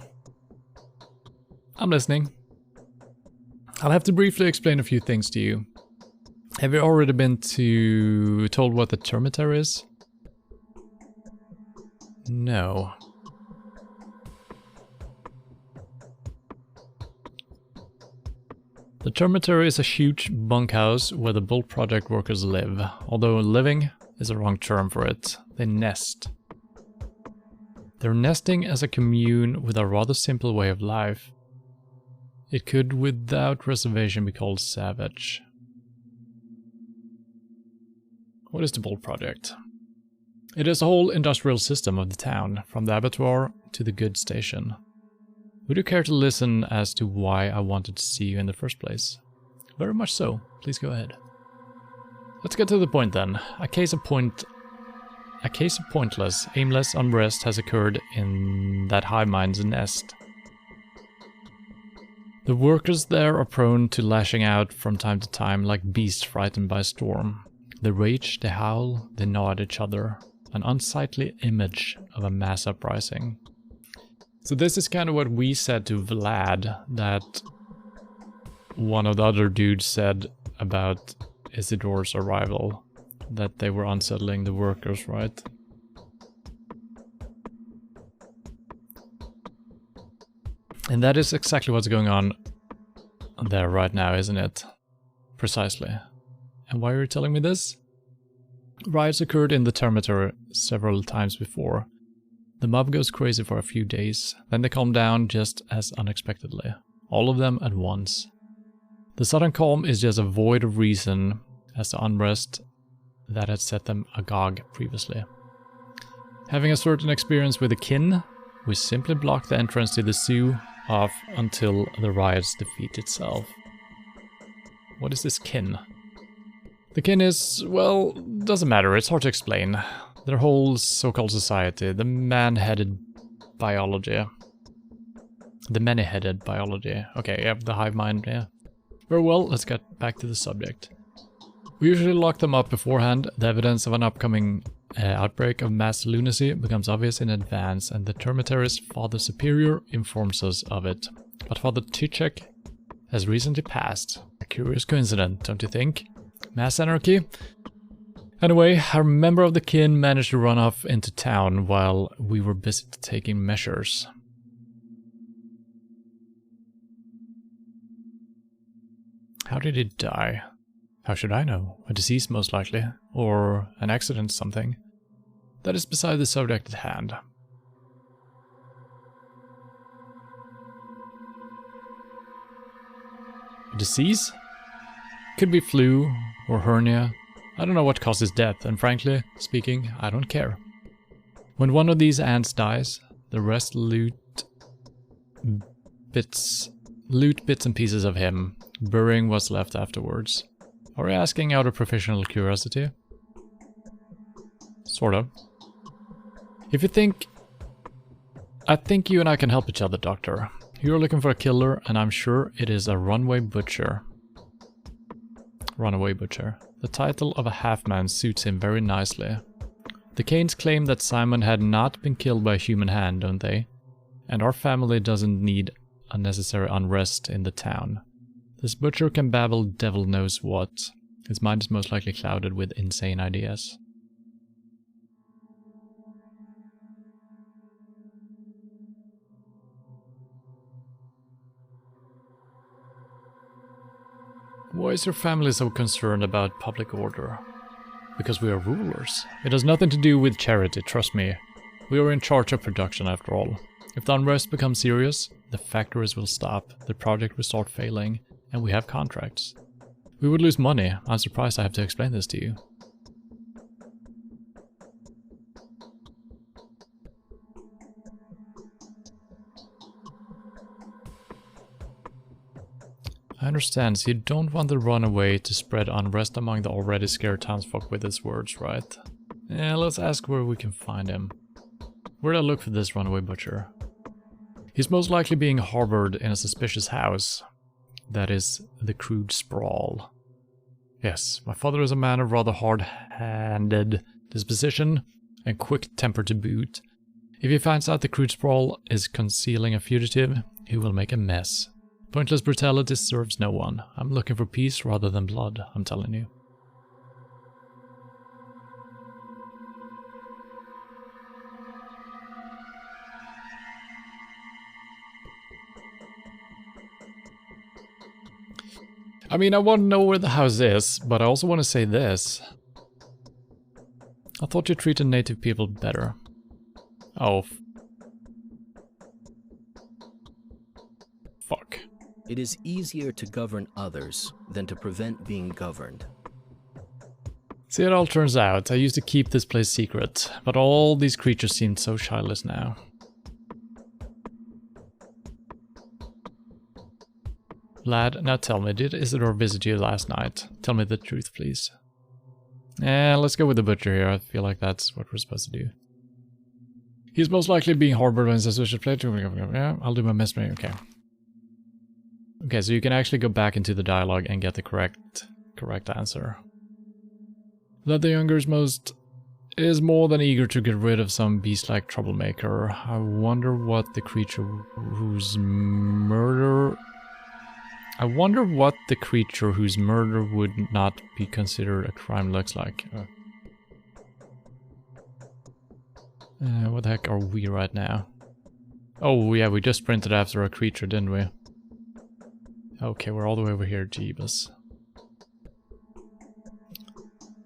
I'm listening. I'll have to briefly explain a few things to you. Have you already been told what the termiter is? No. The termiter is a huge bunkhouse where the Bolt Project workers live, although living is a wrong term for it. They nest. They're nesting as a commune with a rather simple way of life. It could, without reservation, be called savage. What is the Bolt Project? It is the whole industrial system of the town, from the abattoir to the goods station. Would you care to listen as to why I wanted to see you in the first place? Very much so. Please go ahead. Let's get to the point then. A case of pointless, aimless unrest has occurred in that hive mind's nest. The workers there are prone to lashing out from time to time like beasts frightened by a storm. They rage, they howl, they gnaw at each other. An unsightly image of a mass uprising. So this is kind of what we said to Vlad, that one of the other dudes said about Isidore's arrival, that they were unsettling the workers, right? And that is exactly what's going on there right now, isn't it? Precisely. And why are you telling me this? Riots occurred in the termiter several times before. The mob goes crazy for a few days, then they calm down just as unexpectedly. All of them at once. The sudden calm is just a void of reason as the unrest that had set them agog previously. Having a certain experience with the kin, we simply block the entrance to the zoo off until the riots defeat itself. What is this kin? The kin is, well, doesn't matter, it's hard to explain. Their whole so-called society, the man-headed biology. The many-headed biology. Okay, yeah, the hive mind, yeah. Very well, let's get back to the subject. We usually lock them up beforehand. The evidence of an upcoming outbreak of mass lunacy becomes obvious in advance, and the Termitary's Father Superior informs us of it. But Father Tychek has recently passed. A curious coincidence, don't you think? Mass anarchy? Anyway, a member of the kin managed to run off into town while we were busy taking measures. How did he die? How should I know? A disease most likely, or an accident something. That is beside the subject at hand. A disease? Could be flu or hernia. I don't know what causes death, and frankly speaking, I don't care. When one of these ants dies, the rest loot bits and pieces of him, burying what's left afterwards. Are you asking out of professional curiosity? Sort of. If you think... I think you and I can help each other, Doctor. You're looking for a killer, and I'm sure it is a runaway butcher. Runaway butcher. The title of a half-man suits him very nicely. The Kanes claim that Simon had not been killed by a human hand, don't they? And our family doesn't need unnecessary unrest in the town. This butcher can babble devil knows what. His mind is most likely clouded with insane ideas. Why is your family so concerned about public order? Because we are rulers. It has nothing to do with charity, trust me. We are in charge of production after all. If the unrest becomes serious, the factories will stop, the project will start failing, and we have contracts. We would lose money. I'm surprised I have to explain this to you. I understand, so you don't want the runaway to spread unrest among the already scared townsfolk with his words, right? Yeah, let's ask where we can find him. Where'd I look for this runaway butcher? He's most likely being harbored in a suspicious house. That is the crude sprawl. Yes, my father is a man of rather hard-handed disposition and quick-tempered to boot. If he finds out the crude sprawl is concealing a fugitive, he will make a mess. Pointless brutality serves no one. I'm looking for peace rather than blood, I'm telling you. I mean, I want to know where the house is, but I also want to say this. I thought you treated native people better. Oh. Fuck. It is easier to govern others than to prevent being governed. See, it all turns out, I used to keep this place secret, but all these creatures seem so childless now. Lad, now tell me, did Isidore visit you last night? Tell me the truth, please. Let's go with the butcher here, I feel like that's what we're supposed to do. He's most likely being harbored in suspicious place. Yeah, I'll do my best, okay. Okay, so you can actually go back into the dialogue and get the correct answer. That the younger is more than eager to get rid of some beast-like troublemaker. I wonder what the creature whose murder would not be considered a crime looks like. What the heck are we right now? Oh yeah, we just sprinted after a creature, didn't we? Okay, we're all the way over here, Jeebus.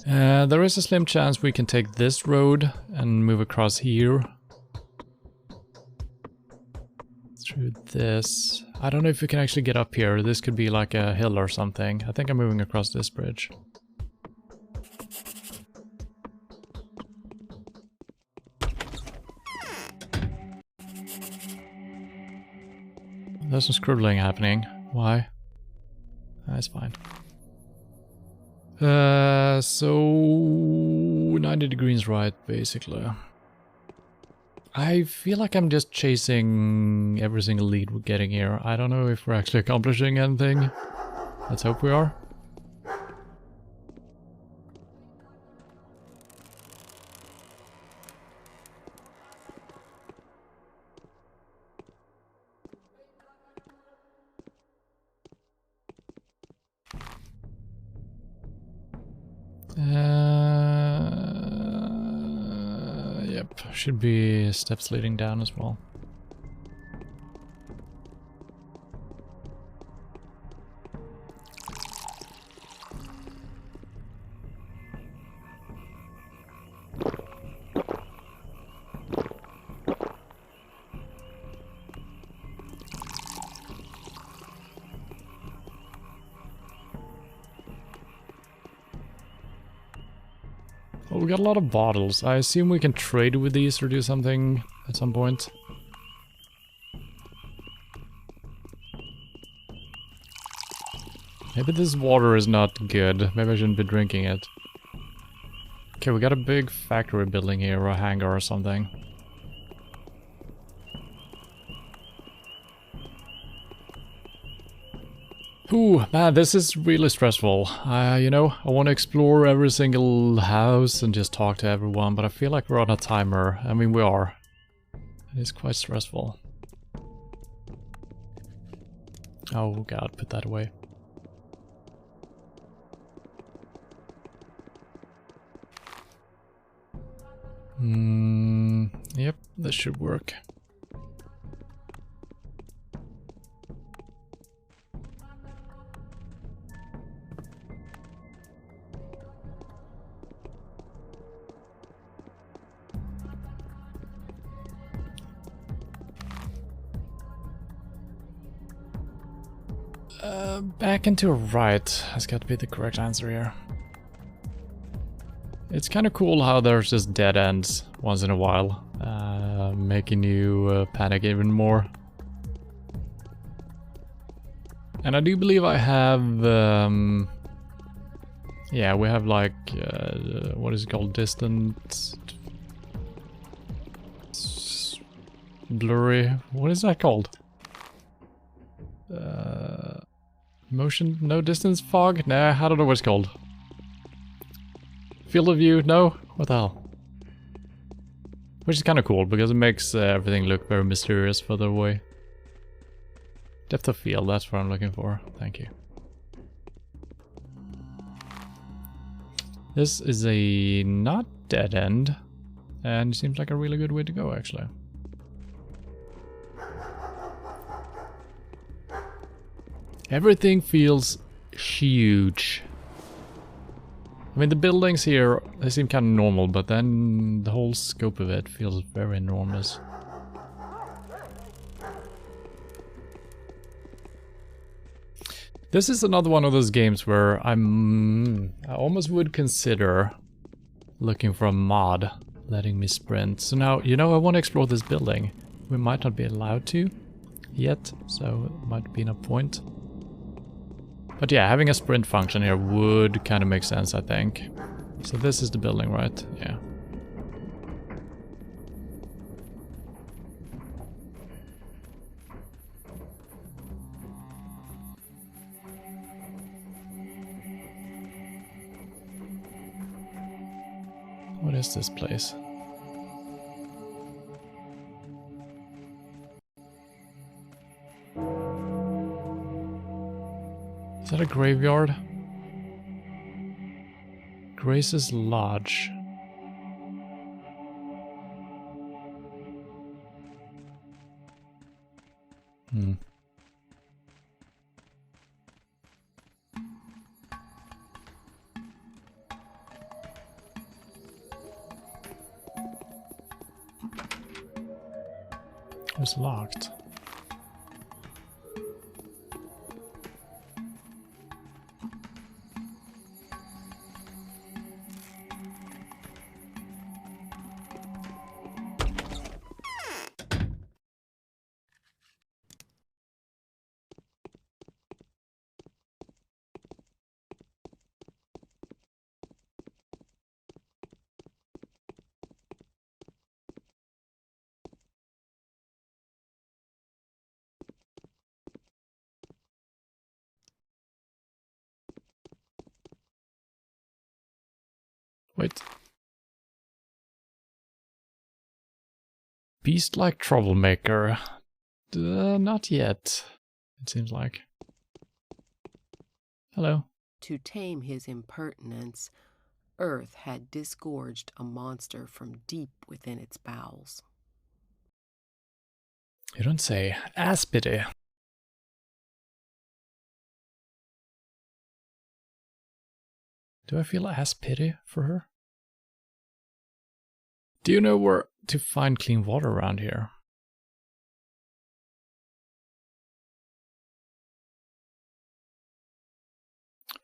There is a slim chance we can take this road and move across here. Through this. I don't know if we can actually get up here. This could be like a hill or something. I think I'm moving across this bridge. There's some scribbling happening. Why? That's fine. So 90 degrees right, basically. I feel like I'm just chasing every single lead we're getting here. I don't know if we're actually accomplishing anything. Let's hope we are. Yep, should be steps leading down as well. Well, we got a lot of bottles. I assume we can trade with these or do something at some point. Maybe this water is not good. Maybe I shouldn't be drinking it. Okay, we got a big factory building here, or a hangar or something. Ooh, man, this is really stressful. You know, I want to explore every single house and just talk to everyone, but I feel like we're on a timer. I mean, we are. It is quite stressful. Oh god, put that away. Yep, this should work. Back and to right has got to be the correct answer here. It's kind of cool how there's just dead ends once in a while, making you panic even more. And I do believe I have, yeah, we have like, what is it called, distant, blurry, what is that called? Motion, no distance fog? Nah, I don't know what it's called. Field of view? No? What the hell? Which is kind of cool, because it makes everything look very mysterious further away. Depth of field, that's what I'm looking for. Thank you. This is a not dead end, and it seems like a really good way to go, actually. Everything feels huge. I mean, the buildings here, they seem kind of normal, but then the whole scope of it feels very enormous. This is another one of those games where I almost would consider looking for a mod letting me sprint. So now, you know, I want to explore this building. We might not be allowed to yet, so it might be no point. But yeah, having a sprint function here would kind of make sense, I think. So this is the building, right? Yeah. What is this place? Is that a graveyard? Grace's Lodge. It's locked. Wait. Beast-like troublemaker. Not yet, it seems like. Hello. To tame his impertinence, Earth had disgorged a monster from deep within its bowels. You don't say. Ass pity. Do I feel ass pity for her? Do you know where to find clean water around here?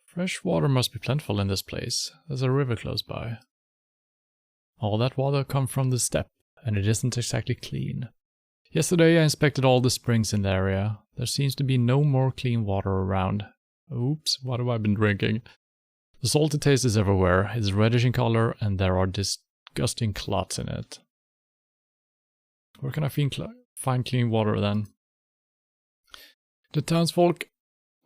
Fresh water must be plentiful in this place. There's a river close by. All that water comes from the steppe, and it isn't exactly clean. Yesterday I inspected all the springs in the area. There seems to be no more clean water around. Oops, what have I been drinking? The salty taste is everywhere. It's reddish in color, and there are disgusting clots in it. Where can I find clean water then? The townsfolk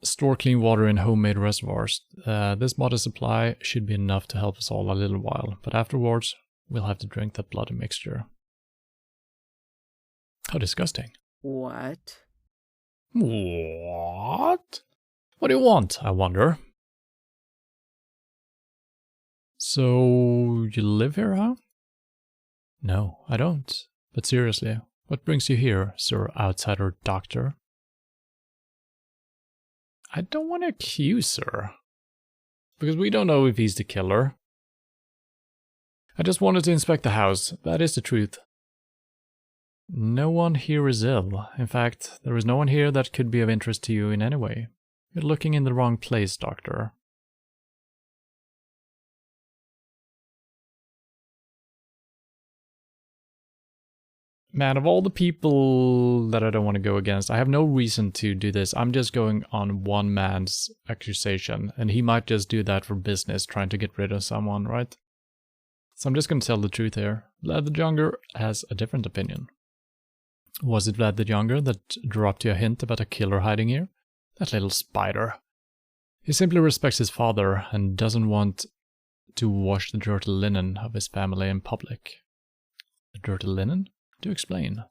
store clean water in homemade reservoirs. This modest supply should be enough to help us all a little while, but afterwards we'll have to drink that bloody mixture. How disgusting. What? What? What do you want, I wonder? So, you live here, huh? No, I don't. But seriously, what brings you here, Sir Outsider Doctor? I don't want to accuse her. Because we don't know if he's the killer. I just wanted to inspect the house, that is the truth. No one here is ill. In fact, there is no one here that could be of interest to you in any way. You're looking in the wrong place, Doctor. Man, of all the people that I don't want to go against, I have no reason to do this. I'm just going on one man's accusation, and he might just do that for business, trying to get rid of someone, right? So I'm just going to tell the truth here. Vlad the Younger has a different opinion. Was it Vlad the Younger that dropped you a hint about a killer hiding here? That little spider. He simply respects his father and doesn't want to wash the dirty linen of his family in public. The dirty linen? Do explain.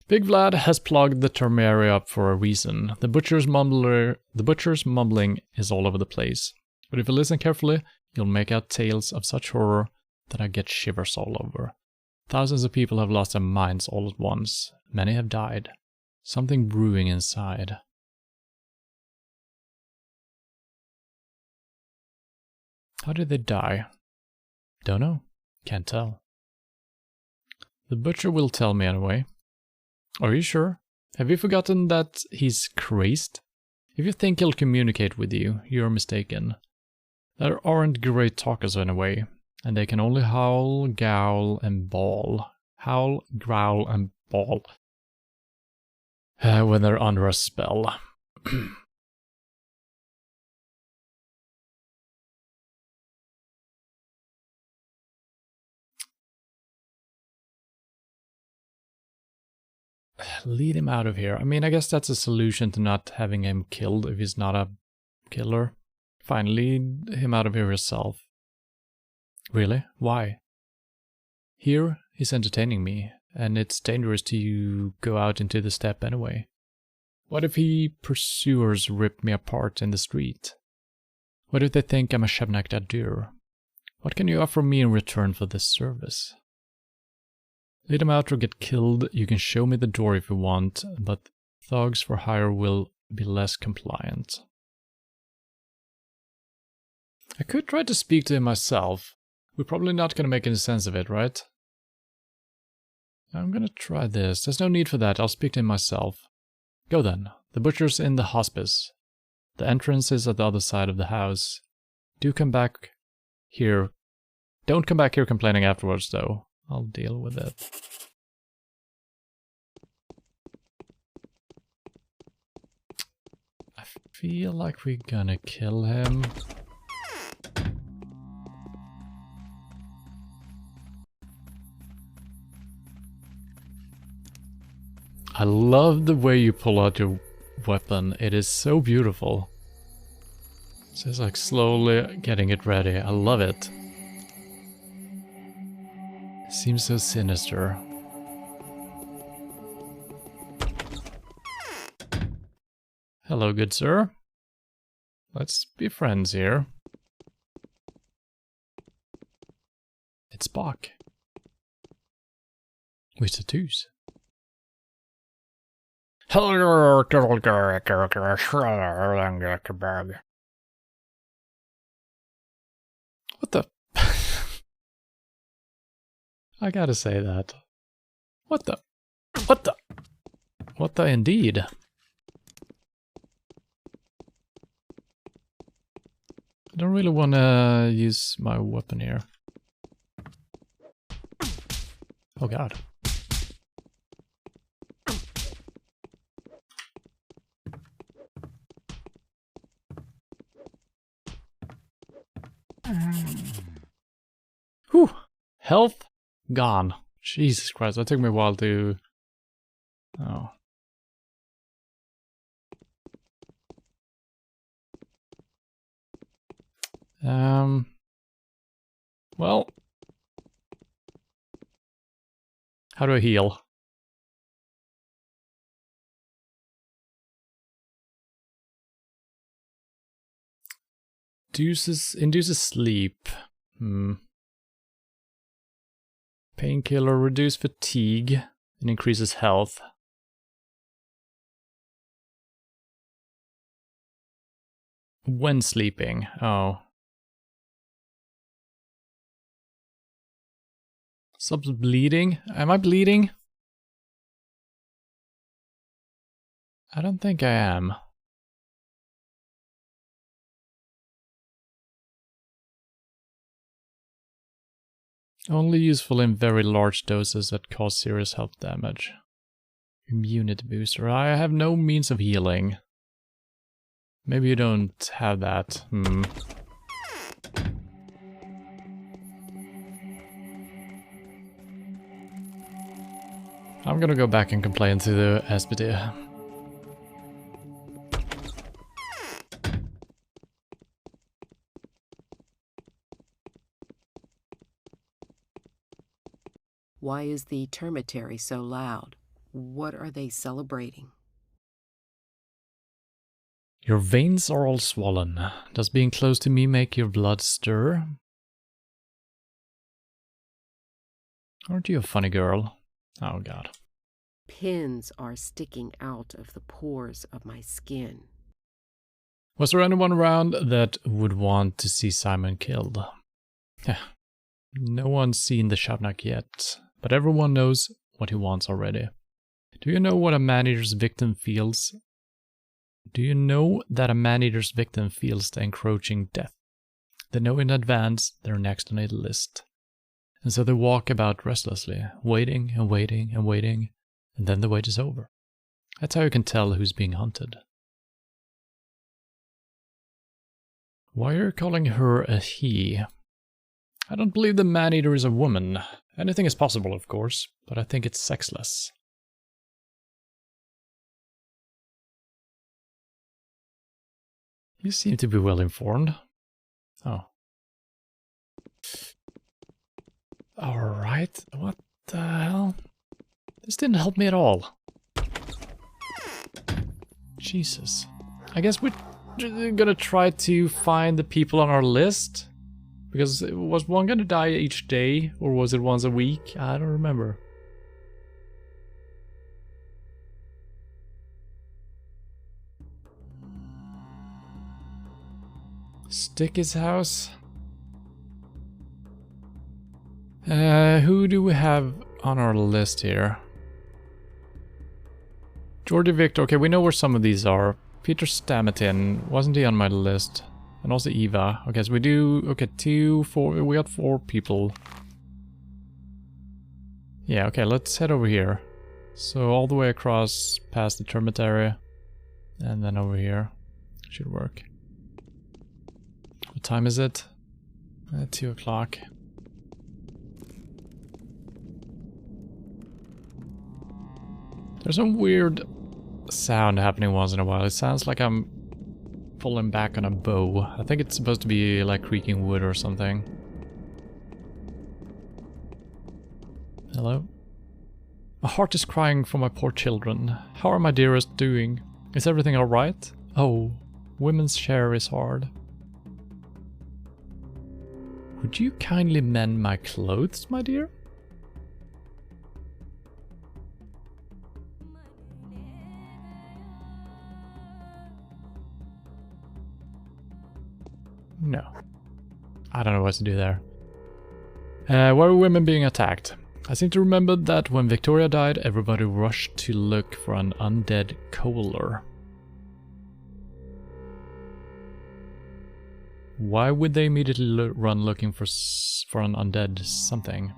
Big Vlad has plugged the termary up for a reason. The butcher's mumbling is all over the place. But if you listen carefully, you'll make out tales of such horror that I get shivers all over. Thousands of people have lost their minds all at once. Many have died. Something brewing inside. How did they die? Don't know. Can't tell. The butcher will tell me anyway. Are you sure? Have you forgotten that he's crazed? If you think he'll communicate with you, you're mistaken. There aren't great talkers anyway, and they can only howl, growl, and bawl. Howl, growl, and bawl. When they're under a spell. Lead him out of here. I mean, I guess that's a solution to not having him killed if he's not a killer. Fine, lead him out of here yourself. Really? Why? Here, he's entertaining me, and it's dangerous to go out into the steppe anyway. What if he pursuers rip me apart in the street? What if they think I'm a Shebnak Dadur? What can you offer me in return for this service? Lead him out or get killed. You can show me the door if you want, but thugs for hire will be less compliant. I could try to speak to him myself. We're probably not going to make any sense of it, right? I'm going to try this. There's no need for that. I'll speak to him myself. Go then. The butcher's in the hospice. The entrance is at the other side of the house. Do come back here. Don't come back here complaining afterwards, though. I'll deal with it. I feel like we're gonna kill him. I love the way you pull out your weapon. It is so beautiful. So it's like slowly getting it ready. I love it. Seems so sinister. Hello, good sir. Let's be friends here. It's Spock. With tattoos. Hello, what the? I gotta say that. What the? What the? What the indeed? I don't really want to use my weapon here. Oh god. Whew. Health gone. Jesus Christ, that took me a while to... Oh. Well... How do I heal? Induces sleep. Painkiller, reduce fatigue, and increases health. When sleeping. Oh. Stops bleeding? Am I bleeding? I don't think I am. Only useful in very large doses that cause serious health damage. Immunity booster. I have no means of healing. Maybe you don't have that. I'm gonna go back and complain to the SPD. Why is the termitary so loud? What are they celebrating? Your veins are all swollen. Does being close to me make your blood stir? Aren't you a funny girl? Oh god. Pins are sticking out of the pores of my skin. Was there anyone around that would want to see Simon killed? No one's seen the Shavnak yet, but everyone knows what he wants already. Do you know what a man-eater's victim feels? Do you know that a man-eater's victim feels the encroaching death? They know in advance they're next on a list. And so they walk about restlessly, waiting and waiting and waiting, and then the wait is over. That's how you can tell who's being hunted. Why are you calling her a he? I don't believe the man-eater is a woman. Anything is possible, of course, but I think it's sexless. You seem to be well informed. Oh. Alright, what the hell? This didn't help me at all. Jesus. I guess we're gonna try to find the people on our list. Because was one gonna die each day, or was it once a week? I don't remember. Sticky's house. Who do we have on our list here? Georgie Victor. Okay, we know where some of these are. Peter Stamiton. Wasn't he on my list? And also Eva. Okay, so we do... Okay, 2, 4... We got 4 people. Yeah, okay, let's head over here. So all the way across past the termitary. And then over here. Should work. What time is it? 2 o'clock. There's some weird sound happening once in a while. It sounds like I'm pulling back on a bow. I think it's supposed to be like creaking wood or something. Hello? My heart is crying for my poor children. How are my dearest doing? Is everything alright? Oh, women's share is hard. Would you kindly mend my clothes, my dear? No. I don't know what to do there. Why were women being attacked? I seem to remember that when Victoria died, everybody rushed to look for an undead coaler. Why would they immediately run looking for an undead something?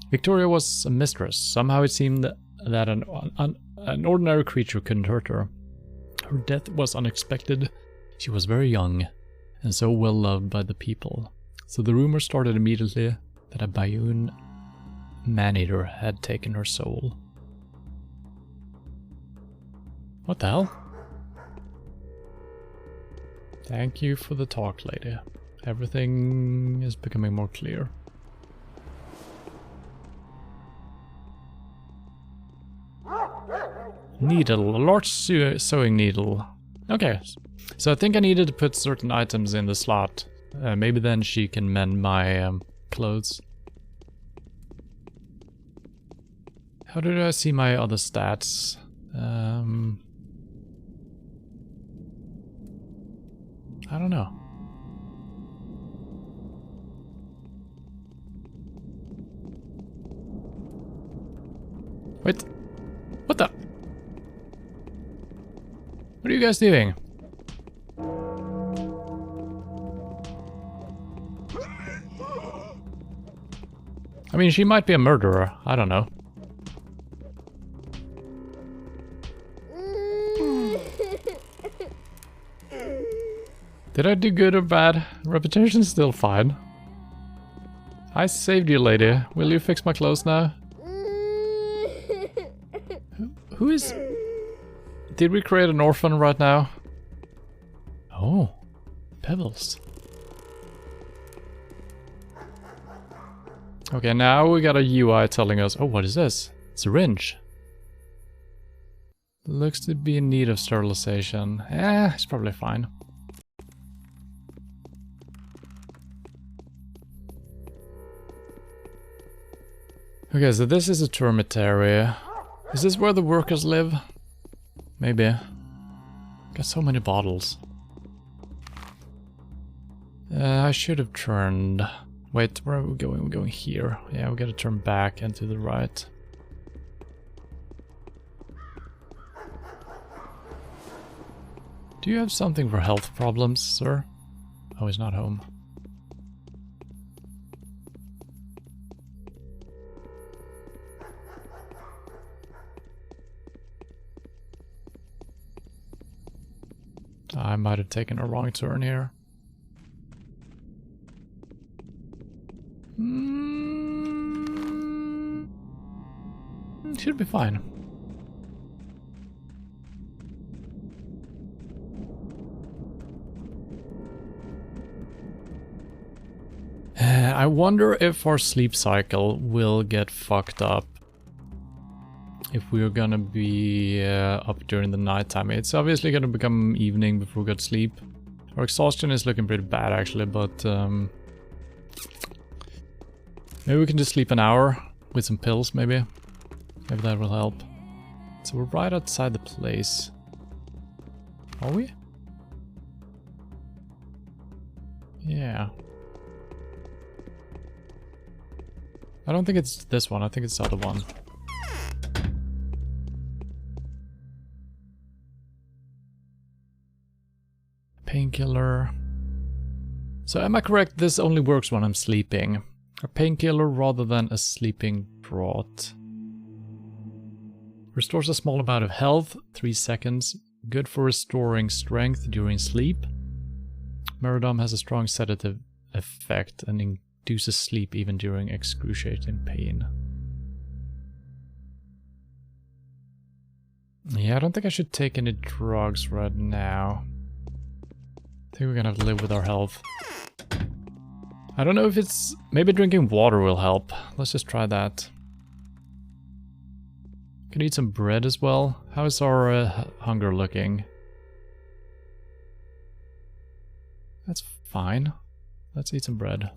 Victoria was a mistress. Somehow it seemed that an ordinary creature couldn't hurt her. Her death was unexpected. She was very young, and so well loved by the people. So the rumor started immediately that a Bayun man-eater had taken her soul. What the hell? Thank you for the talk, lady. Everything is becoming more clear. Needle, a large sewing needle. Okay, so I think I needed to put certain items in the slot. Maybe then she can mend my clothes. How did I see my other stats? I don't know. Wait. What the? What are you guys doing? I mean, she might be a murderer. I don't know. Did I do good or bad? Reputation's still fine. I saved you, lady. Will you fix my clothes now? Who is... Did we create an orphan right now? Oh, pebbles. Okay, now we got a UI telling us... Oh, what is this? Syringe. Looks to be in need of sterilization. It's probably fine. Okay, so this is a termitary. Is this where the workers live? Maybe. Got so many bottles. I should have turned... Wait, where are we going? We're going here. Yeah, we gotta turn back and to the right. Do you have something for health problems, sir? Oh, he's not home. I might have taken a wrong turn here. Should be fine. I wonder if our sleep cycle will get fucked up if we're gonna be up during the nighttime. It's obviously gonna become evening before we go to sleep. Our exhaustion is looking pretty bad actually, but maybe we can just sleep an hour with some pills, maybe. Maybe that will help. So we're right outside the place. Are we? Yeah. I don't think it's this one, I think it's the other one. Painkiller. So am I correct, this only works when I'm sleeping? A painkiller rather than a sleeping draught. Restores a small amount of health, 3 seconds. Good for restoring strength during sleep. Meridom has a strong sedative effect and induces sleep even during excruciating pain. Yeah, I don't think I should take any drugs right now. I think we're gonna have to live with our health. I don't know if it's... maybe drinking water will help. Let's just try that. Can eat some bread as well. How is our hunger looking? That's fine. Let's eat some bread.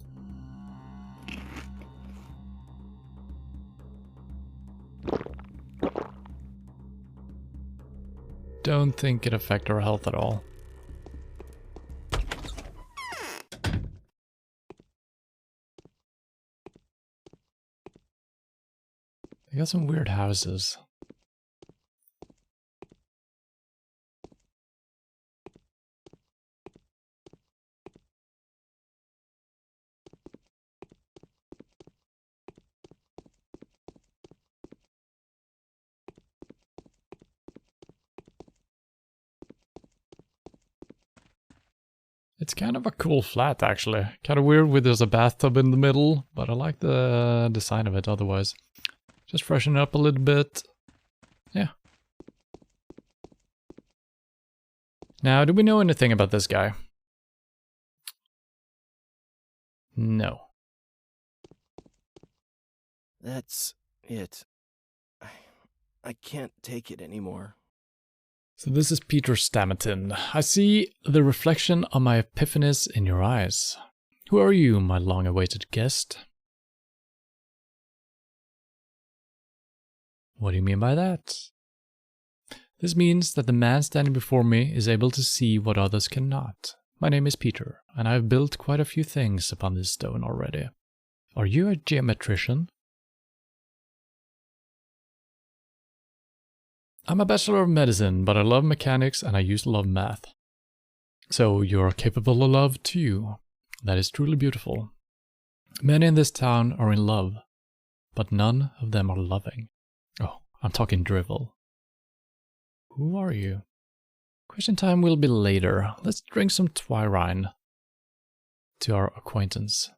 Don't think it affects our health at all. They got some weird houses. It's kind of a cool flat, actually. Kind of weird with there's a bathtub in the middle, but I like the design of it otherwise. Just freshen it up a little bit. Yeah. Now, do we know anything about this guy? No. That's it. I can't take it anymore. So this is Peter Stamiton. I see the reflection of my epiphanies in your eyes. Who are you, my long-awaited guest? What do you mean by that? This means that the man standing before me is able to see what others cannot. My name is Peter, and I have built quite a few things upon this stone already. Are you a geometrician? I'm a Bachelor of Medicine, but I love mechanics and I used to love math. So you're capable of love too. That is truly beautiful. Many in this town are in love, but none of them are loving. Oh, I'm talking drivel. Who are you? Question time will be later. Let's drink some Twyrine to our acquaintance.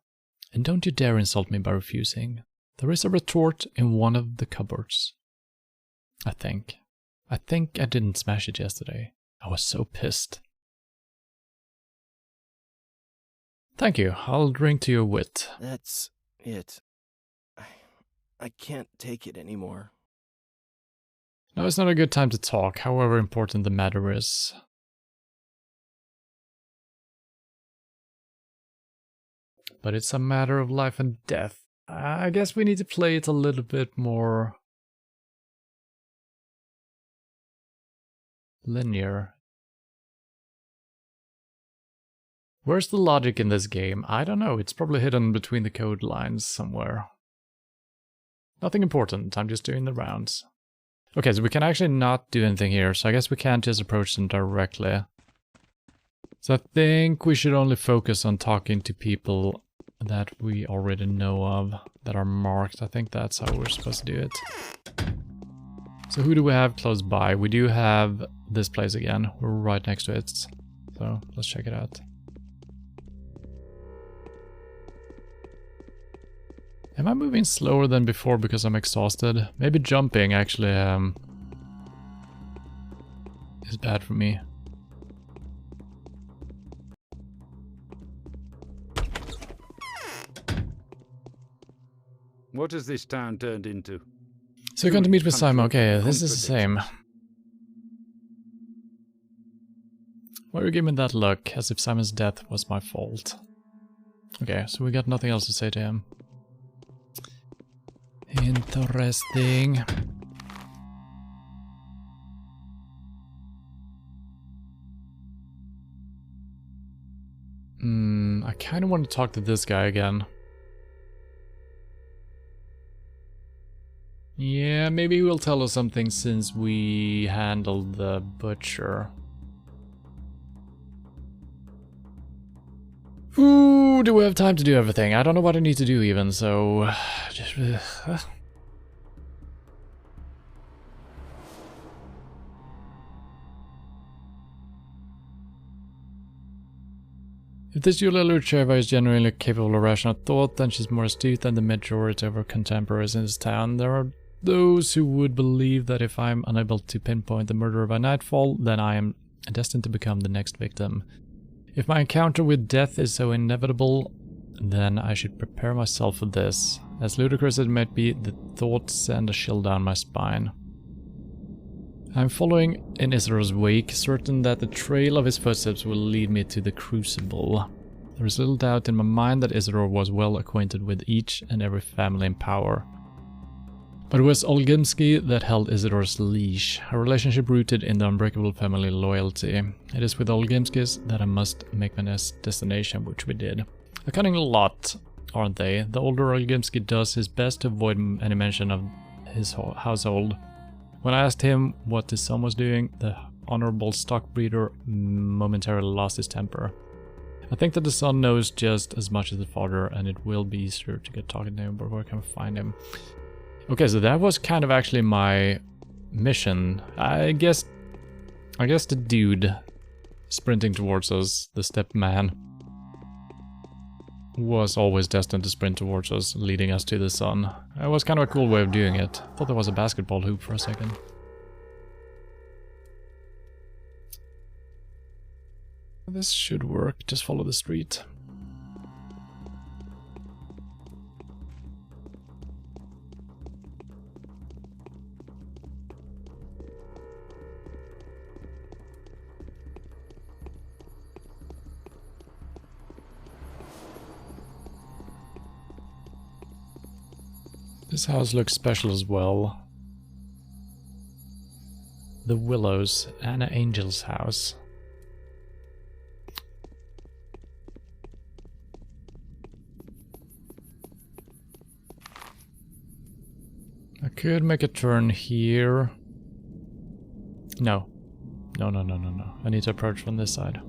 And don't you dare insult me by refusing. There is a retort in one of the cupboards. I think I didn't smash it yesterday. I was so pissed. Thank you. I'll drink to your wit. That's it. I can't take it anymore. Now it's not a good time to talk, however important the matter is. But it's a matter of life and death. I guess we need to play it a little bit more linear. Where's the logic in this game? I don't know. It's probably hidden between the code lines somewhere. Nothing important. I'm just doing the rounds. Okay, so we can actually not do anything here, so I guess we can't just approach them directly. So I think we should only focus on talking to people that we already know of, that are marked. I think that's how we're supposed to do it. So who do we have close by? We do have this place again. We're right next to it. So let's check it out. Am I moving slower than before because I'm exhausted? Maybe jumping actually is bad for me. What has this town turned into? So you're going to meet with Simon. Okay, this is the same. Why are you giving me that look, as if Simon's death was my fault? Okay, so we got nothing else to say to him. Interesting. I kind of want to talk to this guy again. Yeah, maybe he will tell us something since we handled the butcher. Ooh, do we have time to do everything? I don't know what I need to do even, so... just... If this Julia Lucheva is genuinely capable of rational thought, then she's more astute than the majority of her contemporaries in this town. There are those who would believe that if I'm unable to pinpoint the murderer by nightfall, then I am destined to become the next victim. If my encounter with death is so inevitable, then I should prepare myself for this. As ludicrous as it might be, the thought send a chill down my spine. I'm following in Isror's wake, certain that the trail of his footsteps will lead me to the Crucible. There is little doubt in my mind that Isror was well acquainted with each and every family in power. But it was Olgimsky that held Isror's leash, a relationship rooted in the unbreakable family loyalty. It is with Olgimskys that I must make my next destination, which we did. A cunning lot, aren't they? The older Olgimsky does his best to avoid any mention of his household. When I asked him what his son was doing, the honorable stockbreeder momentarily lost his temper. I think that the son knows just as much as the father, and it will be easier to get talking to him, but where can I find him? Okay, so that was kind of actually my mission. I guess the dude sprinting towards us, the step man, was always destined to sprint towards us, leading us to the sun. It was kind of a cool way of doing it. Thought there was a basketball hoop for a second. This should work, just follow the street. This house looks special as well. The Willows, Anna Angel's house. I could make a turn here. No. No. I need to approach from this side.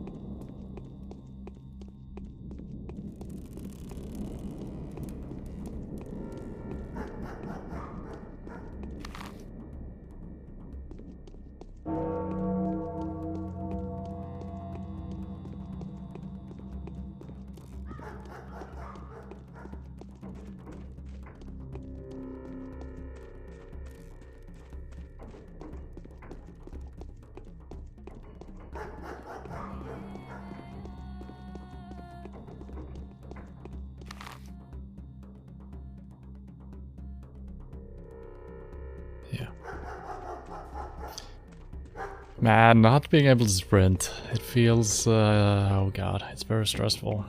Yeah. Man, not being able to sprint. It feels, oh god, it's very stressful.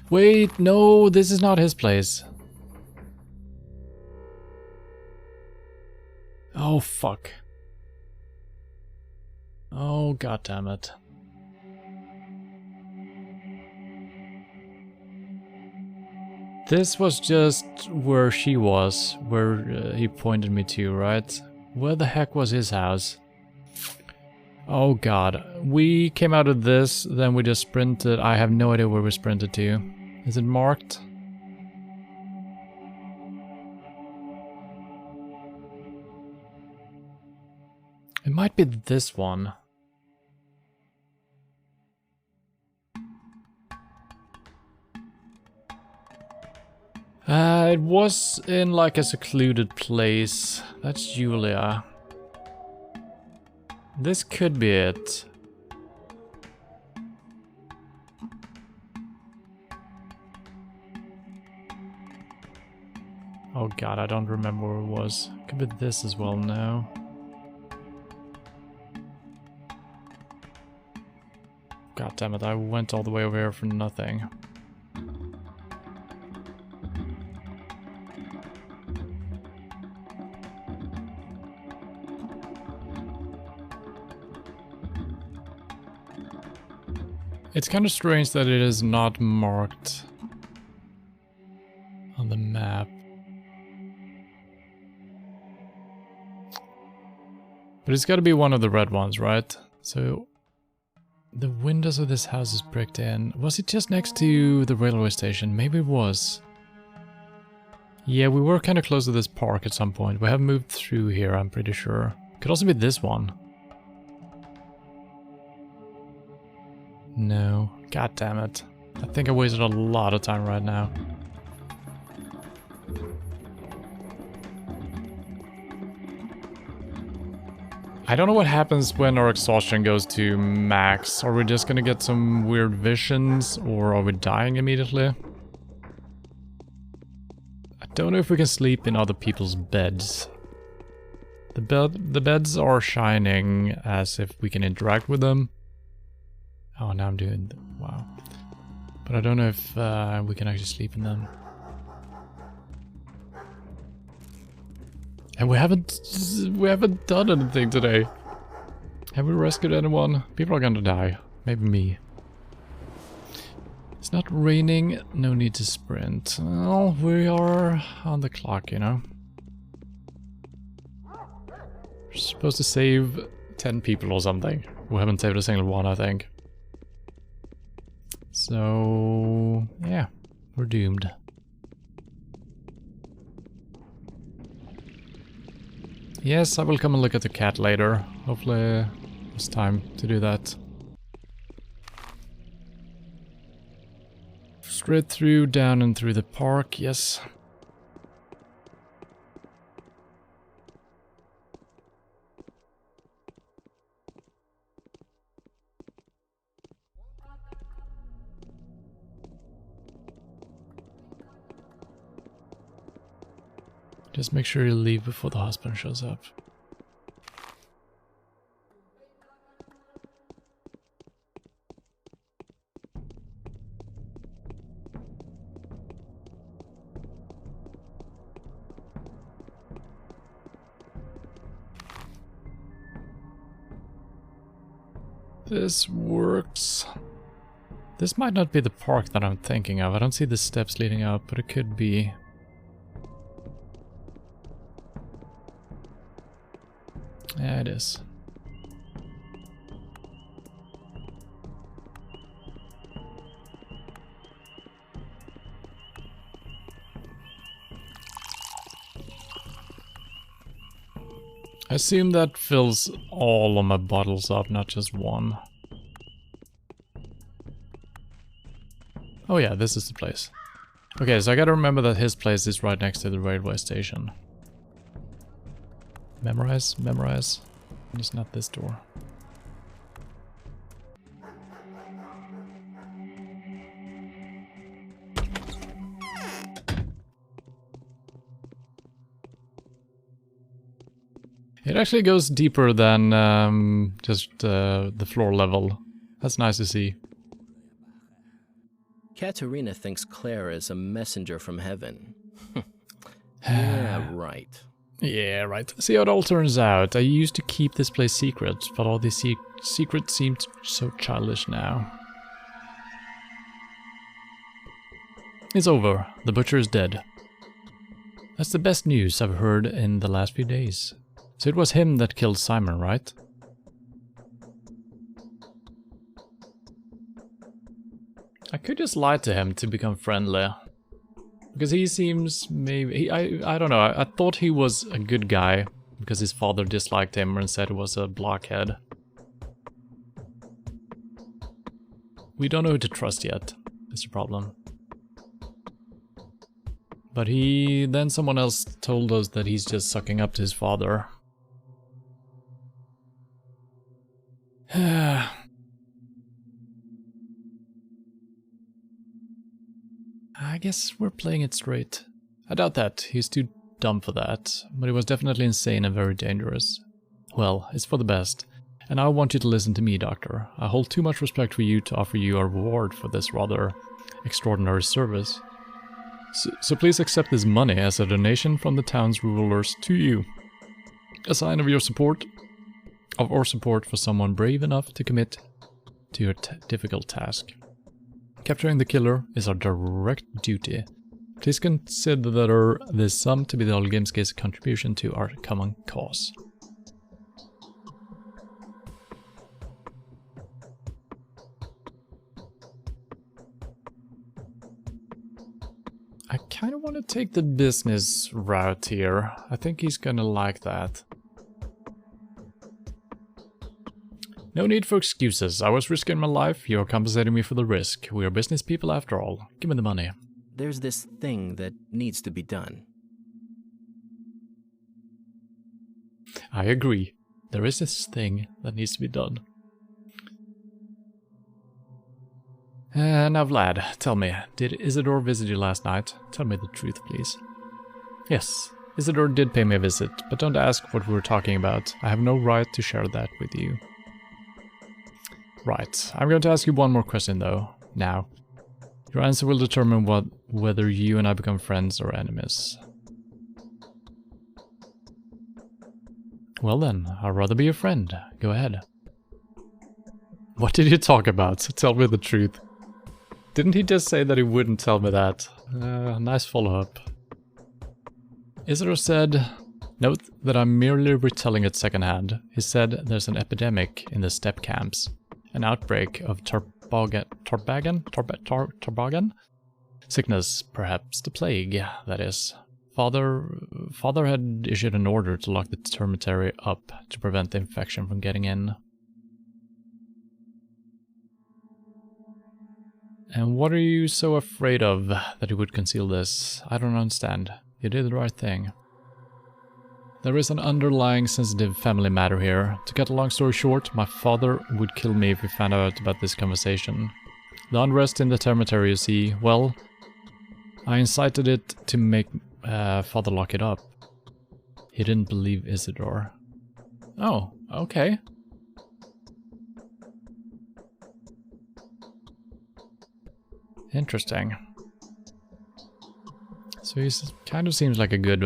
Wait, no, this is not his place. Oh, fuck. Oh, god damn it. This was just where she was, where he pointed me to, right? Where the heck was his house? Oh god. We came out of this, then we just sprinted. I have no idea where we sprinted to. Is it marked? It might be this one. It was in like a secluded place. That's Julia. This could be it. Oh god, I don't remember where it was. Could be this as well now. God damn it, I went all the way over here for nothing. It's kind of strange that it is not marked on the map. But it's got to be one of the red ones, right? So the windows of this house is bricked in. Was it just next to the railway station? Maybe it was. Yeah, we were kind of close to this park at some point. We have moved through here, I'm pretty sure. Could also be this one. No. God damn it. I think I wasted a lot of time right now. I don't know what happens when our exhaustion goes to max. Are we just gonna get some weird visions, or are we dying immediately? I don't know if we can sleep in other people's beds. The beds are shining as if we can interact with them. Oh, now I'm doing... wow. But I don't know if we can actually sleep in them. And we haven't done anything today. Have we rescued anyone? People are gonna die. Maybe me. It's not raining, no need to sprint. Well, we are on the clock, you know. We're supposed to save 10 people or something. We haven't saved a single one, I think. So, yeah, we're doomed. Yes, I will come and look at the cat later. Hopefully it's time to do that. Straight through, down and through the park, yes. Just make sure you leave before the husband shows up. This works. This might not be the park that I'm thinking of. I don't see the steps leading up, but it could be. Yeah, it is. I assume that fills all of my bottles up, not just one. Oh yeah, this is the place. Okay, so I gotta remember that his place is right next to the railway station. Memorize, memorize. Just not this door. It actually goes deeper than just the floor level. That's nice to see. Katerina thinks Clara is a messenger from heaven. Yeah, right. Yeah, right. See how it all turns out. I used to keep this place secret, but all these secrets seem so childish now. It's over. The butcher is dead. That's the best news I've heard in the last few days. So it was him that killed Simon, right? I could just lie to him to become friendly. Because he seems maybe... I don't know, I thought he was a good guy. Because his father disliked him and said he was a blockhead. We don't know who to trust yet. That's the problem. But then someone else told us that he's just sucking up to his father. I guess we're playing it straight. I doubt that. He's too dumb for that. But he was definitely insane and very dangerous. Well, it's for the best. And I want you to listen to me, Doctor. I hold too much respect for you to offer you a reward for this rather extraordinary service. So please accept this money as a donation from the town's rulers to you. A sign of your support, of our support for someone brave enough to commit to your difficult task. Capturing the killer is our direct duty. Please consider this sum to be the Olgimski's contribution to our common cause. I kind of want to take the business route here. I think he's gonna like that. No need for excuses. I was risking my life. You're compensating me for the risk. We are business people after all. Give me the money. There's this thing that needs to be done. I agree. there is this thing that needs to be done. Now Vlad, tell me, did Isidore visit you last night? Tell me the truth, please. Yes, Isidore did pay me a visit, but don't ask what we were talking about. I have no right to share that with you. Right, I'm going to ask you one more question though, now. Your answer will determine whether you and I become friends or enemies. Well then, I'd rather be your friend. Go ahead. What did you talk about? Tell me the truth. Didn't he just say that he wouldn't tell me that? Nice follow-up. Isidore said, note that I'm merely retelling it secondhand. He said there's an epidemic in the steppe camps. An outbreak of Torbagan? Sickness, perhaps the plague, that is. Father had issued an order to lock the termitary up to prevent the infection from getting in. And what are you so afraid of that he would conceal this? I don't understand. You did the right thing. There is an underlying sensitive family matter here. To cut a long story short, my father would kill me if he found out about this conversation. The unrest in the termitary, you see, well, I incited it to make father lock it up. He didn't believe Isidore. Oh, okay. Interesting. So he kind of seems like a good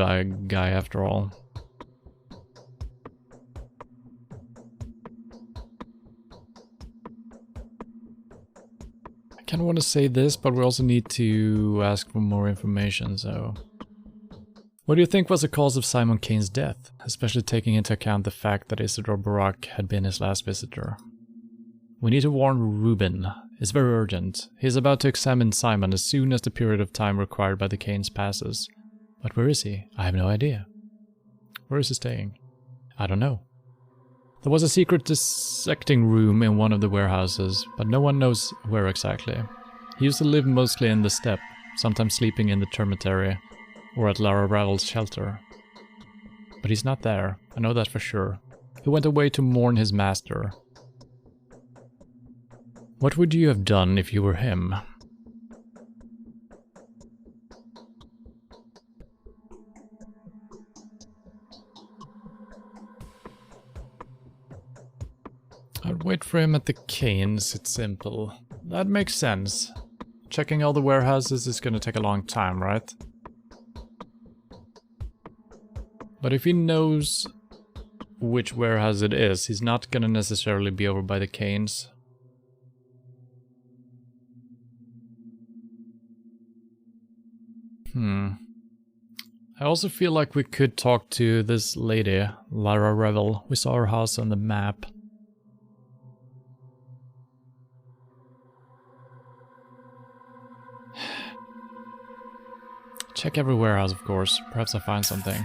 guy after all. I kind of want to say this, but we also need to ask for more information, so... What do you think was the cause of Simon Kane's death, especially taking into account the fact that Isidore Barak had been his last visitor? We need to warn Reuben. It's very urgent. He is about to examine Simon as soon as the period of time required by the Kanes passes. But where is he? I have no idea. Where is he staying? I don't know. There was a secret dissecting room in one of the warehouses, but no one knows where exactly. He used to live mostly in the steppe, sometimes sleeping in the termitary, or at Lara Ravel's shelter. But he's not there, I know that for sure. He went away to mourn his master. What would you have done if you were him? I'd wait for him at the Kanes, it's simple. That makes sense. Checking all the warehouses is gonna take a long time, right? But if he knows which warehouse it is, he's not gonna necessarily be over by the Kanes. I also feel like we could talk to this lady, Lara Revel. We saw her house on the map. Check every warehouse, of course. Perhaps I'll find something.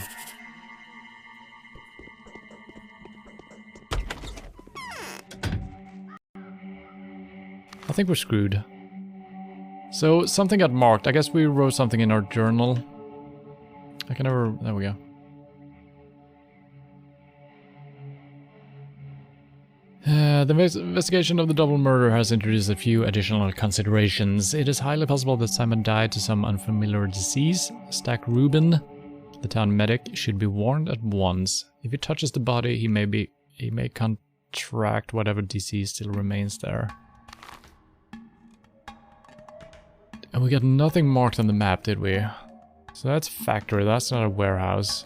I think we're screwed. So, something got marked. I guess we wrote something in our journal. I can never... There we go. The investigation of the double murder has introduced a few additional considerations. It is highly possible that Simon died to some unfamiliar disease. Stack Reuben, the town medic, should be warned at once. If he touches the body, he may contract whatever disease still remains there. And we got nothing marked on the map, did we? So that's a factory, that's not a warehouse.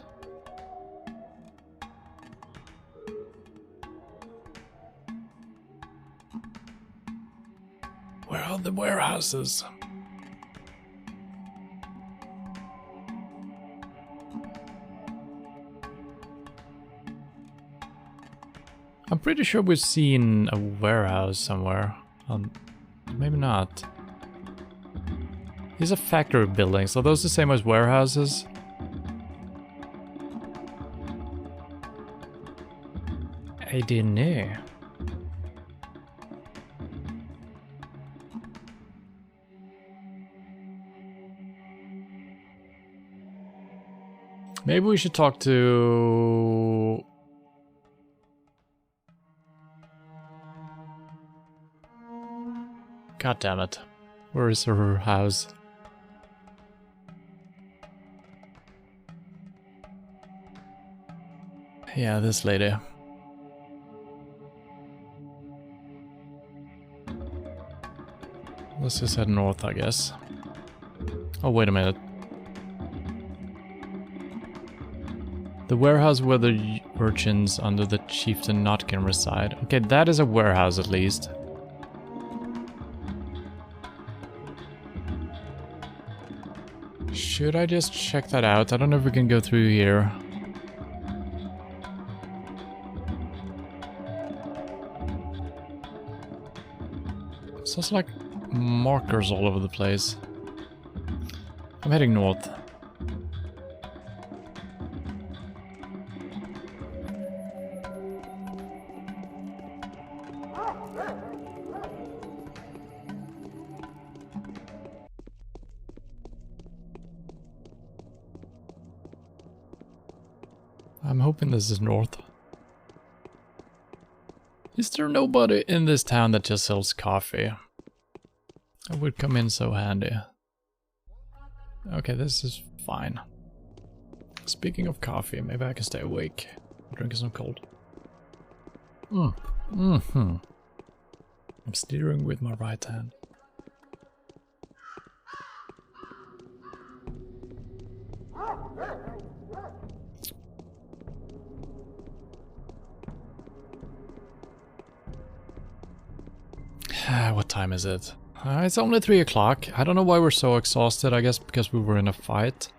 Where are the warehouses? I'm pretty sure we've seen a warehouse somewhere. Maybe not. These are factory buildings. Are those the same as warehouses? I didn't know. Maybe we should talk to... God damn it. Where is her house? Yeah, this lady. Let's just head north, I guess. Oh, wait a minute. The warehouse where the urchins under the chieftain Notkin reside. Okay, that is a warehouse at least. Should I just check that out? I don't know if we can go through here. So it's like markers all over the place. I'm heading north. I'm hoping this is north. Is there nobody in this town that just sells coffee? That would come in so handy. Okay, this is fine. Speaking of coffee, maybe I can stay awake. I'm drinking some cold. I'm steering with my right hand. What time is it? It's only 3 o'clock. I don't know why we're so exhausted. I guess because we were in a fight.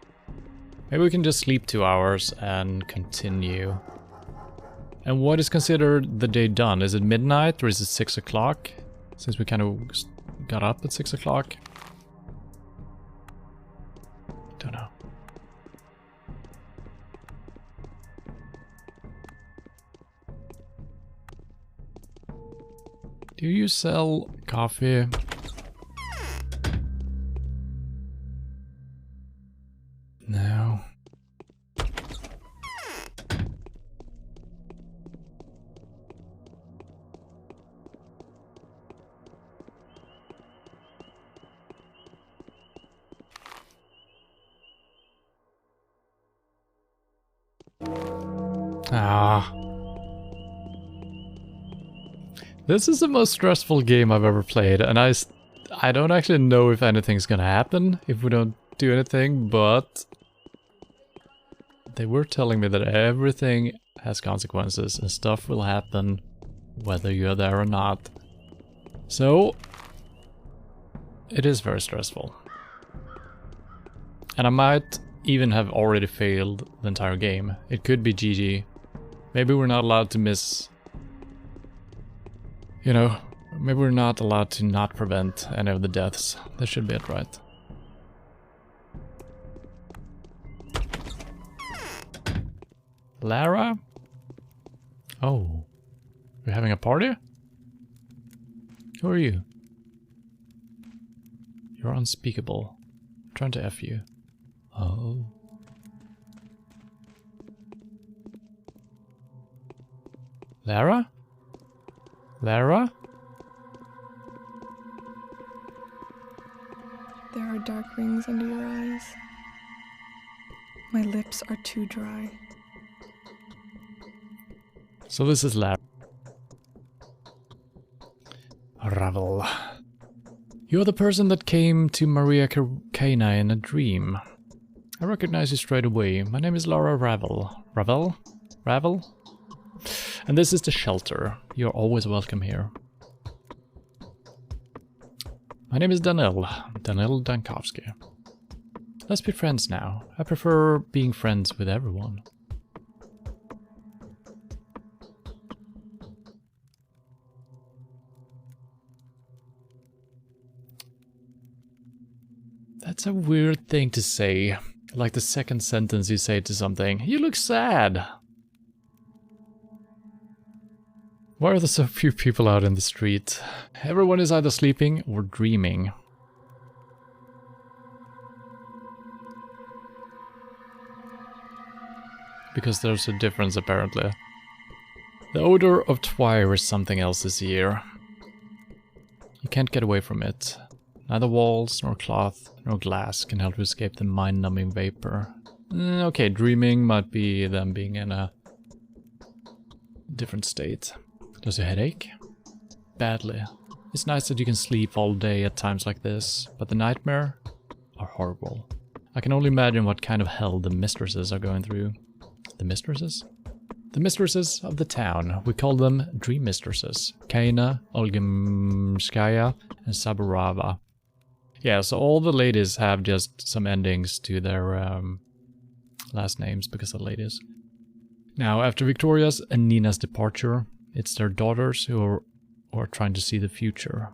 Maybe we can just sleep 2 hours and continue. And what is considered the day done? Is it midnight or is it 6 o'clock? Since we kind of got up at 6 o'clock. Don't know. Do you sell coffee? No. Ah. This is the most stressful game I've ever played, and I don't actually know if anything's gonna happen if we don't do anything, but they were telling me that everything has consequences and stuff will happen whether you're there or not. So, it is very stressful. And I might even have already failed the entire game. It could be GG. Maybe we're not allowed to miss... You know, maybe we're not allowed to not prevent any of the deaths. That should be it, right? Lara? Oh. You're having a party? Who are you? You're unspeakable. I'm trying to F you. Oh. Lara? Lara? There are dark rings under your eyes. My lips are too dry. So this is Lara. Ravel. You're the person that came to Maria Cana in a dream. I recognize you straight away. My name is Laura Ravel. Ravel? Ravel? And this is the shelter. You're always welcome here. My name is Danil Dankovsky. Let's be friends now. I prefer being friends with everyone. That's a weird thing to say. Like the second sentence you say to something. You look sad. Why are there so few people out in the street? Everyone is either sleeping or dreaming. Because there's a difference apparently. The odor of twire is something else this year. You can't get away from it. Neither walls, nor cloth, nor glass can help you escape the mind-numbing vapor. Okay, dreaming might be them being in a different state. Does your headache? Badly. It's nice that you can sleep all day at times like this, but the nightmare are horrible. I can only imagine what kind of hell the mistresses are going through. The mistresses? The mistresses of the town. We call them dream mistresses. Kaina, Olgimskaya, and Saburava. Yeah, so all the ladies have just some endings to their last names because they're ladies. Now, after Victoria's and Nina's departure, it's their daughters who are trying to see the future.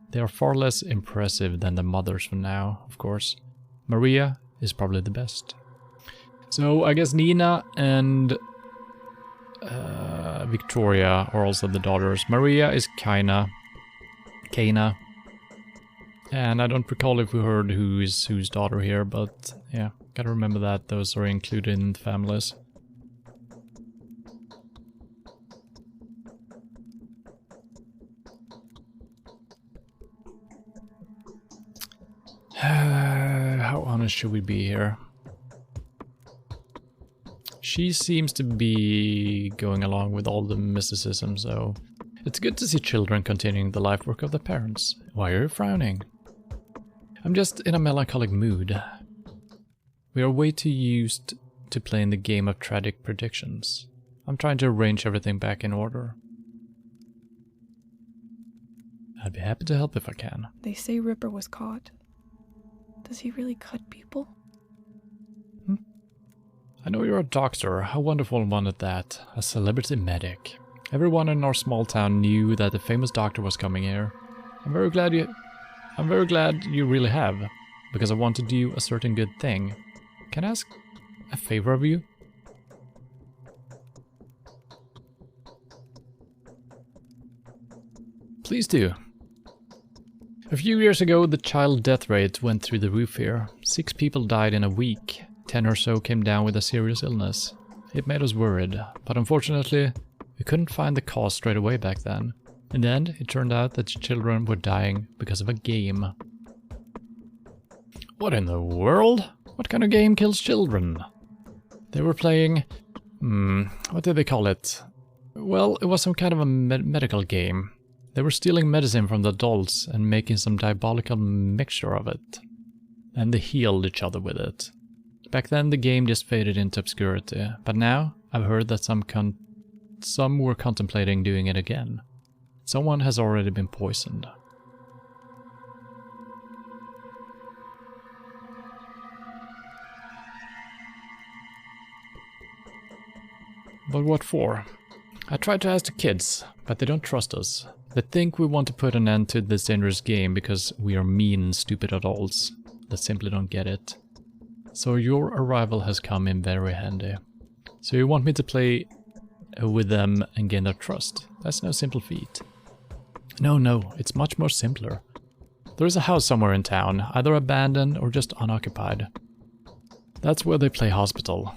They are far less impressive than the mothers for now, of course. Maria is probably the best. So I guess Nina and Victoria are also the daughters. Maria is Kaina. And I don't recall if we heard who is whose daughter here, but yeah, gotta remember that those are included in the families. How honest should we be here? She seems to be going along with all the mysticism, so it's good to see children continuing the life work of their parents. Why are you frowning? I'm just in a melancholic mood. We are way too used to playing the game of tragic predictions. I'm trying to arrange everything back in order. I'd be happy to help if I can. They say Ripper was caught. Does he really cut people? I know you're a doctor, a wonderful one at that, a celebrity medic. Everyone in our small town knew that the famous doctor was coming here. I'm very glad you really have, because I want to do a certain good thing. Can I ask a favor of you? Please do. A few years ago, the child death rate went through the roof here. 6 people died in a week. 10 or so came down with a serious illness. It made us worried, but unfortunately, we couldn't find the cause straight away back then. In the end, it turned out that the children were dying because of a game. What in the world? What kind of game kills children? They were playing... what did they call it? Well, it was some kind of a medical game. They were stealing medicine from the adults and making some diabolical mixture of it. And they healed each other with it. Back then the game just faded into obscurity, but now I've heard that some were contemplating doing it again. Someone has already been poisoned. But what for? I tried to ask the kids, but they don't trust us. They think we want to put an end to this dangerous game because we are mean and stupid adults that simply don't get it. So your arrival has come in very handy. So you want me to play with them and gain their trust? That's no simple feat. No, it's much more simpler. There is a house somewhere in town, either abandoned or just unoccupied. That's where they play hospital.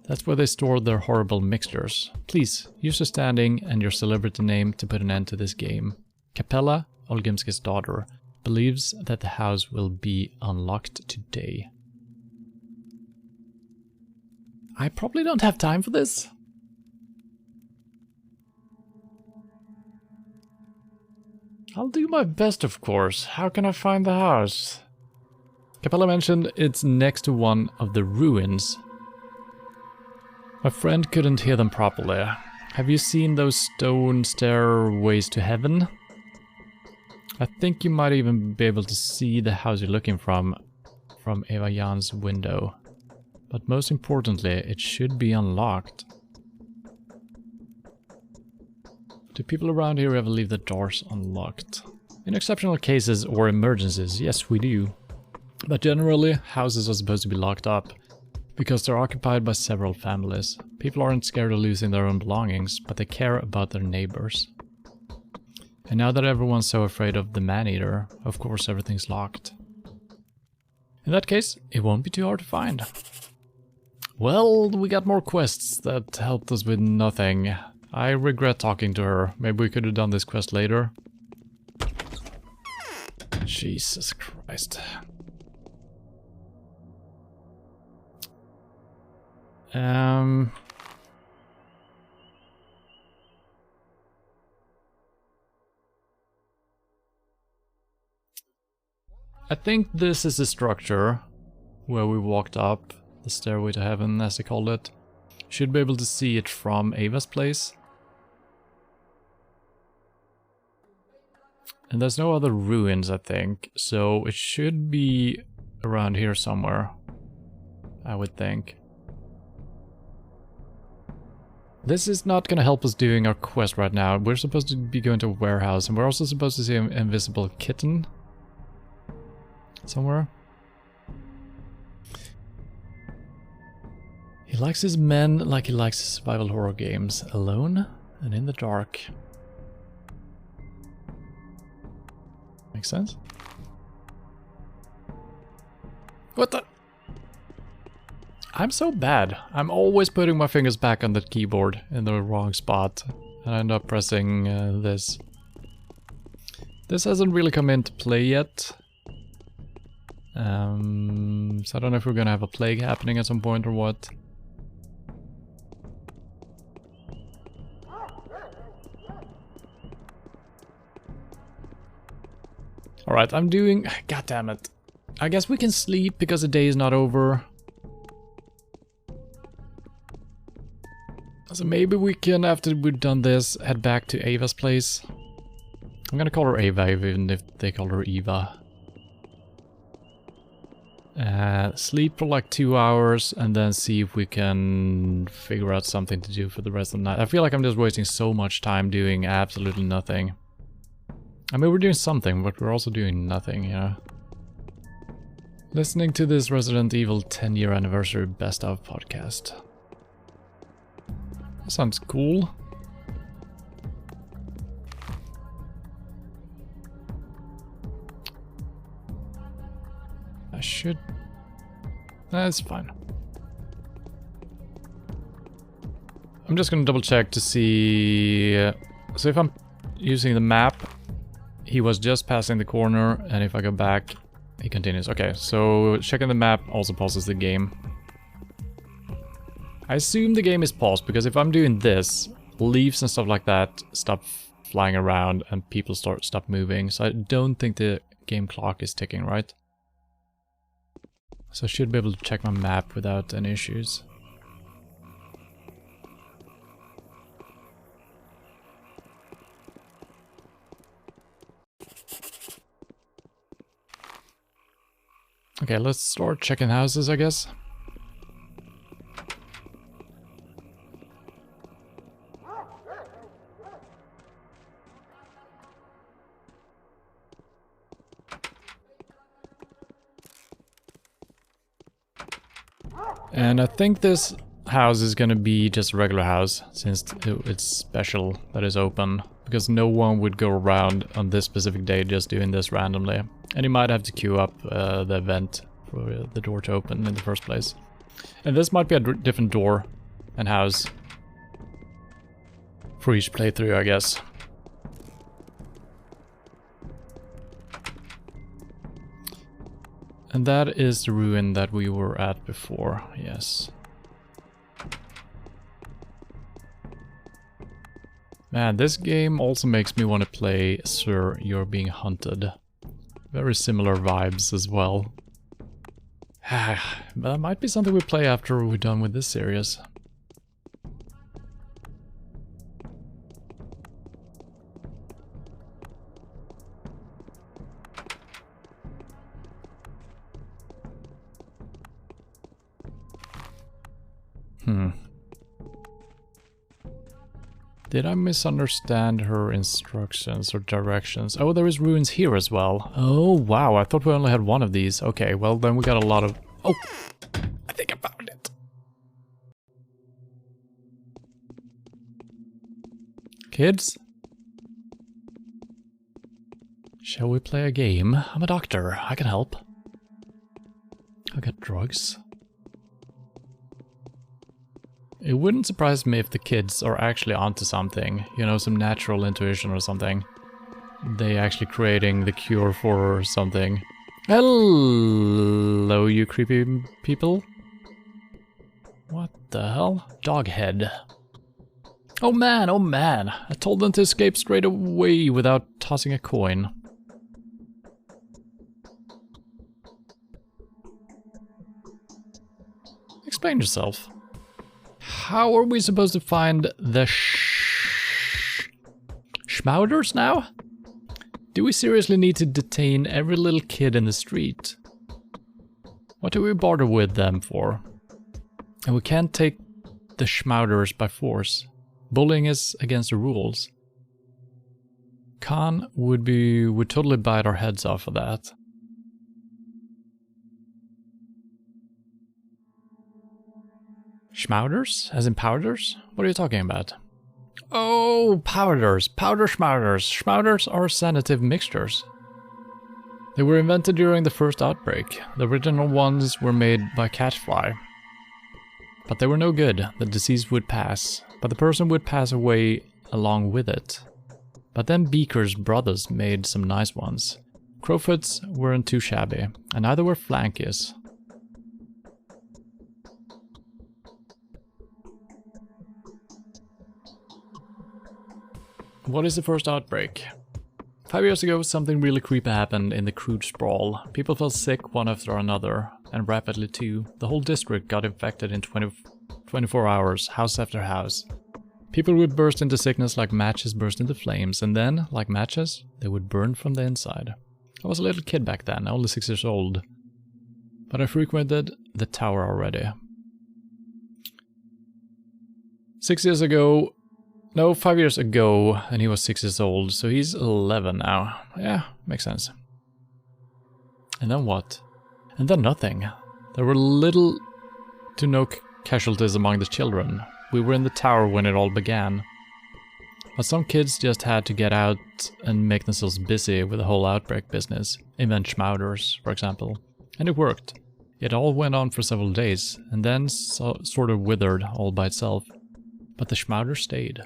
That's where they store their horrible mixtures. Please, use your standing and your celebrity name to put an end to this game. Capella, Olgimski's daughter, believes that the house will be unlocked today. I probably don't have time for this. I'll do my best, of course. How can I find the house? Capella mentioned it's next to one of the ruins. My friend couldn't hear them properly. Have you seen those stone stairways to heaven? I think you might even be able to see the house you're looking from Eva Jan's window. But most importantly, it should be unlocked. Do people around here ever leave the doors unlocked? In exceptional cases or emergencies, yes we do. But generally, houses are supposed to be locked up, because they're occupied by several families. People aren't scared of losing their own belongings, but they care about their neighbors. And now that everyone's so afraid of the man-eater, of course everything's locked. In that case, it won't be too hard to find. Well, we got more quests that helped us with nothing. I regret talking to her. Maybe we could have done this quest later. Jesus Christ. I think this is the structure where we walked up, the stairway to heaven as they called it. Should be able to see it from Ava's place. And there's no other ruins, I think, so it should be around here somewhere, I would think. This is not gonna help us doing our quest right now. We're supposed to be going to a warehouse, and we're also supposed to see an invisible kitten somewhere. He likes his men like he likes his survival horror games, alone and in the dark. Makes sense? What the? I'm so bad. I'm always putting my fingers back on the keyboard in the wrong spot. And I end up pressing this. This hasn't really come into play yet. So I don't know if we're gonna have a plague happening at some point or what. Alright, I'm doing... God damn it. I guess we can sleep because the day is not over. So maybe we can, after we've done this, head back to Ava's place. I'm gonna call her Ava, even if they call her Eva. Sleep for like 2 hours and then see if we can figure out something to do for the rest of the night. I feel like I'm just wasting so much time doing absolutely nothing. I mean, we're doing something, but we're also doing nothing, you know? Listening to this Resident Evil 10-year anniversary best of podcast. That sounds cool. I should... That's fine. I'm just gonna double check to see... so if I'm using the map, he was just passing the corner, and if I go back, he continues. Okay, so checking the map also pauses the game. I assume the game is paused, because if I'm doing this, leaves and stuff like that stop flying around and people stop moving, so I don't think the game clock is ticking, right? So I should be able to check my map without any issues. Okay, let's start checking houses, I guess. And I think this house is gonna be just a regular house, since it's special that is open, because no one would go around on this specific day just doing this randomly. And you might have to queue up the event for the door to open in the first place. And this might be a different door and house for each playthrough, I guess. And that is the ruin that we were at before, yes. Man, this game also makes me want to play Sir, You're Being Hunted. Very similar vibes as well. But that might be something we play after we're done with this series. Did I misunderstand her instructions or directions? Oh, there is ruins here as well. Oh, wow, I thought we only had one of these. Okay, well then we got a lot of... Oh! I think I found it! Kids? Shall we play a game? I'm a doctor, I can help. I got drugs. It wouldn't surprise me if the kids are actually onto something, you know, some natural intuition or something. they actually creating the cure for something. Hello, you creepy people. What the hell? Doghead. Oh man, I told them to escape straight away without tossing a coin. Explain yourself. How are we supposed to find the Schmauders now? Do we seriously need to detain every little kid in the street? What do we bother with them for? And we can't take the Schmauders by force. Bullying is against the rules. Khan would totally bite our heads off for that. Schmauders? As in powders? What are you talking about? Oh, powders. Powder schmauders. Schmauders are sanative mixtures. They were invented during the first outbreak. The original ones were made by catfly. But they were no good. The disease would pass, but the person would pass away along with it. But then Beaker's brothers made some nice ones. Crowfoots weren't too shabby, and neither were Flankies. What is the first outbreak? 5 years ago, something really creepy happened in the crude sprawl. People fell sick one after another, and rapidly too. The whole district got infected in 24 hours, house after house. People would burst into sickness like matches burst into flames, and then, like matches, they would burn from the inside. I was a little kid back then, only 6 years old. But I frequented the tower already. 6 years ago... No, 5 years ago, and he was 6 years old, so he's 11 now. Yeah, makes sense. And then what? And then nothing. There were little to no casualties among the children. We were in the tower when it all began. But some kids just had to get out and make themselves busy with the whole outbreak business. Invent schmauders, for example. And it worked. It all went on for several days, and then sort of withered all by itself. But the schmauder stayed.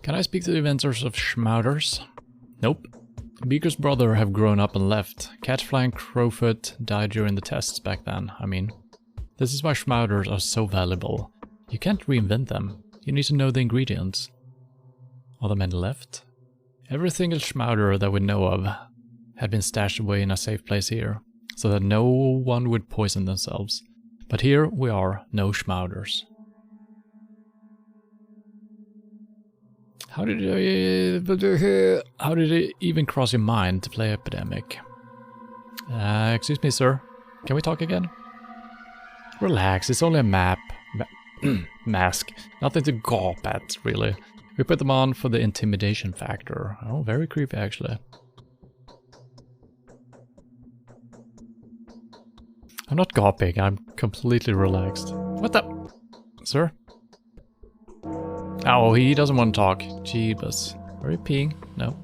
Can I speak to the inventors of schmauders? Nope. Beaker's brother have grown up and left. Catfly and Crowfoot died during the tests back then, I mean. This is why schmauders are so valuable. You can't reinvent them. You need to know the ingredients. All the men left? Every single schmauder that we know of had been stashed away in a safe place here, so that no one would poison themselves. But here we are, no schmauders. How did it even cross your mind to play Epidemic? Excuse me, sir. Can we talk again? Relax, it's only a map. Mask. Nothing to gawp at, really. We put them on for the intimidation factor. Oh, very creepy, actually. I'm not gawping, I'm completely relaxed. What the... Sir? Oh, he doesn't want to talk. Jeebus. Are you peeing? No.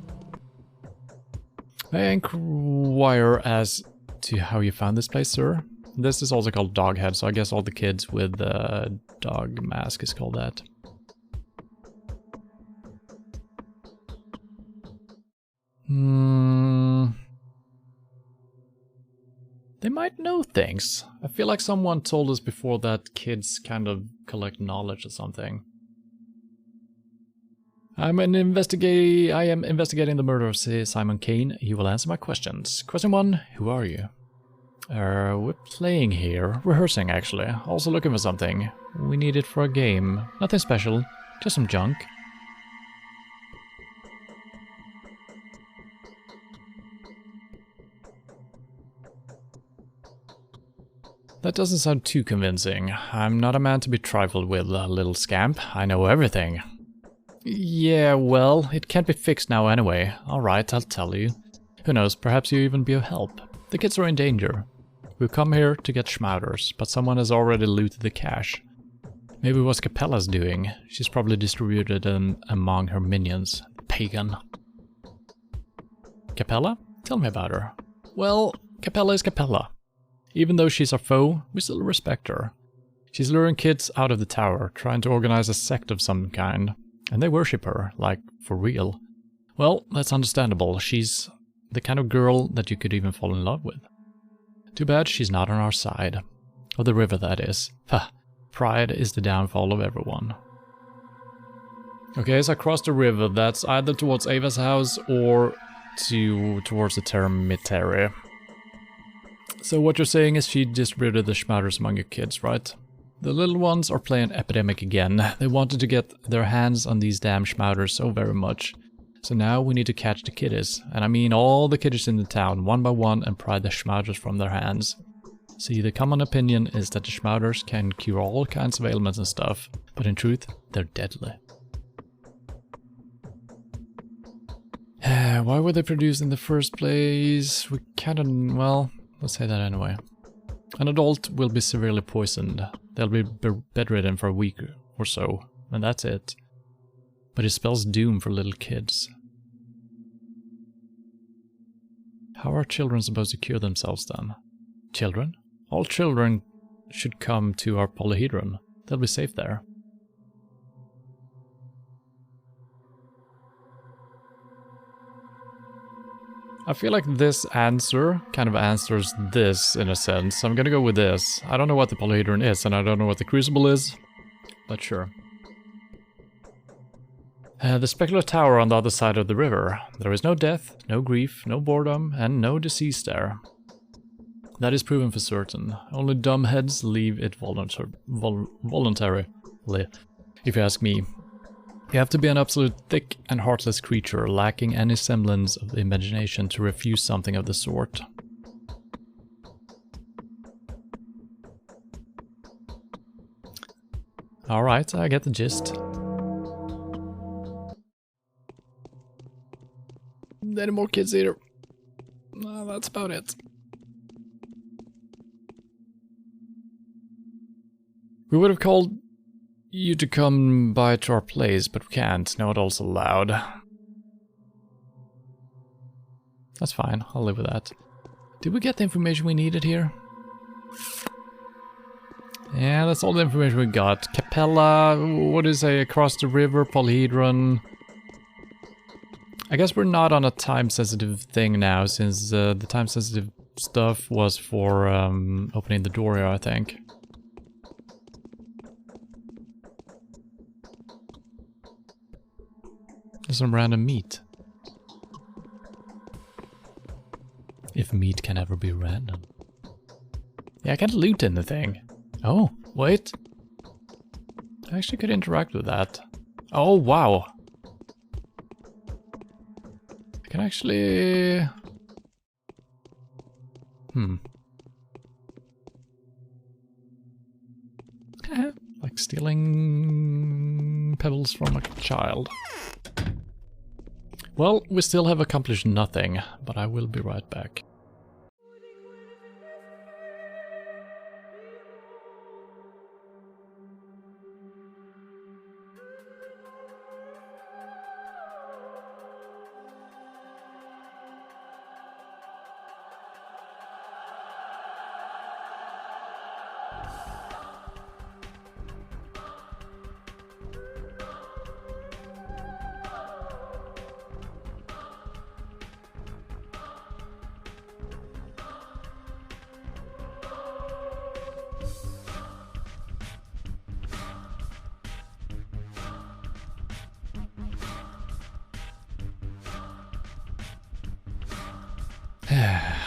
May I inquire as to how you found this place, sir? This is also called Doghead, so I guess all the kids with the dog mask is called that. They might know things. I feel like someone told us before that kids kind of collect knowledge or something. I am investigating the murder of Simon Kane. You will answer my questions. Question 1, who are you? We're playing here. Rehearsing, actually. Also looking for something. We need it for a game. Nothing special. Just some junk. That doesn't sound too convincing. I'm not a man to be trifled with, little scamp. I know everything. Yeah, well, it can't be fixed now anyway. Alright, I'll tell you. Who knows, perhaps you'll even be of help. The kids are in danger. We've come here to get schmauders, but someone has already looted the cash. Maybe what's Capella's doing? She's probably distributed them among her minions. Pagan. Capella? Tell me about her. Well, Capella is Capella. Even though she's our foe, we still respect her. She's luring kids out of the tower, trying to organize a sect of some kind. And they worship her, like, for real. Well, that's understandable. She's the kind of girl that you could even fall in love with. Too bad she's not on our side. Of the river, that is. Ha! Pride is the downfall of everyone. Okay, as I cross the river, that's either towards Ava's house or towards the termitary. So what you're saying is she distributed the schmatters among your kids, right? The little ones are playing Epidemic again. They wanted to get their hands on these damn schmatters so very much. So now we need to catch the kiddies. And I mean all the kiddies in the town, one by one, and pry the schmatters from their hands. See, the common opinion is that the schmatters can cure all kinds of ailments and stuff. But in truth, they're deadly. Why were they produced in the first place? We kinda, well, let's say that anyway. An adult will be severely poisoned. They'll be bedridden for a week or so, and that's it. But it spells doom for little kids. How are children supposed to cure themselves then? Children? All children should come to our polyhedron. They'll be safe there. I feel like this answer kind of answers this in a sense. I'm gonna go with this. I don't know what the polyhedron is, and I don't know what the crucible is, but sure. The specular tower on the other side of the river. There is no death, no grief, no boredom, and no disease there. That is proven for certain. Only dumbheads leave it voluntarily, if you ask me. You have to be an absolute thick and heartless creature, lacking any semblance of imagination to refuse something of the sort. Alright, I get the gist. Any more kids either? No, that's about it. We would have called you to come by to our place, but we can't. No adults allowed. That's fine. I'll live with that. Did we get the information we needed here? Yeah, that's all the information we got. Capella, what is it? Across the river, polyhedron. I guess we're not on a time-sensitive thing now, since the time-sensitive stuff was for opening the door here, I think. There's some random meat. If meat can ever be random. Yeah, I can't loot anything. Oh, wait. I actually could interact with that. Oh, wow. I can actually... Like stealing pebbles from a child. Well, we still have accomplished nothing, but I will be right back.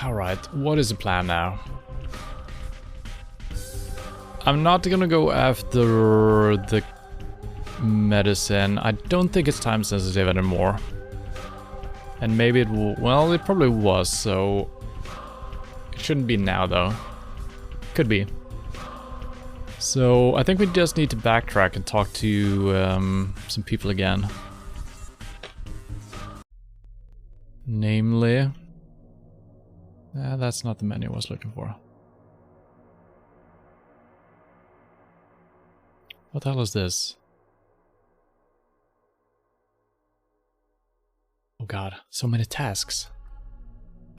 Alright, what is the plan now? I'm not gonna go after the medicine. I don't think it's time sensitive anymore. And maybe it will, well, it probably was, so it shouldn't be now though. Could be. So I think we just need to backtrack and talk to some people again. Namely... that's not the menu I was looking for. What the hell is this? Oh god, so many tasks.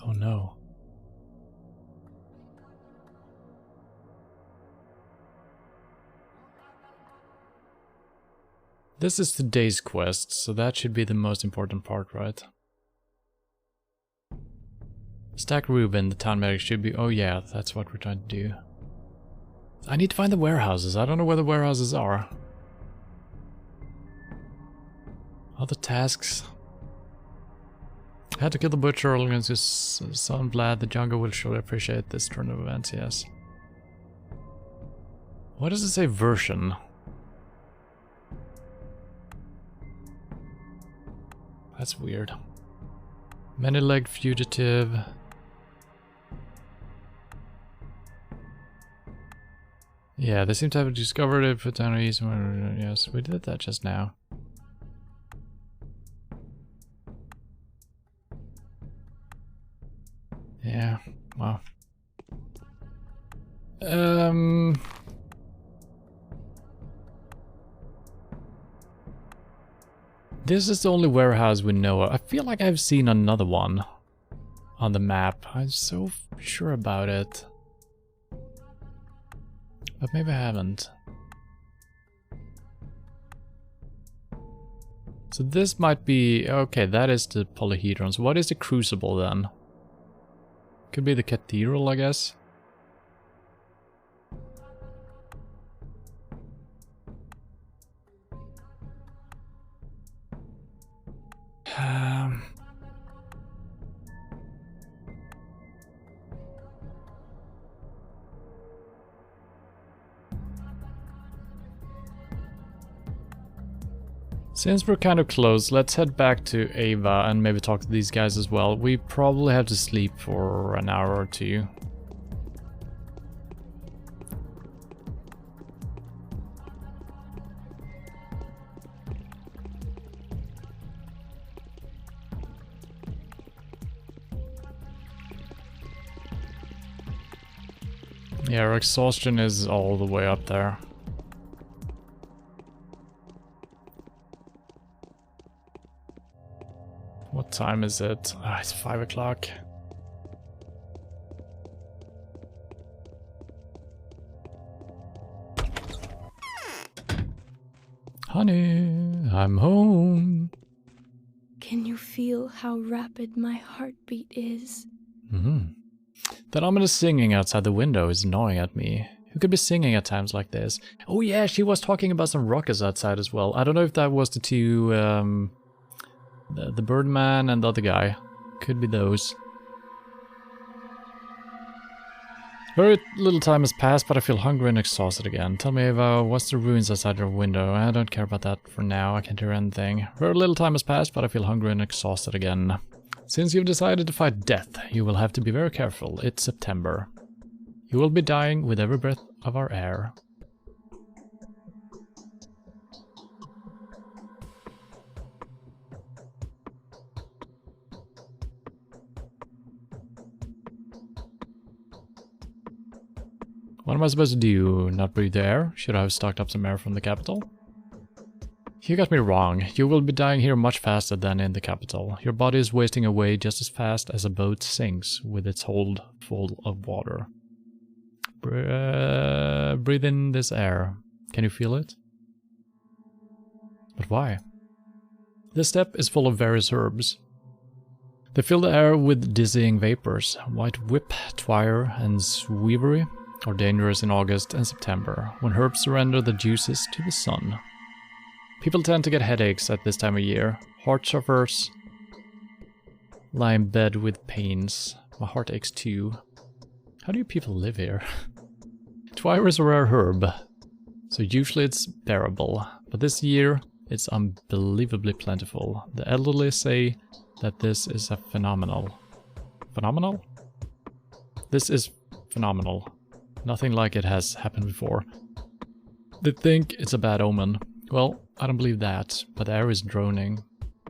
Oh no. This is today's quest, so that should be the most important part, right? Stack Reuben, the town medic should be... Oh yeah, that's what we're trying to do. I need to find the warehouses. I don't know where the warehouses are. Other tasks. I had to kill the butcher against his son Vlad. The jungle will surely appreciate this turn of events, yes. What does it say version? That's weird. Many-legged fugitive. Yeah, they seem to have discovered it, put down ease. Yes, we did that just now. Yeah, wow. This is the only warehouse we know of. I feel like I've seen another one on the map. I'm so sure about it. But maybe I haven't. So this might be... Okay, that is the polyhedrons. What is the crucible then? Could be the cathedral, I guess. Since we're kind of close, let's head back to Ava and maybe talk to these guys as well. We probably have to sleep for an hour or two. Yeah, our exhaustion is all the way up there. What time is it? Ah, it's 5 o'clock. Honey, I'm home. Can you feel how rapid my heartbeat is? That ominous singing outside the window is gnawing at me. Who could be singing at times like this? Oh yeah, she was talking about some rockets outside as well. I don't know if that was the two, the Birdman and the other guy. Could be those. Very little time has passed, but I feel hungry and exhausted again. Tell me, Ava, what's the ruins outside your window? I don't care about that for now. I can't hear anything. Very little time has passed, but I feel hungry and exhausted again. Since you've decided to fight death, you will have to be very careful. It's September. You will be dying with every breath of our air. What am I supposed to do? Not breathe the air? Should I have stocked up some air from the capital? You got me wrong. You will be dying here much faster than in the capital. Your body is wasting away just as fast as a boat sinks with its hold full of water. Breathe in this air. Can you feel it? But why? This steppe is full of various herbs. They fill the air with dizzying vapors. White whip, twire, and sweevery are dangerous in August and September, when herbs surrender the juices to the sun. People tend to get headaches at this time of year. Heart sufferers lie in bed with pains. My heart aches too. How do you people live here? Twire is a rare herb, so usually it's bearable, but this year it's unbelievably plentiful. The elderly say that this is a phenomenal. Phenomenal? This is phenomenal. Nothing like it has happened before. They think it's a bad omen. Well, I don't believe that, but the air is droning.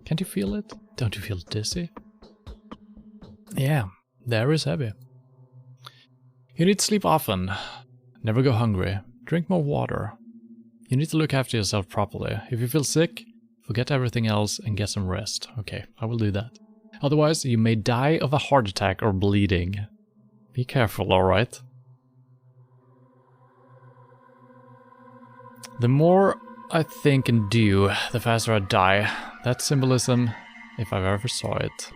Can't you feel it? Don't you feel dizzy? Yeah, the air is heavy. You need to sleep often. Never go hungry. Drink more water. You need to look after yourself properly. If you feel sick, forget everything else and get some rest. Okay, I will do that. Otherwise, you may die of a heart attack or bleeding. Be careful, alright? The more I think and do, the faster I die. That's symbolism, if I've ever saw it.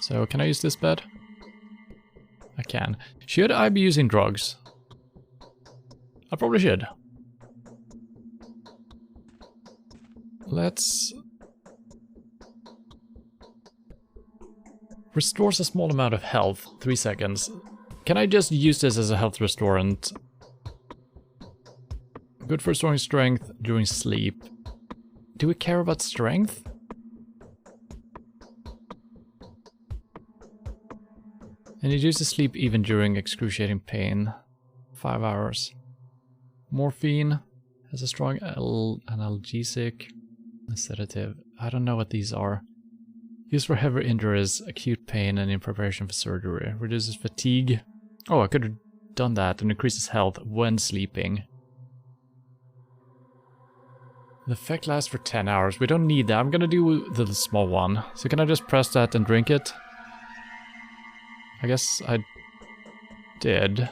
So, can I use this bed? I can. Should I be using drugs? I probably should. Let's... Restores a small amount of health, 3 seconds. Can I just use this as a health restorant? Good for restoring strength during sleep. Do we care about strength? And it uses sleep even during excruciating pain. 5 hours. Morphine has a strong analgesic, a sedative. I don't know what these are. Used for heavy injuries, acute pain, and in preparation for surgery. Reduces fatigue. Oh, I could have done that and increases health when sleeping. The effect lasts for 10 hours. We don't need that. I'm gonna do the small one. So can I just press that and drink it? I guess I did.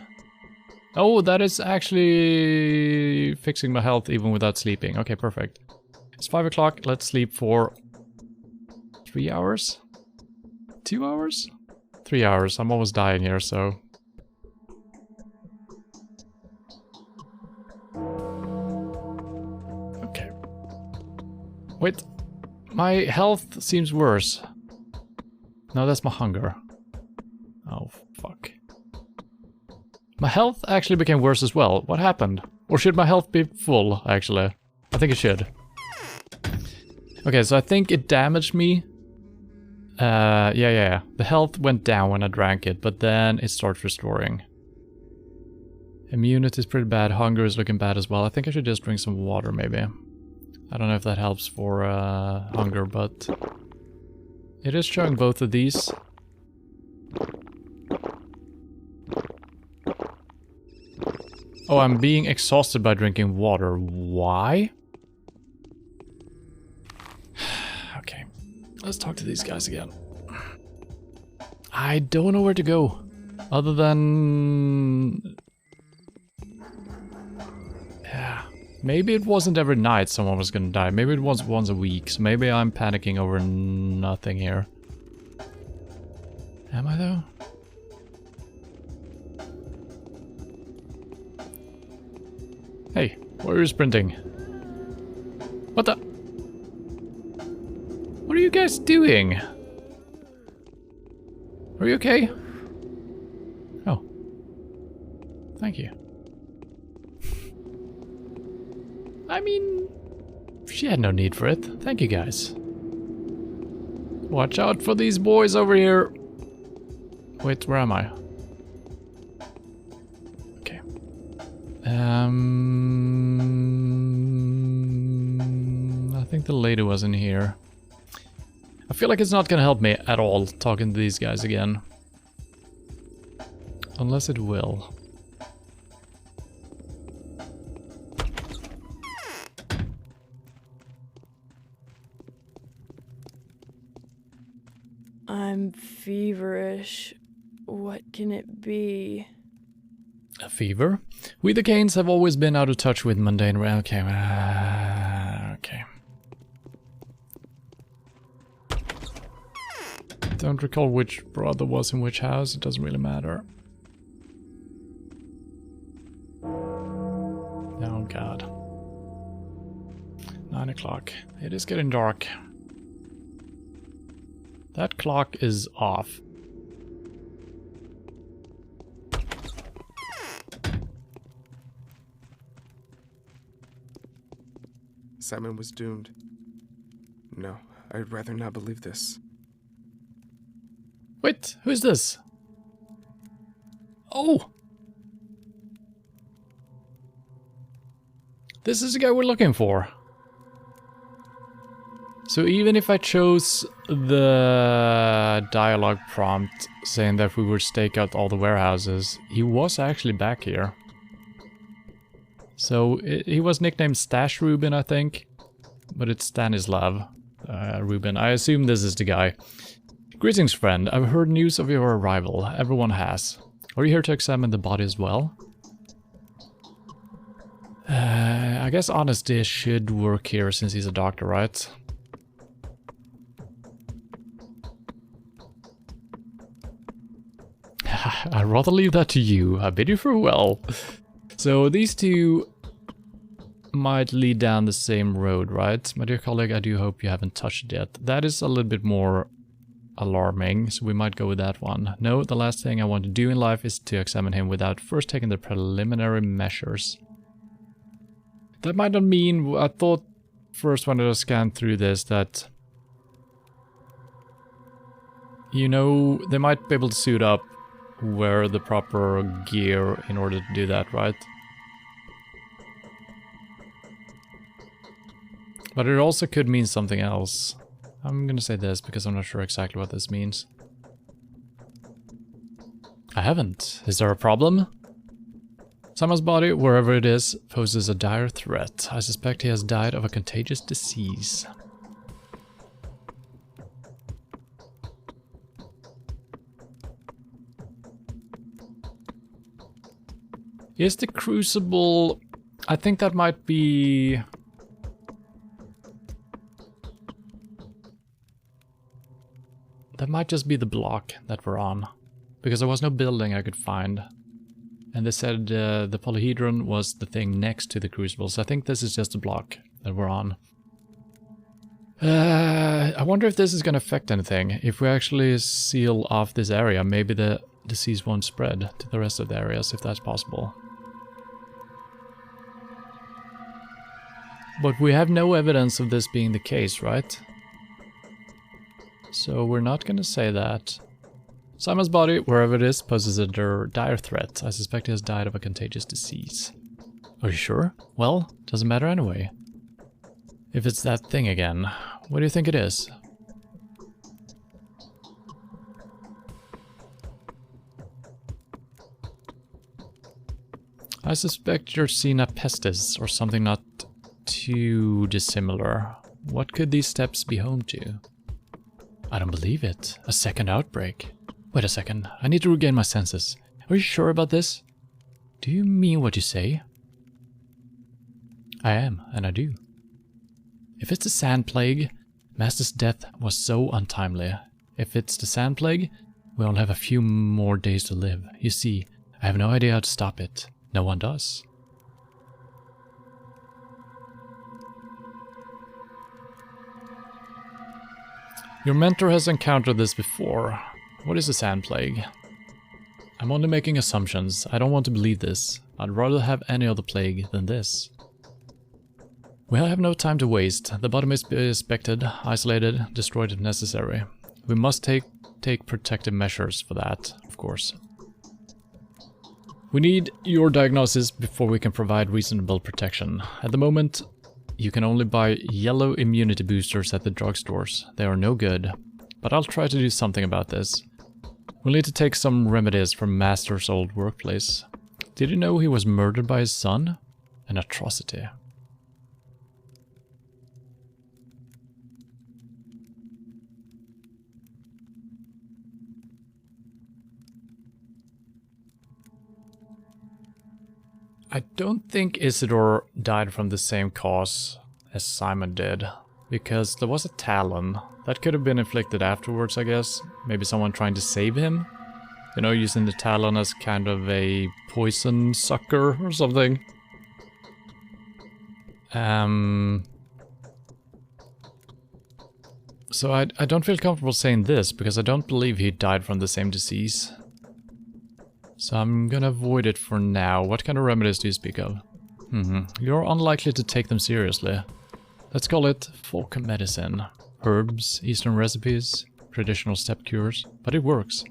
Oh, that is actually fixing my health even without sleeping. Okay, perfect. It's 5 o'clock. Let's sleep for 3 hours? 2 hours? 3 hours. I'm almost dying here, so... Okay. Wait. My health seems worse. No, that's my hunger. Oh, fuck. My health actually became worse as well. What happened? Or should my health be full, actually? I think it should. Okay, so I think it damaged me. Yeah. The health went down when I drank it, but then it starts restoring. Immunity is pretty bad. Hunger is looking bad as well. I think I should just drink some water, maybe. I don't know if that helps for hunger, but... It is showing both of these. Oh, I'm being exhausted by drinking water. Why? Okay, let's talk to these guys again. I don't know where to go. Other than... Yeah. Maybe it wasn't every night someone was gonna die. Maybe it was once a week. So maybe I'm panicking over nothing here. Am I though? Hey, why are you sprinting? What the? What are you guys doing? Are you okay? Oh. Thank you. I mean, she had no need for it. Thank you guys. Watch out for these boys over here. Wait, where am I? Okay. I think the lady was in here. I feel like it's not gonna help me at all talking to these guys again. Unless it will. I'm feverish. What can it be? A fever? We the Canes have always been out of touch with mundane... Okay, okay. Don't recall which brother was in which house, it doesn't really matter. Oh god. 9 o'clock. It is getting dark. That clock is off. Simon was doomed. No, I'd rather not believe this. Wait, who's this? Oh! This is the guy we're looking for. So even if I chose the dialogue prompt saying that we would stake out all the warehouses, he was actually back here. So he was nicknamed Stash Rubin, I think, but it's Stanislav Rubin. I assume this is the guy. Greetings, friend. I've heard news of your arrival. Everyone has. Are you here to examine the body as well? I guess honesty should work here since he's a doctor, right? I'd rather leave that to you. I bid you farewell. So these two might lead down the same road, right? My dear colleague, I do hope you haven't touched it yet. That is a little bit more alarming, so we might go with that one. No, the last thing I want to do in life is to examine him without first taking the preliminary measures. That might not mean, I thought first when I scanned through this that, you know, they might be able to suit up, wear the proper gear in order to do that, right? But it also could mean something else. I'm gonna say this because I'm not sure exactly what this means. I haven't. Is there a problem? Simon's body, wherever it is, poses a dire threat. I suspect he has died of a contagious disease. Is the crucible... I think that might be... That might just be the block that we're on. Because there was no building I could find. And they said the polyhedron was the thing next to the crucible, so I think this is just a block that we're on. I wonder if this is going to affect anything. If we actually seal off this area, maybe the disease won't spread to the rest of the areas, if that's possible. But we have no evidence of this being the case, right? So we're not going to say that. Simon's body, wherever it is, poses a dire threat. I suspect he has died of a contagious disease. Are you sure? Well, doesn't matter anyway. If it's that thing again, what do you think it is? I suspect Yersinia pestis, or something not too dissimilar. What could these steps be home to? I don't believe it. A second outbreak. Wait a second, I need to regain my senses. Are you sure about this? Do you mean what you say? I am, and I do. If it's the sand plague, Master's death was so untimely. If it's the sand plague, we only have a few more days to live. You see, I have no idea how to stop it. No one does. Your mentor has encountered this before. What is a sand plague? I'm only making assumptions. I don't want to believe this. I'd rather have any other plague than this. We have no time to waste. The bottom is inspected, isolated, destroyed if necessary. We must take protective measures for that, of course. We need your diagnosis before we can provide reasonable protection. At the moment, you can only buy yellow immunity boosters at the drugstores. They are no good, but I'll try to do something about this. We'll need to take some remedies from Master's old workplace. Did you know he was murdered by his son? An atrocity. I don't think Isidore died from the same cause as Simon did, because there was a talon. That could have been inflicted afterwards, I guess. Maybe someone trying to save him? You know, using the talon as kind of a poison sucker or something. So I don't feel comfortable saying this, because I don't believe he died from the same disease. So I'm gonna avoid it for now. What kind of remedies do you speak of? You're unlikely to take them seriously. Let's call it folk medicine. Herbs, Eastern recipes, traditional step cures, but it works.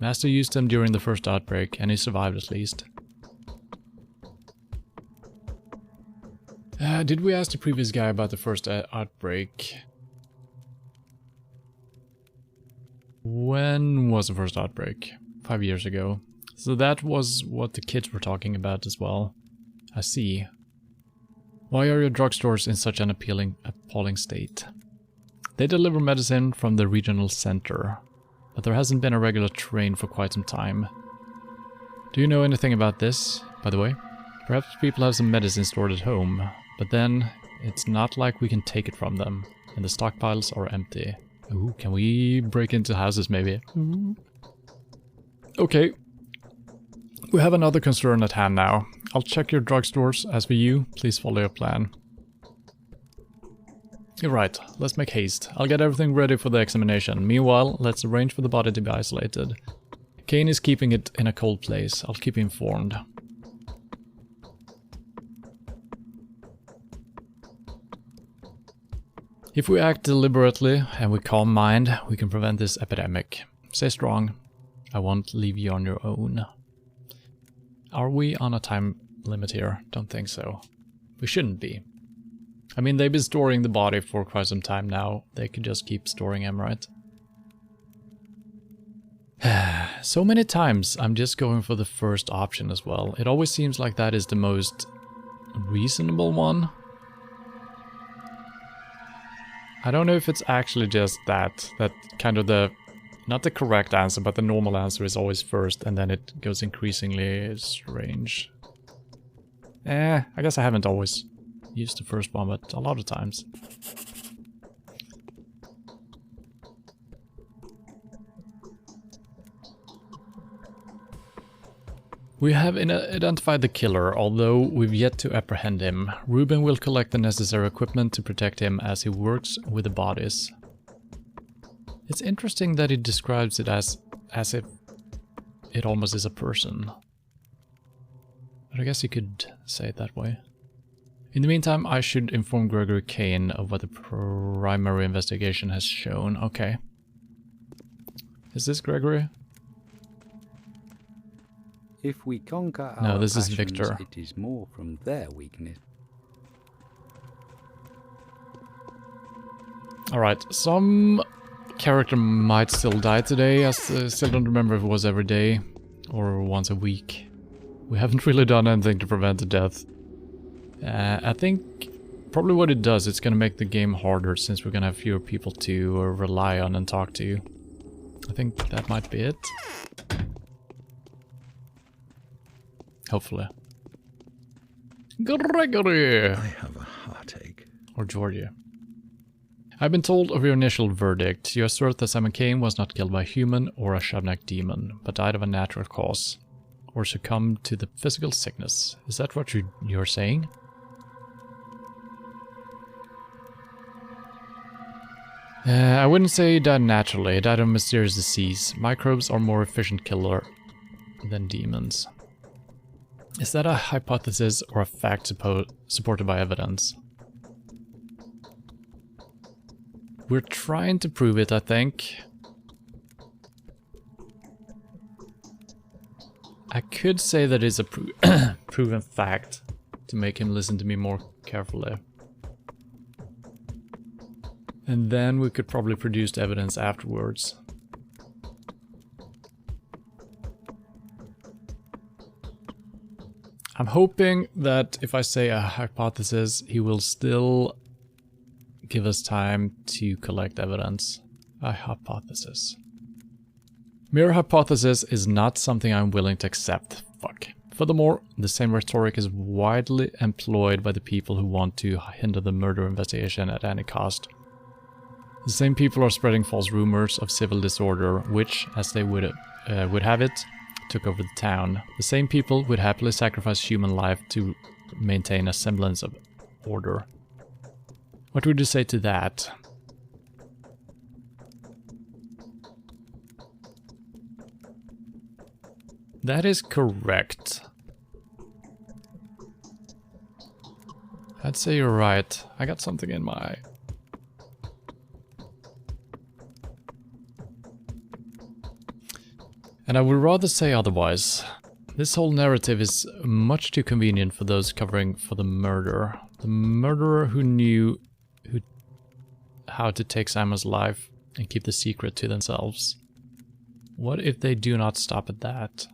Master used them during the first outbreak, and he survived at least. Did we ask the previous guy about the first outbreak? When was the first outbreak? 5 years ago. So that was what the kids were talking about as well. I see. Why are your drugstores in such an appalling state? They deliver medicine from the regional center, but there hasn't been a regular train for quite some time. Do you know anything about this, by the way? Perhaps people have some medicine stored at home, but then it's not like we can take it from them, and the stockpiles are empty. Ooh, can we break into houses maybe? Ooh. Okay. We have another concern at hand now. I'll check your drugstores. As for you, please follow your plan. You're right, let's make haste. I'll get everything ready for the examination. Meanwhile, let's arrange for the body to be isolated. Kane is keeping it in a cold place. I'll keep you informed. If we act deliberately and with calm mind, we can prevent this epidemic. Stay strong. I won't leave you on your own. Are we on a time limit here? Don't think so. We shouldn't be. I mean, they've been storing the body for quite some time now. They could just keep storing him, right? So many times I'm just going for the first option as well. It always seems like that is the most reasonable one. I don't know if it's actually just that kind of the, not the correct answer, but the normal answer is always first, and then it goes increasingly strange. I guess I haven't always used the first one, but a lot of times. We have identified the killer, although we've yet to apprehend him. Ruben will collect the necessary equipment to protect him as he works with the bodies. It's interesting that he describes it as if it almost is a person. But I guess you could say it that way. In the meantime, I should inform Gregory Kane of what the primary investigation has shown. Okay. Is this Gregory? If we conquer No, our this is passions, Victor. it is more from their weakness. Alright, some character might still die today. I still don't remember if it was every day or once a week. We haven't really done anything to prevent the death. I think probably what it does, it's gonna make the game harder since we're gonna have fewer people to rely on and talk to. I think that might be it. Hopefully. Gregory! I have a heartache. Or Georgia. I've been told of your initial verdict. You assert that Simon Kane was not killed by a human or a Shavnak demon, but died of a natural cause, or succumbed to the physical sickness. Is that what you're saying? I wouldn't say he died naturally. He died of a mysterious disease. Microbes are more efficient killer than demons. Is that a hypothesis or a fact supported by evidence? We're trying to prove it, I think. I could say that it's a proven fact to make him listen to me more carefully. And then we could probably produce the evidence afterwards. I'm hoping that if I say a hypothesis, he will still give us time to collect evidence. A hypothesis. Mere hypothesis is not something I'm willing to accept. Fuck. Furthermore, the same rhetoric is widely employed by the people who want to hinder the murder investigation at any cost. The same people are spreading false rumors of civil disorder, which, as they would have it, took over the town. The same people would happily sacrifice human life to maintain a semblance of order. What would you say to that? That is correct. I'd say you're right. I got something in my eye. And I would rather say otherwise. This whole narrative is much too convenient for those covering for the murder. The murderer who knew how to take Simon's life and keep the secret to themselves. What if they do not stop at that?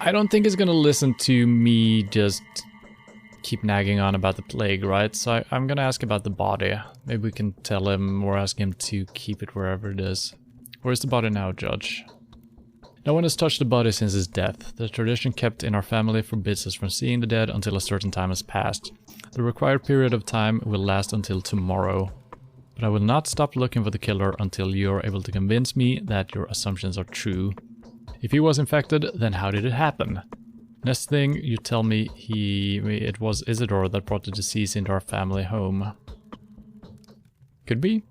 I don't think he's gonna listen to me just keep nagging on about the plague, right? So I'm gonna ask about the body. Maybe we can tell him or ask him to keep it wherever it is. Where's the body now, Judge? No one has touched the body since his death. The tradition kept in our family forbids us from seeing the dead until a certain time has passed. The required period of time will last until tomorrow. But I will not stop looking for the killer until you are able to convince me that your assumptions are true. If he was infected, then how did it happen? Next thing you tell me it was Isidore that brought the disease into our family home. Could be.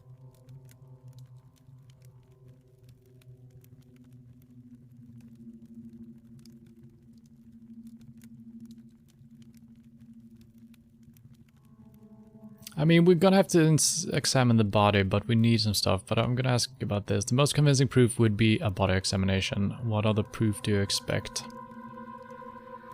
I mean, we're gonna have to examine the body, but we need some stuff. But I'm gonna ask about this. The most convincing proof would be a body examination. What other proof do you expect?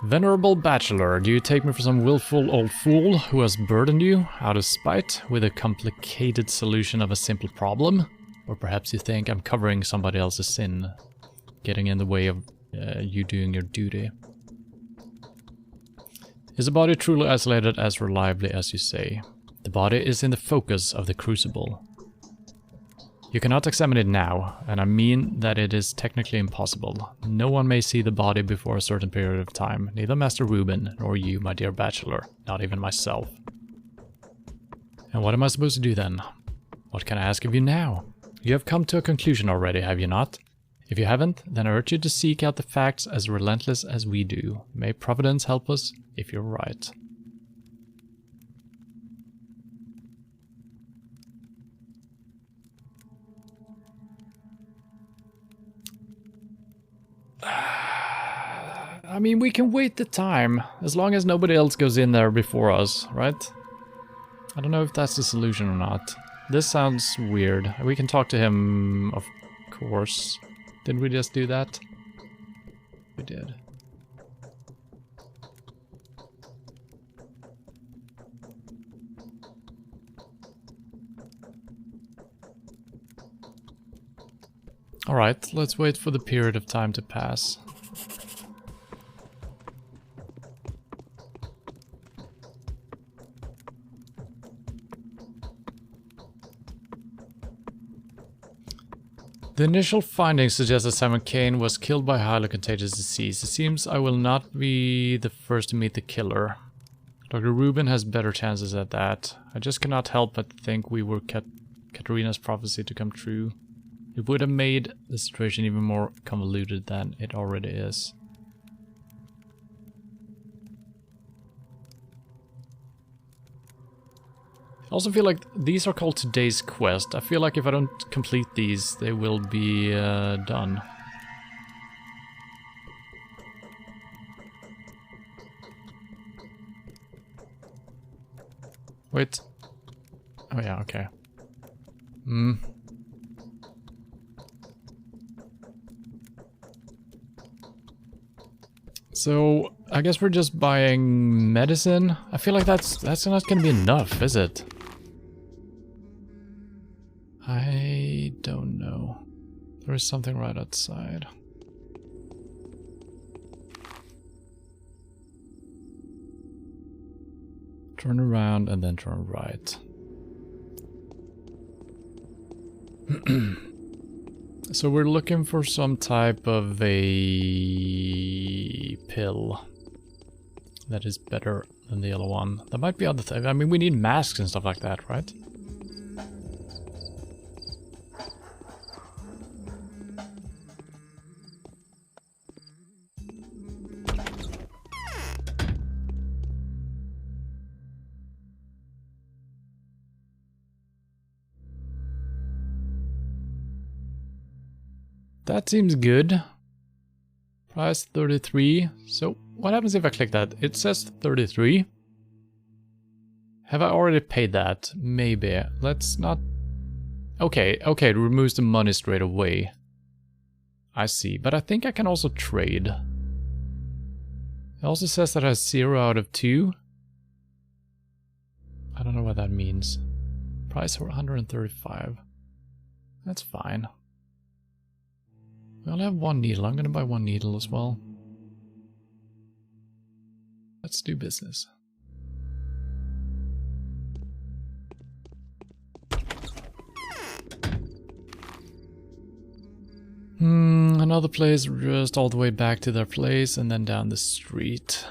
Venerable Bachelor, do you take me for some willful old fool who has burdened you, out of spite, with a complicated solution of a simple problem? Or perhaps you think I'm covering somebody else's sin, getting in the way of you doing your duty? Is the body truly isolated as reliably as you say? The body is in the focus of the crucible. You cannot examine it now, and I mean that it is technically impossible. No one may see the body before a certain period of time, neither Master Reuben nor you, my dear Bachelor, not even myself. And what am I supposed to do then? What can I ask of you now? You have come to a conclusion already, have you not? If you haven't, then I urge you to seek out the facts as relentless as we do. May Providence help us if you're right. I mean, we can wait the time, as long as nobody else goes in there before us, right? I don't know if that's the solution or not. This sounds weird. We can talk to him, of course. Didn't we just do that? We did. Alright, let's wait for the period of time to pass. The initial findings suggest that Simon Kane was killed by a highly contagious disease. It seems I will not be the first to meet the killer. Dr. Reuben has better chances at that. I just cannot help but think we were Katerina's prophecy to come true. It would have made the situation even more convoluted than it already is. I also feel like these are called today's quest. I feel like if I don't complete these, they will be done. Wait. Oh yeah, okay. So, I guess we're just buying medicine. I feel like that's not gonna be enough, is it? I don't know. There is something right outside. Turn around and then turn right. So we're looking for some type of a pill that is better than the other one. There might be other things. I mean, we need masks and stuff like that, right? That seems good. Price 33. So what happens if I click that? It says 33. Have I already paid that? Maybe. Let's not... Okay, it removes the money straight away. I see, but I think I can also trade. It also says that I have 0 out of 2. I don't know what that means. Price for 135. That's fine. We only have 1 needle. I'm gonna buy 1 needle as well. Let's do business. Another place just all the way back to their place and then down the street.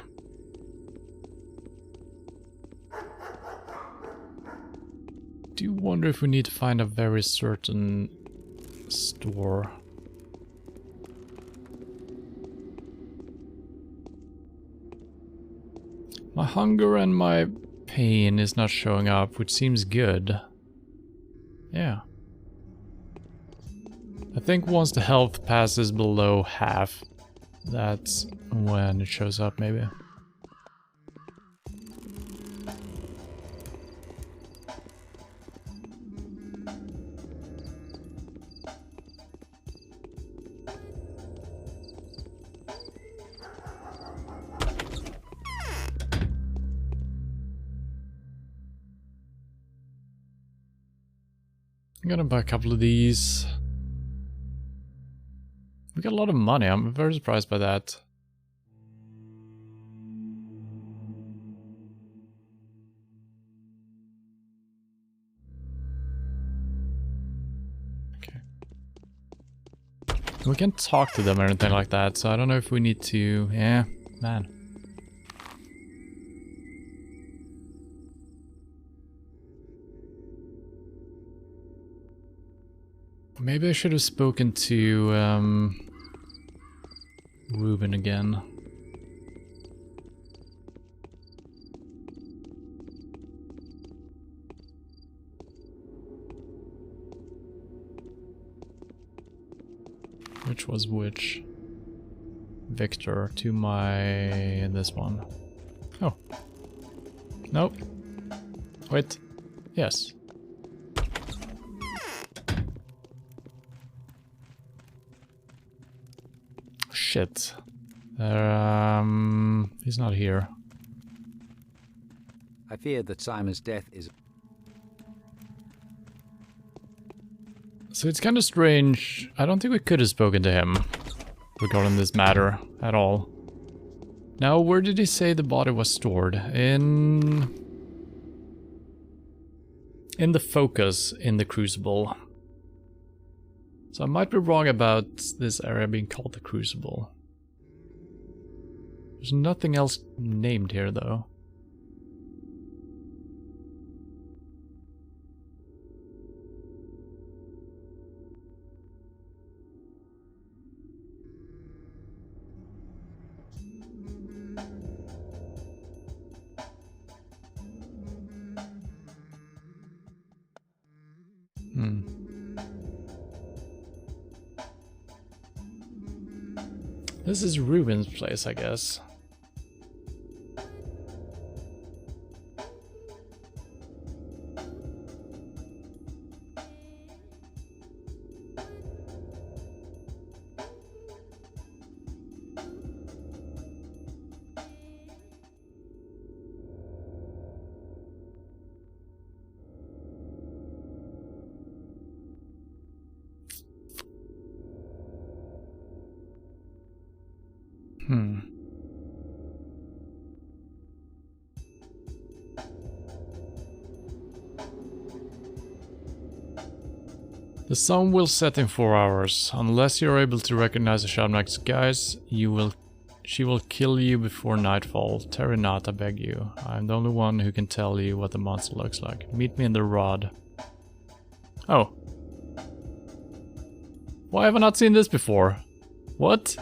Do wonder if we need to find a very certain store. My hunger and my pain is not showing up, which seems good. Yeah. I think once the health passes below half, that's when it shows up, maybe. I'm gonna buy a couple of these. We got a lot of money. I'm very surprised by that. Okay. We can't talk to them or anything like that, so I don't know if we need to... Yeah, man. Maybe I should have spoken to Ruben again. Which was which? Victor to my... this one. Oh. Nope. Wait. Yes. Shit. He's not here. I fear that Simon's death is... So it's kind of strange. I don't think we could have spoken to him regarding this matter at all. Now, where did he say the body was stored? In the focus in the Crucible. So I might be wrong about this area being called the Crucible. There's nothing else named here, though. This is Ruben's place, I guess. The sun will set in 4 hours. Unless you're able to recognize the Shamrock's guise, she will kill you before nightfall. Tarry not, I beg you. I'm the only one who can tell you what the monster looks like. Meet me in the rod. Oh. Why have I not seen this before? What?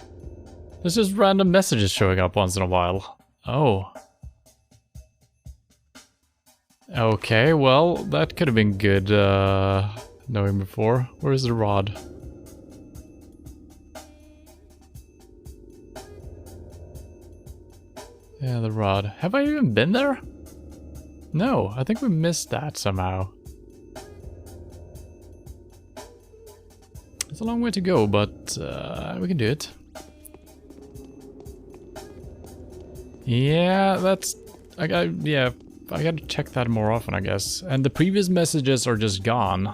There's just random messages showing up once in a while. Oh. Okay, well, that could have been good, knowing before. Where is the rod? Yeah, the rod. Have I even been there? No, I think we missed that somehow. It's a long way to go, but we can do it. Yeah, that's... I gotta check that more often, I guess. And the previous messages are just gone,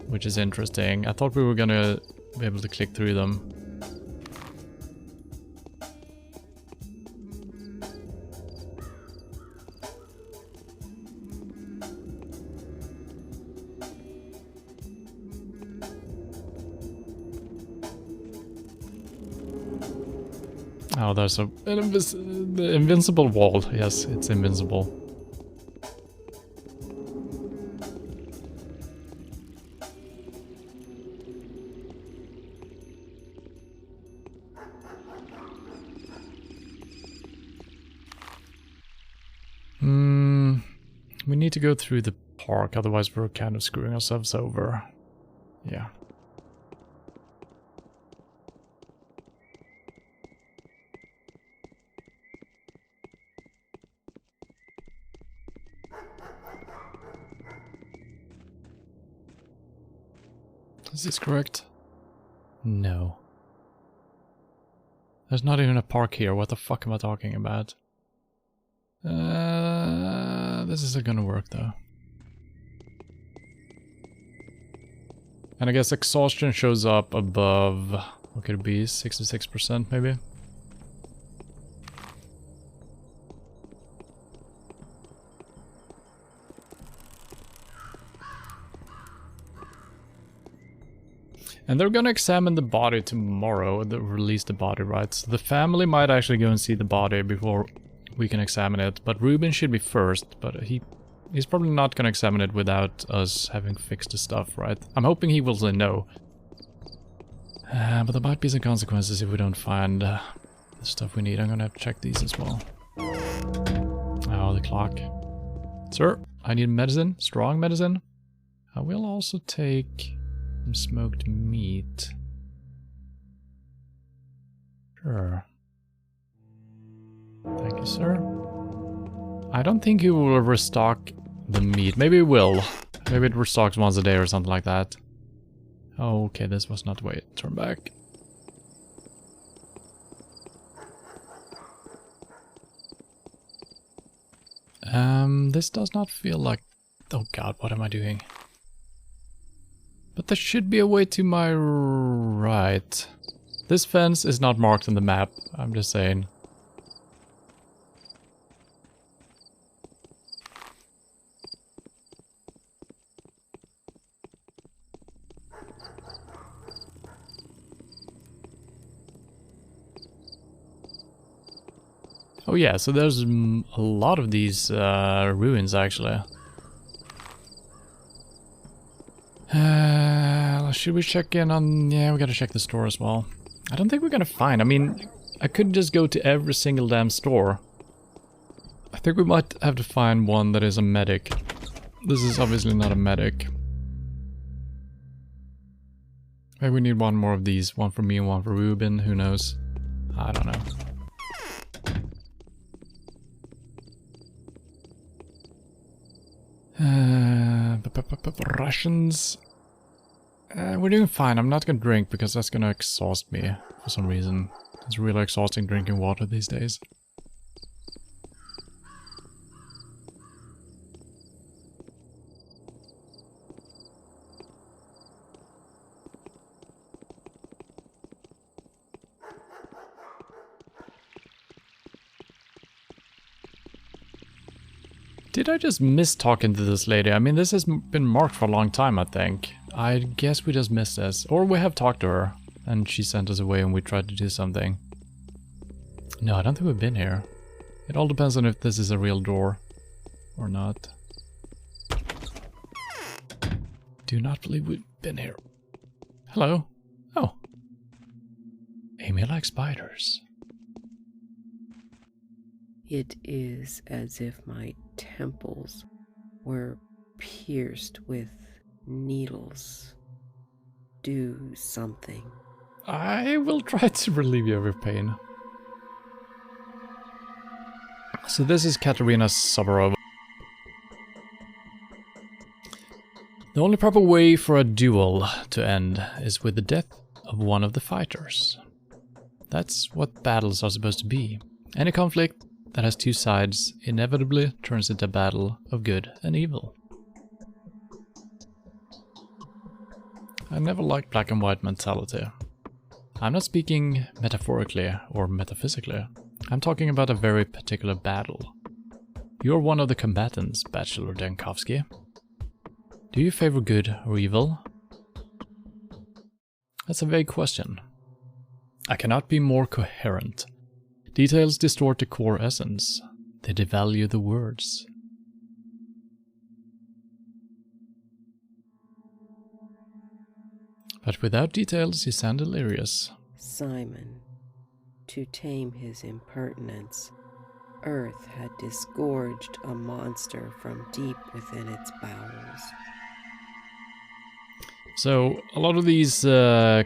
which is interesting. I thought we were gonna be able to click through them. Oh, there's the invincible wall. Yes, it's invincible. We need to go through the park, otherwise we're kind of screwing ourselves over. Yeah. Is this correct? No. There's not even a park here. What the fuck am I talking about? This isn't gonna work though. And I guess exhaustion shows up above, what could it be, 66% maybe? And they're gonna examine the body tomorrow, release the body, right? So the family might actually go and see the body before we can examine it, but Ruben should be first, but he's probably not gonna examine it without us having fixed the stuff, right? I'm hoping he will say no. But there might be some consequences if we don't find the stuff we need. I'm gonna have to check these as well. Oh, the clock. Sir, I need medicine, strong medicine. I will also take some smoked meat. Sure. Thank you, sir. I don't think he will restock the meat. Maybe he will. Maybe it restocks once a day or something like that. Oh, okay, this was not the way. Turn back. This does not feel like... Oh god, what am I doing? But there should be a way to my right. This fence is not marked on the map, I'm just saying. Oh yeah, so there's a lot of these ruins actually. Should we check in on... Yeah, we gotta check the store as well. I don't think we're gonna find... I mean, I could just go to every single damn store. I think we might have to find one that is a medic. This is obviously not a medic. Maybe we need one more of these. One for me and one for Ruben, who knows? I don't know. Rations. We're doing fine. I'm not gonna drink because that's gonna exhaust me for some reason. It's really exhausting drinking water these days. Did I just miss talking to this lady? I mean, this has been marked for a long time, I think. I guess we just missed this. Or we have talked to her, and she sent us away and we tried to do something. No, I don't think we've been here. It all depends on if this is a real door or not. Do not believe we've been here. Hello. Oh. Amy likes spiders. It is as if my temples were pierced with needles. Do something. I will try to relieve you of your pain. So this is Katerina Sabarova. The only proper way for a duel to end is with the death of one of the fighters. That's what battles are supposed to be. Any conflict that has two sides inevitably turns into a battle of good and evil. I never liked black and white mentality. I'm not speaking metaphorically or metaphysically. I'm talking about a very particular battle. You're one of the combatants, Bachelor Denkovsky. Do you favor good or evil? That's a vague question. I cannot be more coherent. Details distort the core essence. They devalue the words. But without details, you sound delirious. Simon, to tame his impertinence, Earth had disgorged a monster from deep within its bowels. So, a lot of these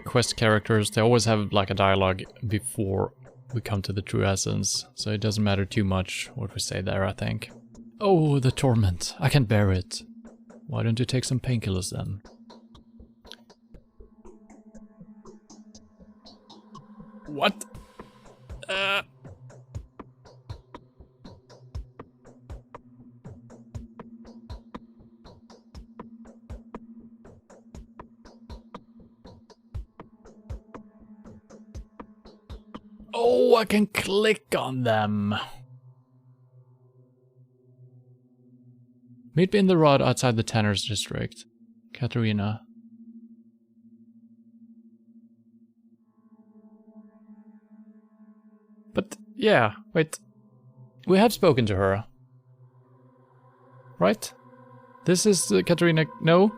quest characters, they always have like a dialogue before we come to the true essence. So it doesn't matter too much what we say there, I think. Oh, the torment. I can't bear it. Why don't you take some painkillers then? What? Oh, I can click on them. Meet me in the rod outside the Tanner's district. Katerina. But, yeah, wait. We have spoken to her. Right? This is Katerina... No?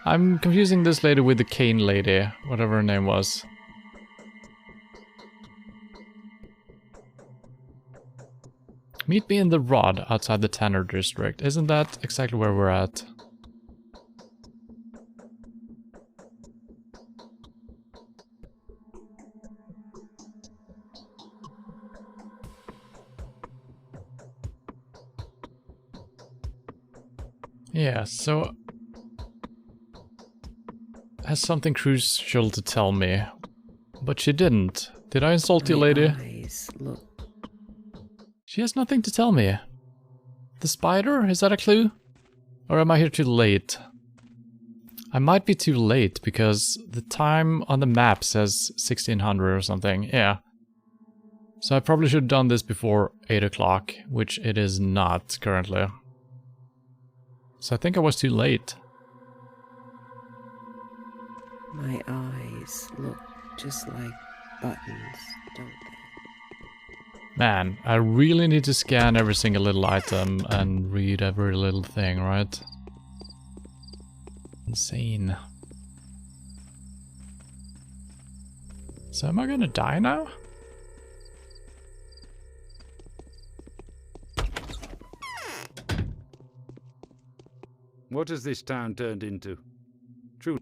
I'm confusing this lady with the cane lady, whatever her name was. Meet me in the rod outside the Tanner district. Isn't that exactly where we're at? Yeah, so... has something crucial to tell me. But she didn't. Did I insult you, lady? Eyes, look. She has nothing to tell me. The spider? Is that a clue? Or am I here too late? I might be too late because the time on the map says 1600 or something. Yeah. So I probably should have done this before 8 o'clock, which it is not currently. So I think I was too late. My eyes look just like buttons, don't they? Man, I really need to scan every single little item and read every little thing, right? Insane. So am I gonna die now? What has this town turned into? True.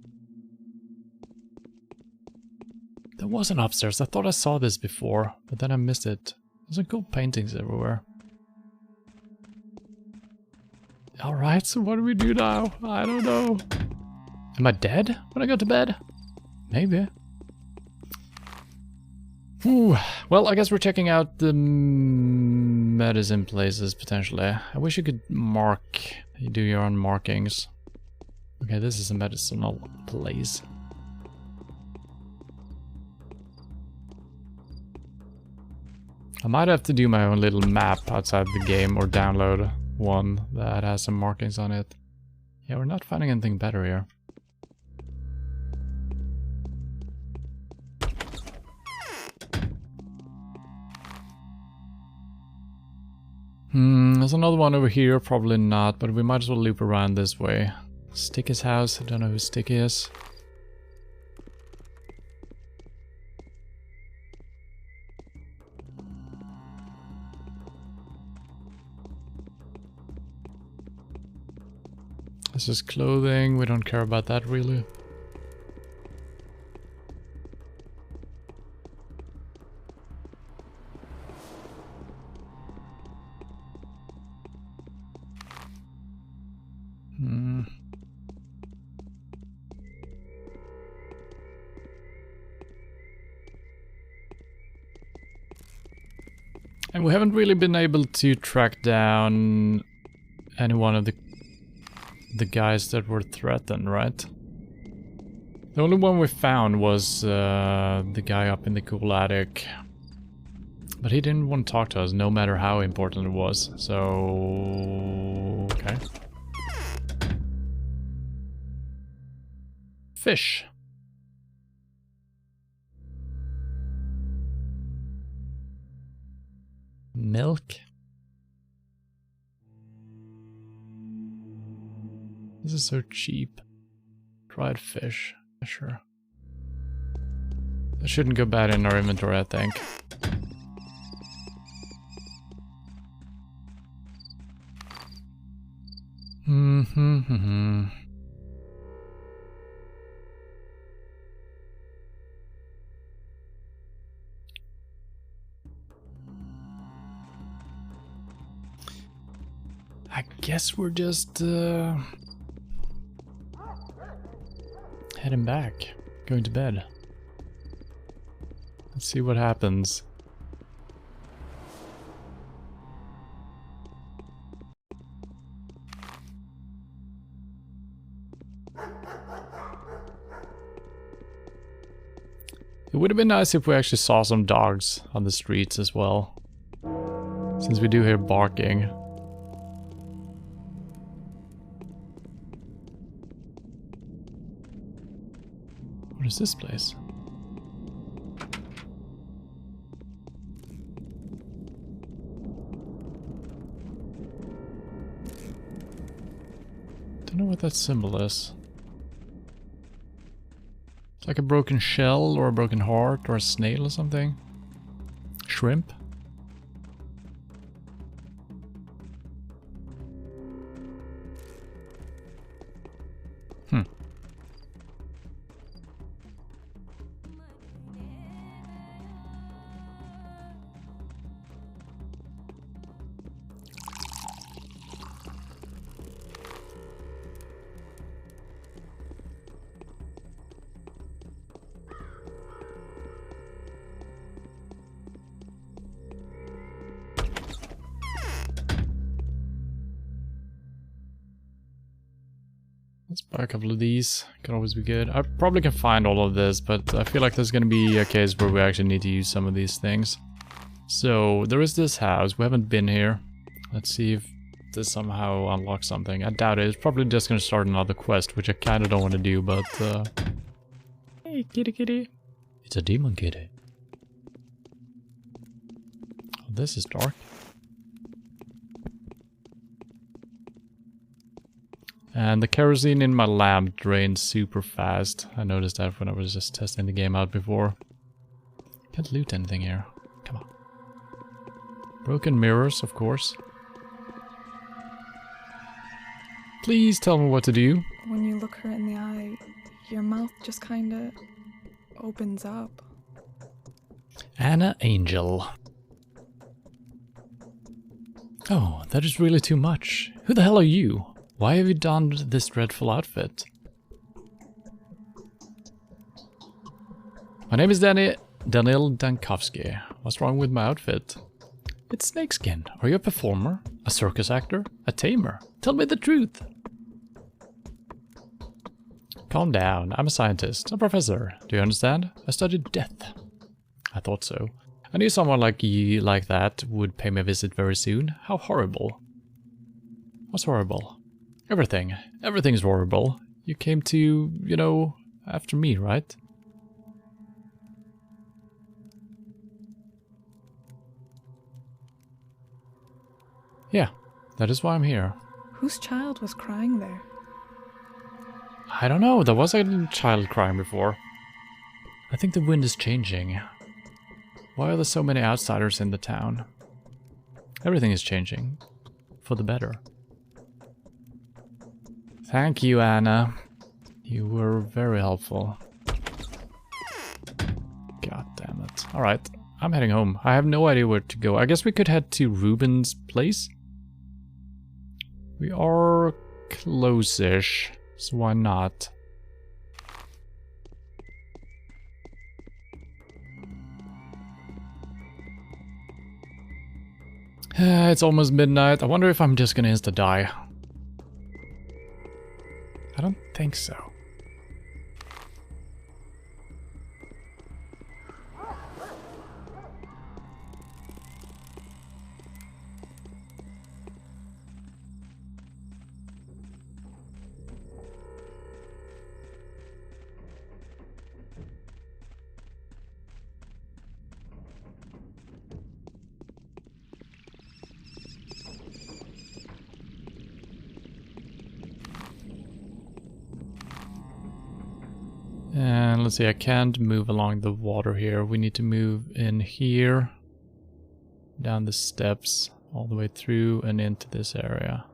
There was an upstairs. I thought I saw this before, but then I missed it. There's some cool paintings everywhere. Alright, so what do we do now? I don't know. Am I dead when I go to bed? Maybe. Ooh. Well, I guess we're checking out the medicine places, potentially. I wish you could mark... You do your own markings. Okay, this is a medicinal place. I might have to do my own little map outside the game or download one that has some markings on it. Yeah, we're not finding anything better here. There's another one over here, probably not, but we might as well loop around this way. Sticky's house, I don't know who Sticky is. This is clothing, we don't care about that really. And we haven't really been able to track down any one of the guys that were threatened, right? The only one we found was the guy up in the cool attic. But he didn't want to talk to us, no matter how important it was, so... okay. Fish. Milk. This is so cheap. Dried fish. Sure. That shouldn't go bad in our inventory, I think. I guess we're just heading back, going to bed. Let's see what happens. It would have been nice if we actually saw some dogs on the streets as well, since we do hear barking. What is this place? Don't know what that symbol is. It's like a broken shell or a broken heart or a snail or something. Shrimp. Let's buy a couple of these. Could always be good. I probably can find all of this, but I feel like there's gonna be a case where we actually need to use some of these things. So there is this house. We haven't been here. Let's see if this somehow unlocks something. I doubt it. It's probably just gonna start another quest, which I kind of don't want to do, but hey, kitty kitty. It's a demon kitty. Oh, this is dark. And the kerosene in my lamp drains super fast. I noticed that when I was just testing the game out before. Can't loot anything here. Come on. Broken mirrors, of course. Please tell me what to do. When you look her in the eye, your mouth just kinda opens up. Anna Angel. Oh, that is really too much. Who the hell are you? Why have you donned this dreadful outfit? My name is Daniel Dankovsky. What's wrong with my outfit? It's snakeskin. Are you a performer? A circus actor? A tamer? Tell me the truth. Calm down. I'm a scientist, a professor. Do you understand? I studied death. I thought so. I knew someone like you, like that, would pay me a visit very soon. How horrible. What's horrible? Everything. Everything's horrible. You came to, you know, after me, right? Yeah, that is why I'm here. Whose child was crying there? I don't know, there was a child crying before. I think the wind is changing. Why are there so many outsiders in the town? Everything is changing. For the better. Thank you, Anna. You were very helpful. God damn it. Alright, I'm heading home. I have no idea where to go. I guess we could head to Ruben's place? We are close-ish, so why not? It's almost midnight. I wonder if I'm just gonna insta-die. I don't think so. let's see, I can't move along the water here. We need to move in here, down the steps, all the way through and into this area.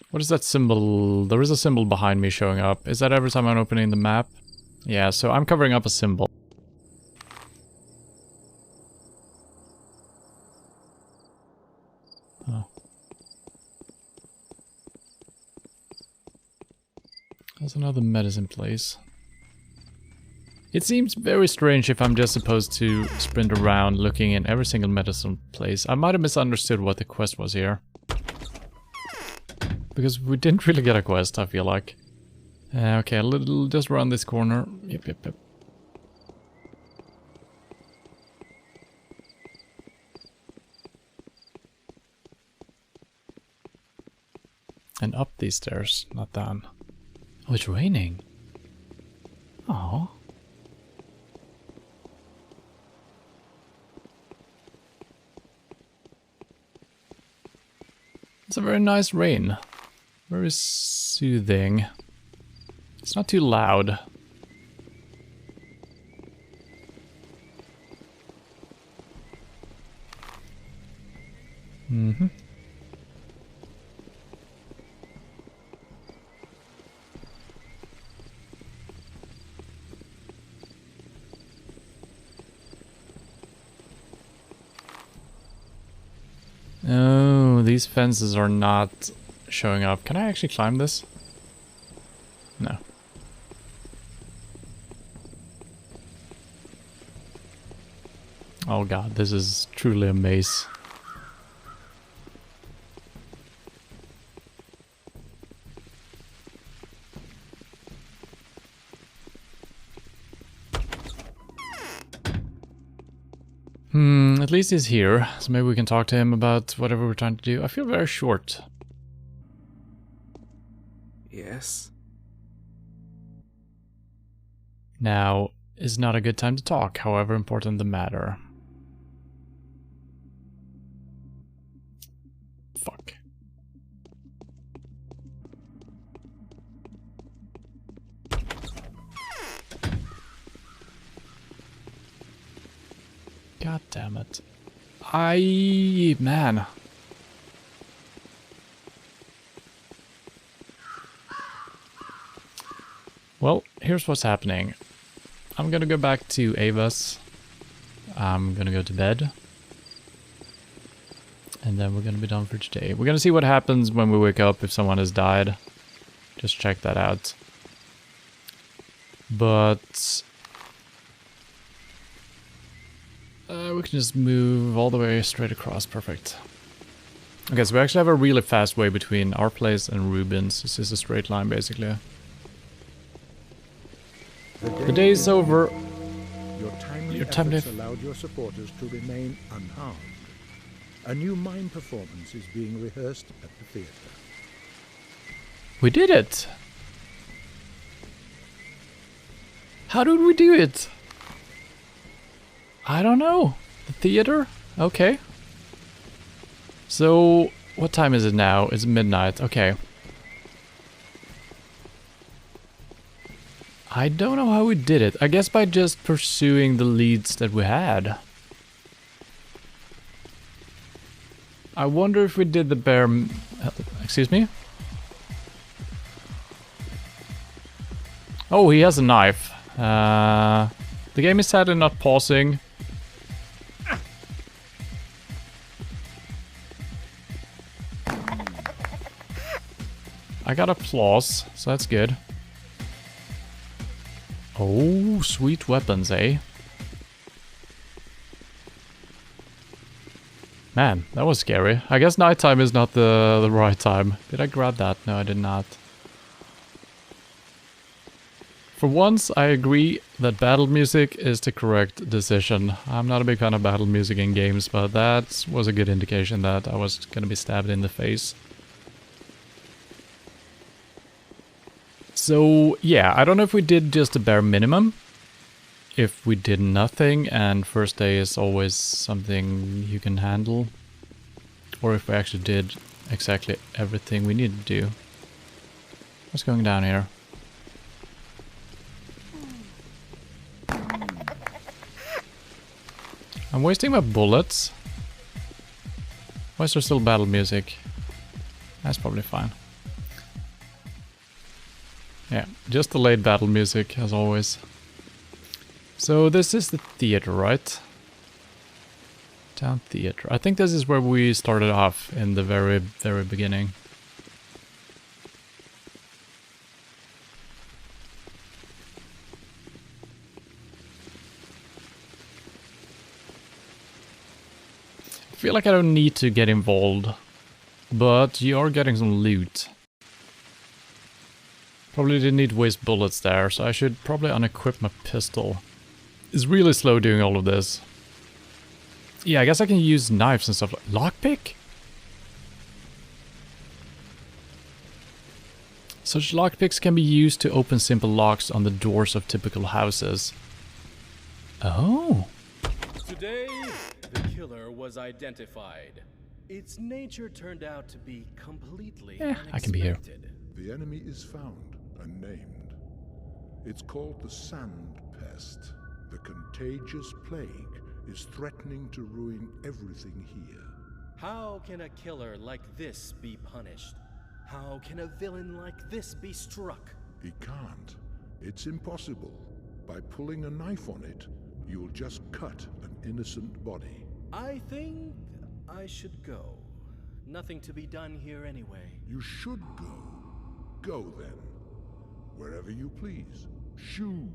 What is that symbol? There is a symbol behind me showing up. Is that every time I'm opening the map? Yeah, so I'm covering up a symbol. Oh. There's another medicine place. It seems very strange if I'm just supposed to sprint around looking in every single medicine place. I might have misunderstood what the quest was here. Because we didn't really get a quest, I feel like. Okay, just around this corner. Yep. And up these stairs, not down. Oh, it's raining. Oh. It's a very nice rain. Very soothing. It's not too loud. Mm-hmm. Oh, these fences are not showing up. Can I actually climb this? No. Oh god, this is truly a maze. At least he's here, so maybe we can talk to him about whatever we're trying to do. I feel very short. Yes? Now is not a good time to talk, however important the matter. Fuck. God damn it. Man. Well, here's what's happening. I'm gonna go back to Ava's. I'm gonna go to bed. And then we're gonna be done for today. We're gonna see what happens when we wake up if someone has died. Just check that out. But we can just move all the way straight across. Perfect. Okay, so we actually have a really fast way between our place and Ruben's. This is a straight line, basically. The day is over. Your timely efforts allowed your supporters to remain unharmed. A new mime performance is being rehearsed at the theatre. We did it! How did we do it? I don't know. The theater? Okay. So, what time is it now? It's midnight. Okay. I don't know how we did it. I guess by just pursuing the leads that we had. I wonder if we did the bare... excuse me? Oh, he has a knife. The game is sadly not pausing. I got applause, so that's good. Oh, sweet weapons, eh? Man, that was scary. I guess nighttime is not the right time. Did I grab that? No, I did not. For once, I agree that battle music is the correct decision. I'm not a big fan of battle music in games, but that was a good indication that I was gonna be stabbed in the face. So, yeah, I don't know if we did just the bare minimum. If we did nothing and first day is always something you can handle. Or if we actually did exactly everything we needed to do. What's going down here? I'm wasting my bullets. Why is there still battle music? That's probably fine. Yeah, just delayed battle music, as always. So this is the theater, right? Town theater. I think this is where we started off in the very, very beginning. I feel like I don't need to get involved, but you are getting some loot. Probably didn't need to waste bullets there, so I should probably unequip my pistol. It's really slow doing all of this. Yeah, I guess I can use knives and stuff. Lockpick? Such lockpicks can be used to open simple locks on the doors of typical houses. Oh. Today, the killer was identified. Its nature turned out to be completely unexpected. I can be here. The enemy is found and named. It's called the Sand Pest. The contagious plague is threatening to ruin everything here. How can a killer like this be punished? How can a villain like this be struck? He can't. It's impossible. By pulling a knife on it, you'll just cut an innocent body. I think I should go. Nothing to be done here anyway. You should go. Go then. Wherever you please. Shoo!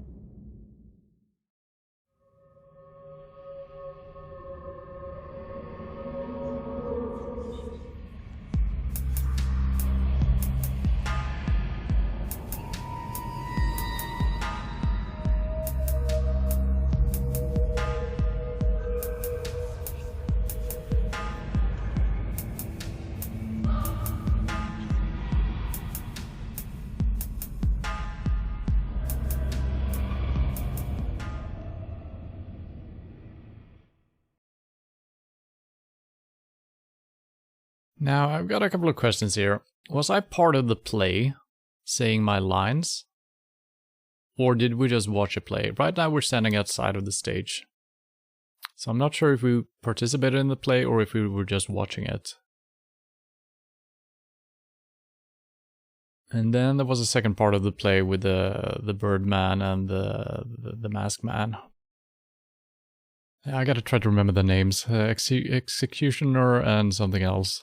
Now, I've got a couple of questions here. Was I part of the play, saying my lines? Or did we just watch a play? Right now we're standing outside of the stage. So I'm not sure if we participated in the play or if we were just watching it. And then there was a second part of the play with the Birdman and the Masked Man. I gotta try to remember the names. Executioner and something else.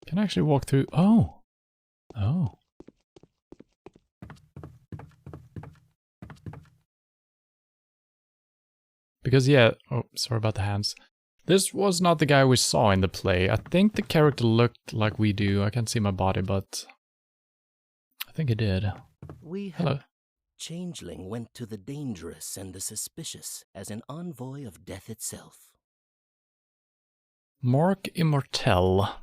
Can I actually walk through? Oh. Oh. Because, yeah. Oh, sorry about the hands. This was not the guy we saw in the play. I think the character looked like we do. I can't see my body, but I think it did. Hello. Changeling went to the dangerous and the suspicious as an envoy of death itself. Mark Immortel.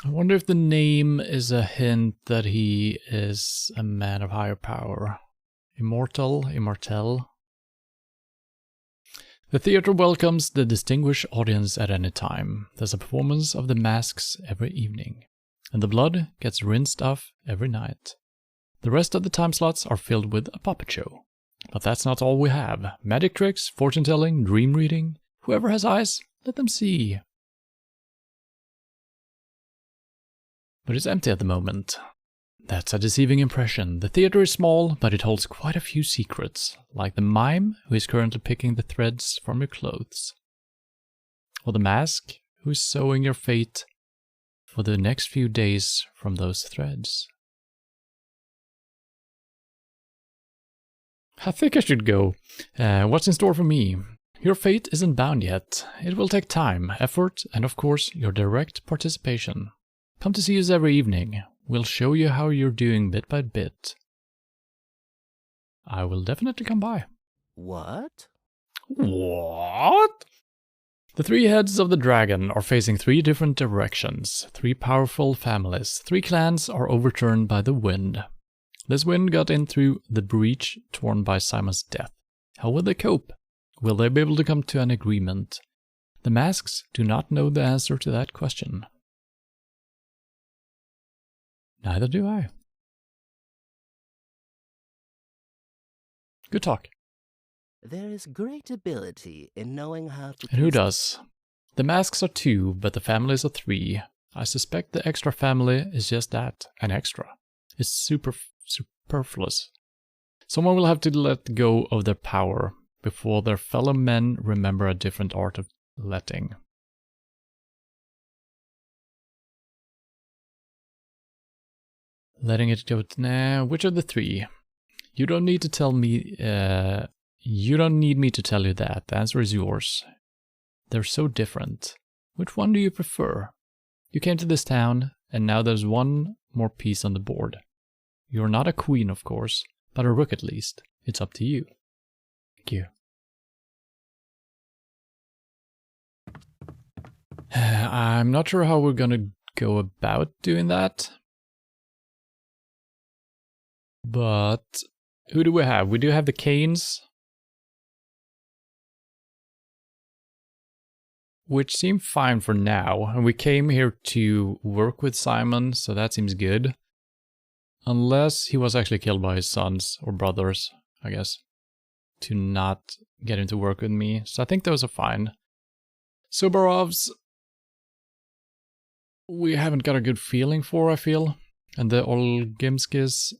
I wonder if the name is a hint that he is a man of higher power. Immortel. The theater welcomes the distinguished audience at any time. There's a performance of the masks every evening, and the blood gets rinsed off every night. The rest of the time slots are filled with a puppet show. But that's not all we have. Magic tricks, fortune-telling, dream reading. Whoever has eyes, let them see. But it's empty at the moment. That's a deceiving impression. The theater is small, but it holds quite a few secrets, like the mime who is currently picking the threads from your clothes, or the mask who is sewing your fate for the next few days from those threads. I think I should go. What's in store for me? Your fate isn't bound yet. It will take time, effort, and of course, your direct participation. Come to see us every evening. We'll show you how you're doing bit by bit. I will definitely come by. What? What? The three heads of the dragon are facing 3 different directions. 3 powerful families. 3 clans are overturned by the wind. This wind got in through the breach torn by Simon's death. How will they cope? Will they be able to come to an agreement? The masks do not know the answer to that question. Neither do I. Good talk. There is great ability in knowing how to... And who does? The masks are 2, but the families are 3. I suspect the extra family is just that, an extra. It's superfluous. Someone will have to let go of their power before their fellow men remember a different art of letting. Letting it go. Nah, which of the 3? You don't need to tell me. You don't need me to tell you that. The answer is yours. They're so different. Which one do you prefer? You came to this town, and now there's one more piece on the board. You're not a queen, of course, but a rook at least. It's up to you. Thank you. I'm not sure how we're gonna go about doing that. But who do we have? We do have the Canes, which seem fine for now. And we came here to work with Simon, so that seems good. Unless he was actually killed by his sons or brothers, I guess, to not get him to work with me. So I think those are fine. Subarovs, we haven't got a good feeling for, I feel. And the Olgimskis,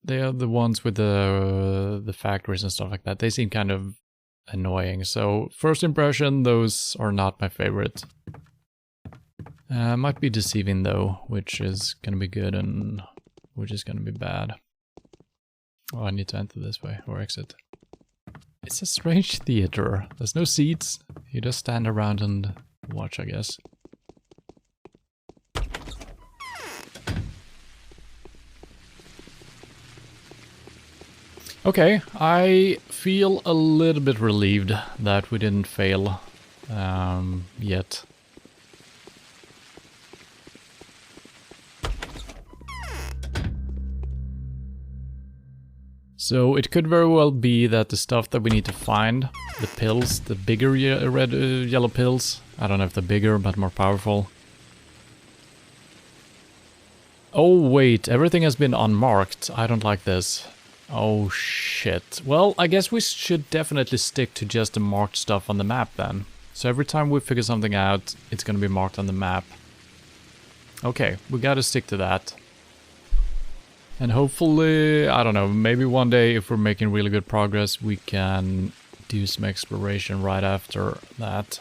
they are the ones with the factories and stuff like that. They seem kind of annoying. So first impression, those are not my favorite. Might be deceiving though, which is gonna be good and which is gonna be bad. Oh, I need to enter this way or exit. It's a strange theater. There's no seats. You just stand around and watch, I guess. Okay, I feel a little bit relieved that we didn't fail yet. So it could very well be that the stuff that we need to find, the pills, the bigger yellow pills, I don't know if they're bigger but more powerful. Oh wait, everything has been unmarked. I don't like this. Oh shit. Well, I guess we should definitely stick to just the marked stuff on the map then. So every time we figure something out, it's gonna be marked on the map. Okay, we gotta stick to that. And hopefully, I don't know, maybe one day if we're making really good progress, we can do some exploration right after that.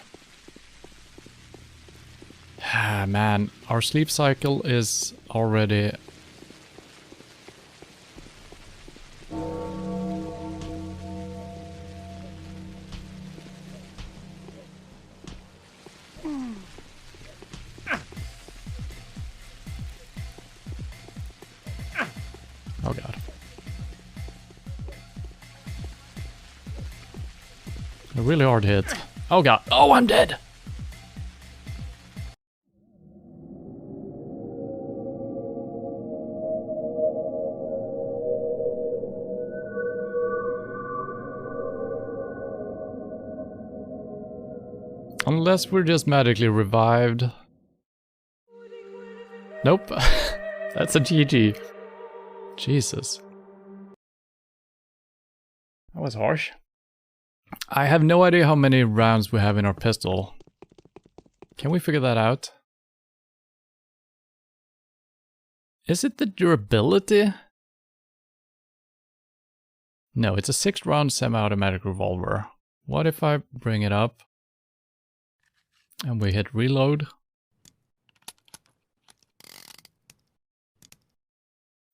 Ah, man, our sleep cycle is already... Oh god. A really hard hit. Oh god. Oh, I'm dead! Unless we're just magically revived. Nope. That's a GG. Jesus. That was harsh. I have no idea how many rounds we have in our pistol. Can we figure that out? Is it the durability? No, it's a 6-round semi-automatic revolver. What if I bring it up and we hit reload?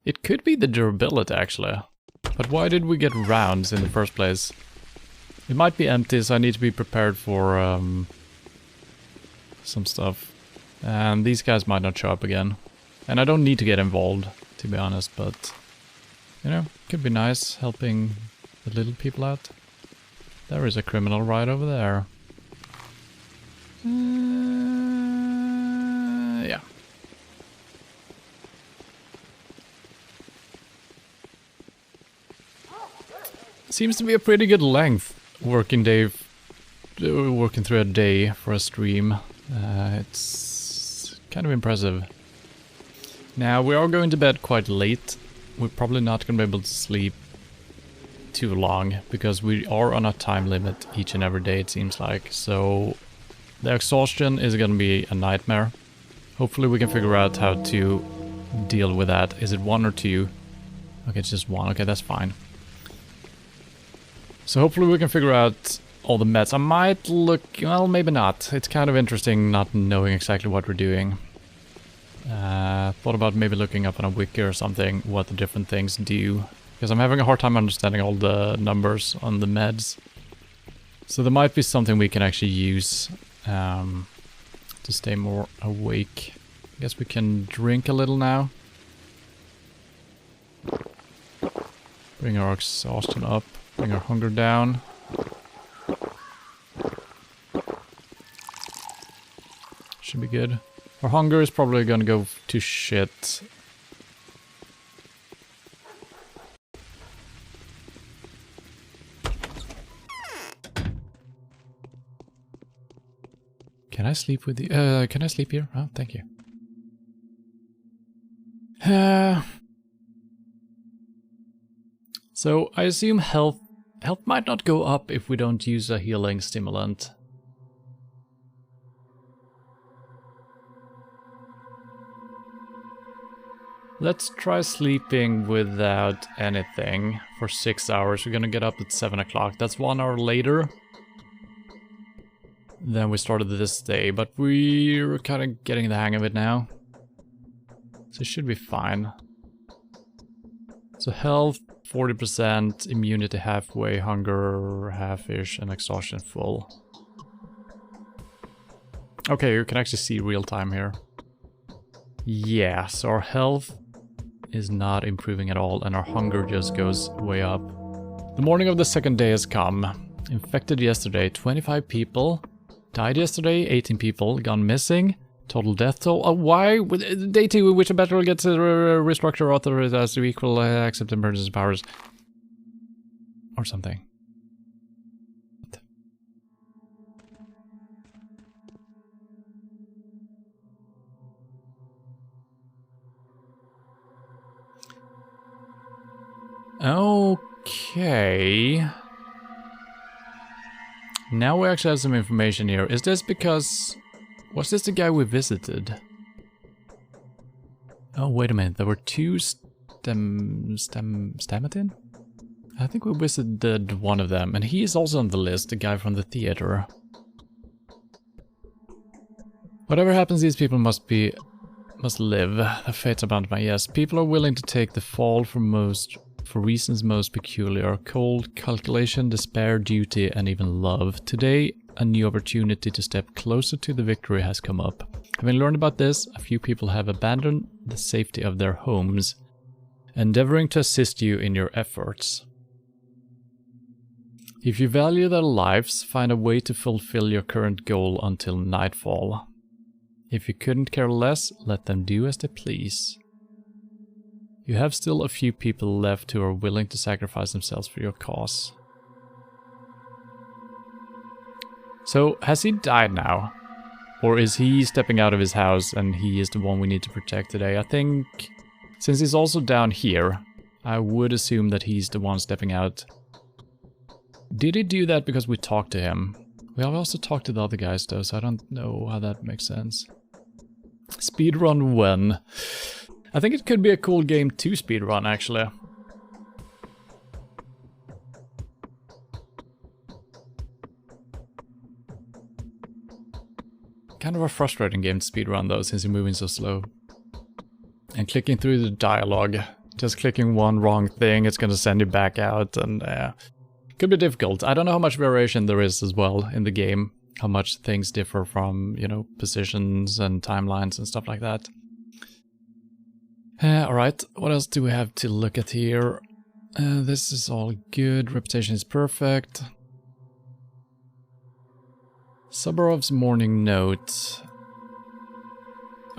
It could be the durability actually, but why did we get rounds in the first place? It might be empty, so I need to be prepared for some stuff. And these guys might not show up again. And I don't need to get involved, to be honest, but you know, could be nice helping the little people out. There is a criminal right over there. Yeah. Seems to be a pretty good length working through a day for a stream. It's kind of impressive. Now, we are going to bed quite late. We're probably not going to be able to sleep too long, because we are on a time limit each and every day, it seems like. So, the exhaustion is going to be a nightmare. Hopefully we can figure out how to deal with that. Is it 1 or 2? Okay, it's just 1. Okay, that's fine. So hopefully we can figure out all the meds. I might look... well, maybe not. It's kind of interesting not knowing exactly what we're doing. Thought about maybe looking up on a wiki or something what the different things do. Because I'm having a hard time understanding all the numbers on the meds. So there might be something we can actually use to stay more awake. I guess we can drink a little now. Bring our exhaustion up. Bring our hunger down. Should be good. Our hunger is probably gonna go to shit. Can I sleep with you? Can I sleep here? Oh, thank you. So I assume health might not go up if we don't use a healing stimulant. Let's try sleeping without anything for 6 hours. We're gonna get up at 7 o'clock. That's 1 hour later than we started this day, but we're kind of getting the hang of it now. So it should be fine. So health 40%, immunity halfway, hunger half-ish, and exhaustion full. Okay, you can actually see real time here. Yeah, so our health is not improving at all, and our hunger just goes way up. The morning of the second day has come. Infected yesterday, 25 people. Died yesterday, 18 people. Gone missing. Total death toll. Why? With day 2, which a battle gets restructure authorized as to equal accept emergency powers. Or something. Okay. Now we actually have some information here. Is this because... was this the guy we visited? Oh, wait a minute. There were 2 Stamiton? I think we visited one of them, and he is also on the list, the guy from the theater. Whatever happens, these people must live. The fates are bound by yes. People are willing to take the fall for reasons most peculiar. Cold, calculation, despair, duty, and even love. Today, a new opportunity to step closer to the victory has come up. Having learned about this, a few people have abandoned the safety of their homes, endeavoring to assist you in your efforts. If you value their lives, find a way to fulfill your current goal until nightfall. If you couldn't care less, let them do as they please. You have still a few people left who are willing to sacrifice themselves for your cause. So, has he died now? Or is he stepping out of his house and he is the one we need to protect today? I think, since he's also down here, I would assume that he's the one stepping out. Did he do that because we talked to him? We have also talked to the other guys though, so I don't know how that makes sense. Speedrun when? I think it could be a cool game to speedrun, actually. Kind of a frustrating game to speedrun though, since you're moving so slow. And clicking through the dialogue, just clicking one wrong thing, it's gonna send you back out, and could be difficult. I don't know how much variation there is as well in the game. How much things differ from, you know, positions and timelines and stuff like that. Alright, what else do we have to look at here? This is all good, reputation is perfect. Suburbs morning note.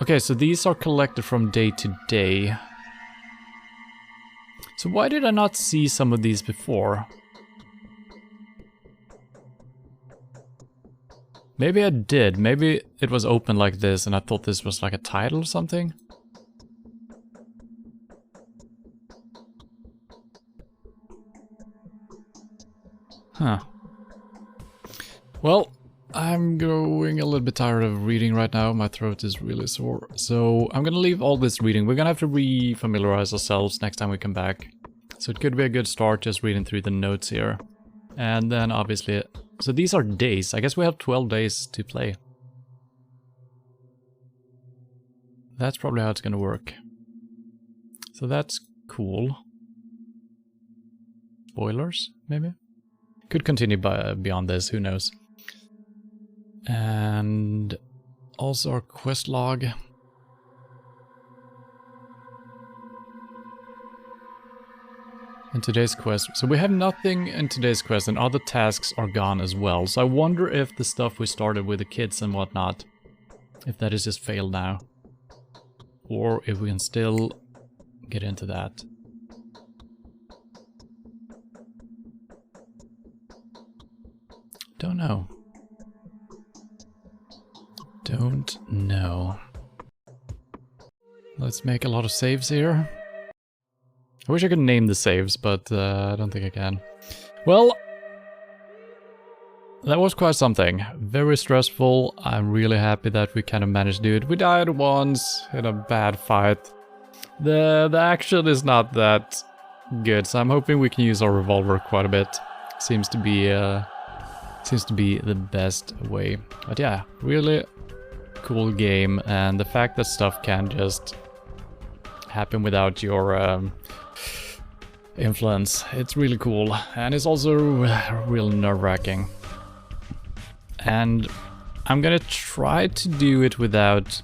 Okay, so these are collected from day to day. So why did I not see some of these before? Maybe I did. Maybe it was open like this and I thought this was like a title or something. Huh. Well, I'm growing a little bit tired of reading right now. My throat is really sore. So I'm gonna leave all this reading. We're gonna have to re-familiarize ourselves next time we come back. So it could be a good start just reading through the notes here. And then obviously... So these are days. I guess we have 12 days to play. That's probably how it's gonna work. So that's cool. Spoilers, maybe? Could continue beyond this, who knows. And also our quest log. In today's quest, so we have nothing in today's quest and other tasks are gone as well. So I wonder if the stuff we started with the kids and whatnot, if that is just failed now. Or if we can still get into that. Don't know. Don't know. Let's make a lot of saves here. I wish I could name the saves, but I don't think I can. Well, that was quite something. Very stressful. I'm really happy that we kind of managed to do it. We died once in a bad fight. The action is not that good, so I'm hoping we can use our revolver quite a bit. Seems to be the best way. But yeah, really cool game, and the fact that stuff can just happen without your influence, it's really cool, and it's also real nerve-wracking. And I'm gonna try to do it without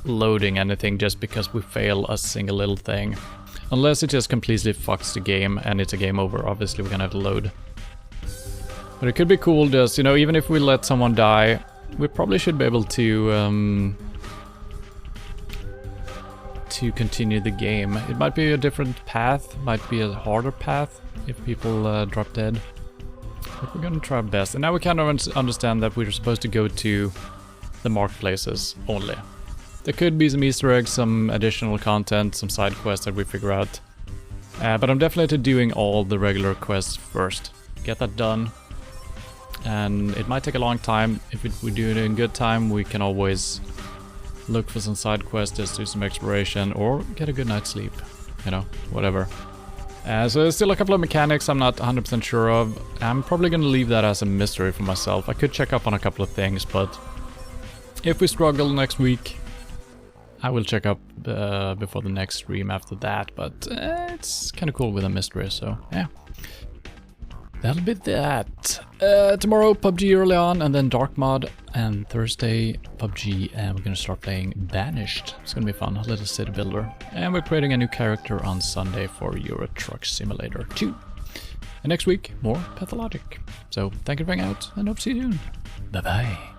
loading anything just because we fail a single little thing. Unless it just completely fucks the game and it's a game over, obviously we're gonna have to load. But it could be cool just, you know, even if we let someone die, we probably should be able to continue the game. It might be a different path, might be a harder path if people drop dead. But we're gonna try our best. And now we kind of understand that we're supposed to go to the marketplaces only. There could be some Easter eggs, some additional content, some side quests that we figure out. But I'm definitely doing all the regular quests first. Get that done. And it might take a long time. If we do it in good time, we can always look for some side quests, just do some exploration, or get a good night's sleep. You know, whatever. So there's still a couple of mechanics I'm not 100% sure of. I'm probably going to leave that as a mystery for myself. I could check up on a couple of things, but if we struggle next week, I will check up before the next stream after that. But it's kind of cool with a mystery, so yeah. That'll be that. Tomorrow PUBG early on, and then Dark Mod, and Thursday PUBG, and we're gonna start playing Banished. It's gonna be fun, a little city builder. And we're creating a new character on Sunday for Euro Truck Simulator 2. And next week, more Pathologic. So thank you for hanging out, and hope to see you soon. Bye bye.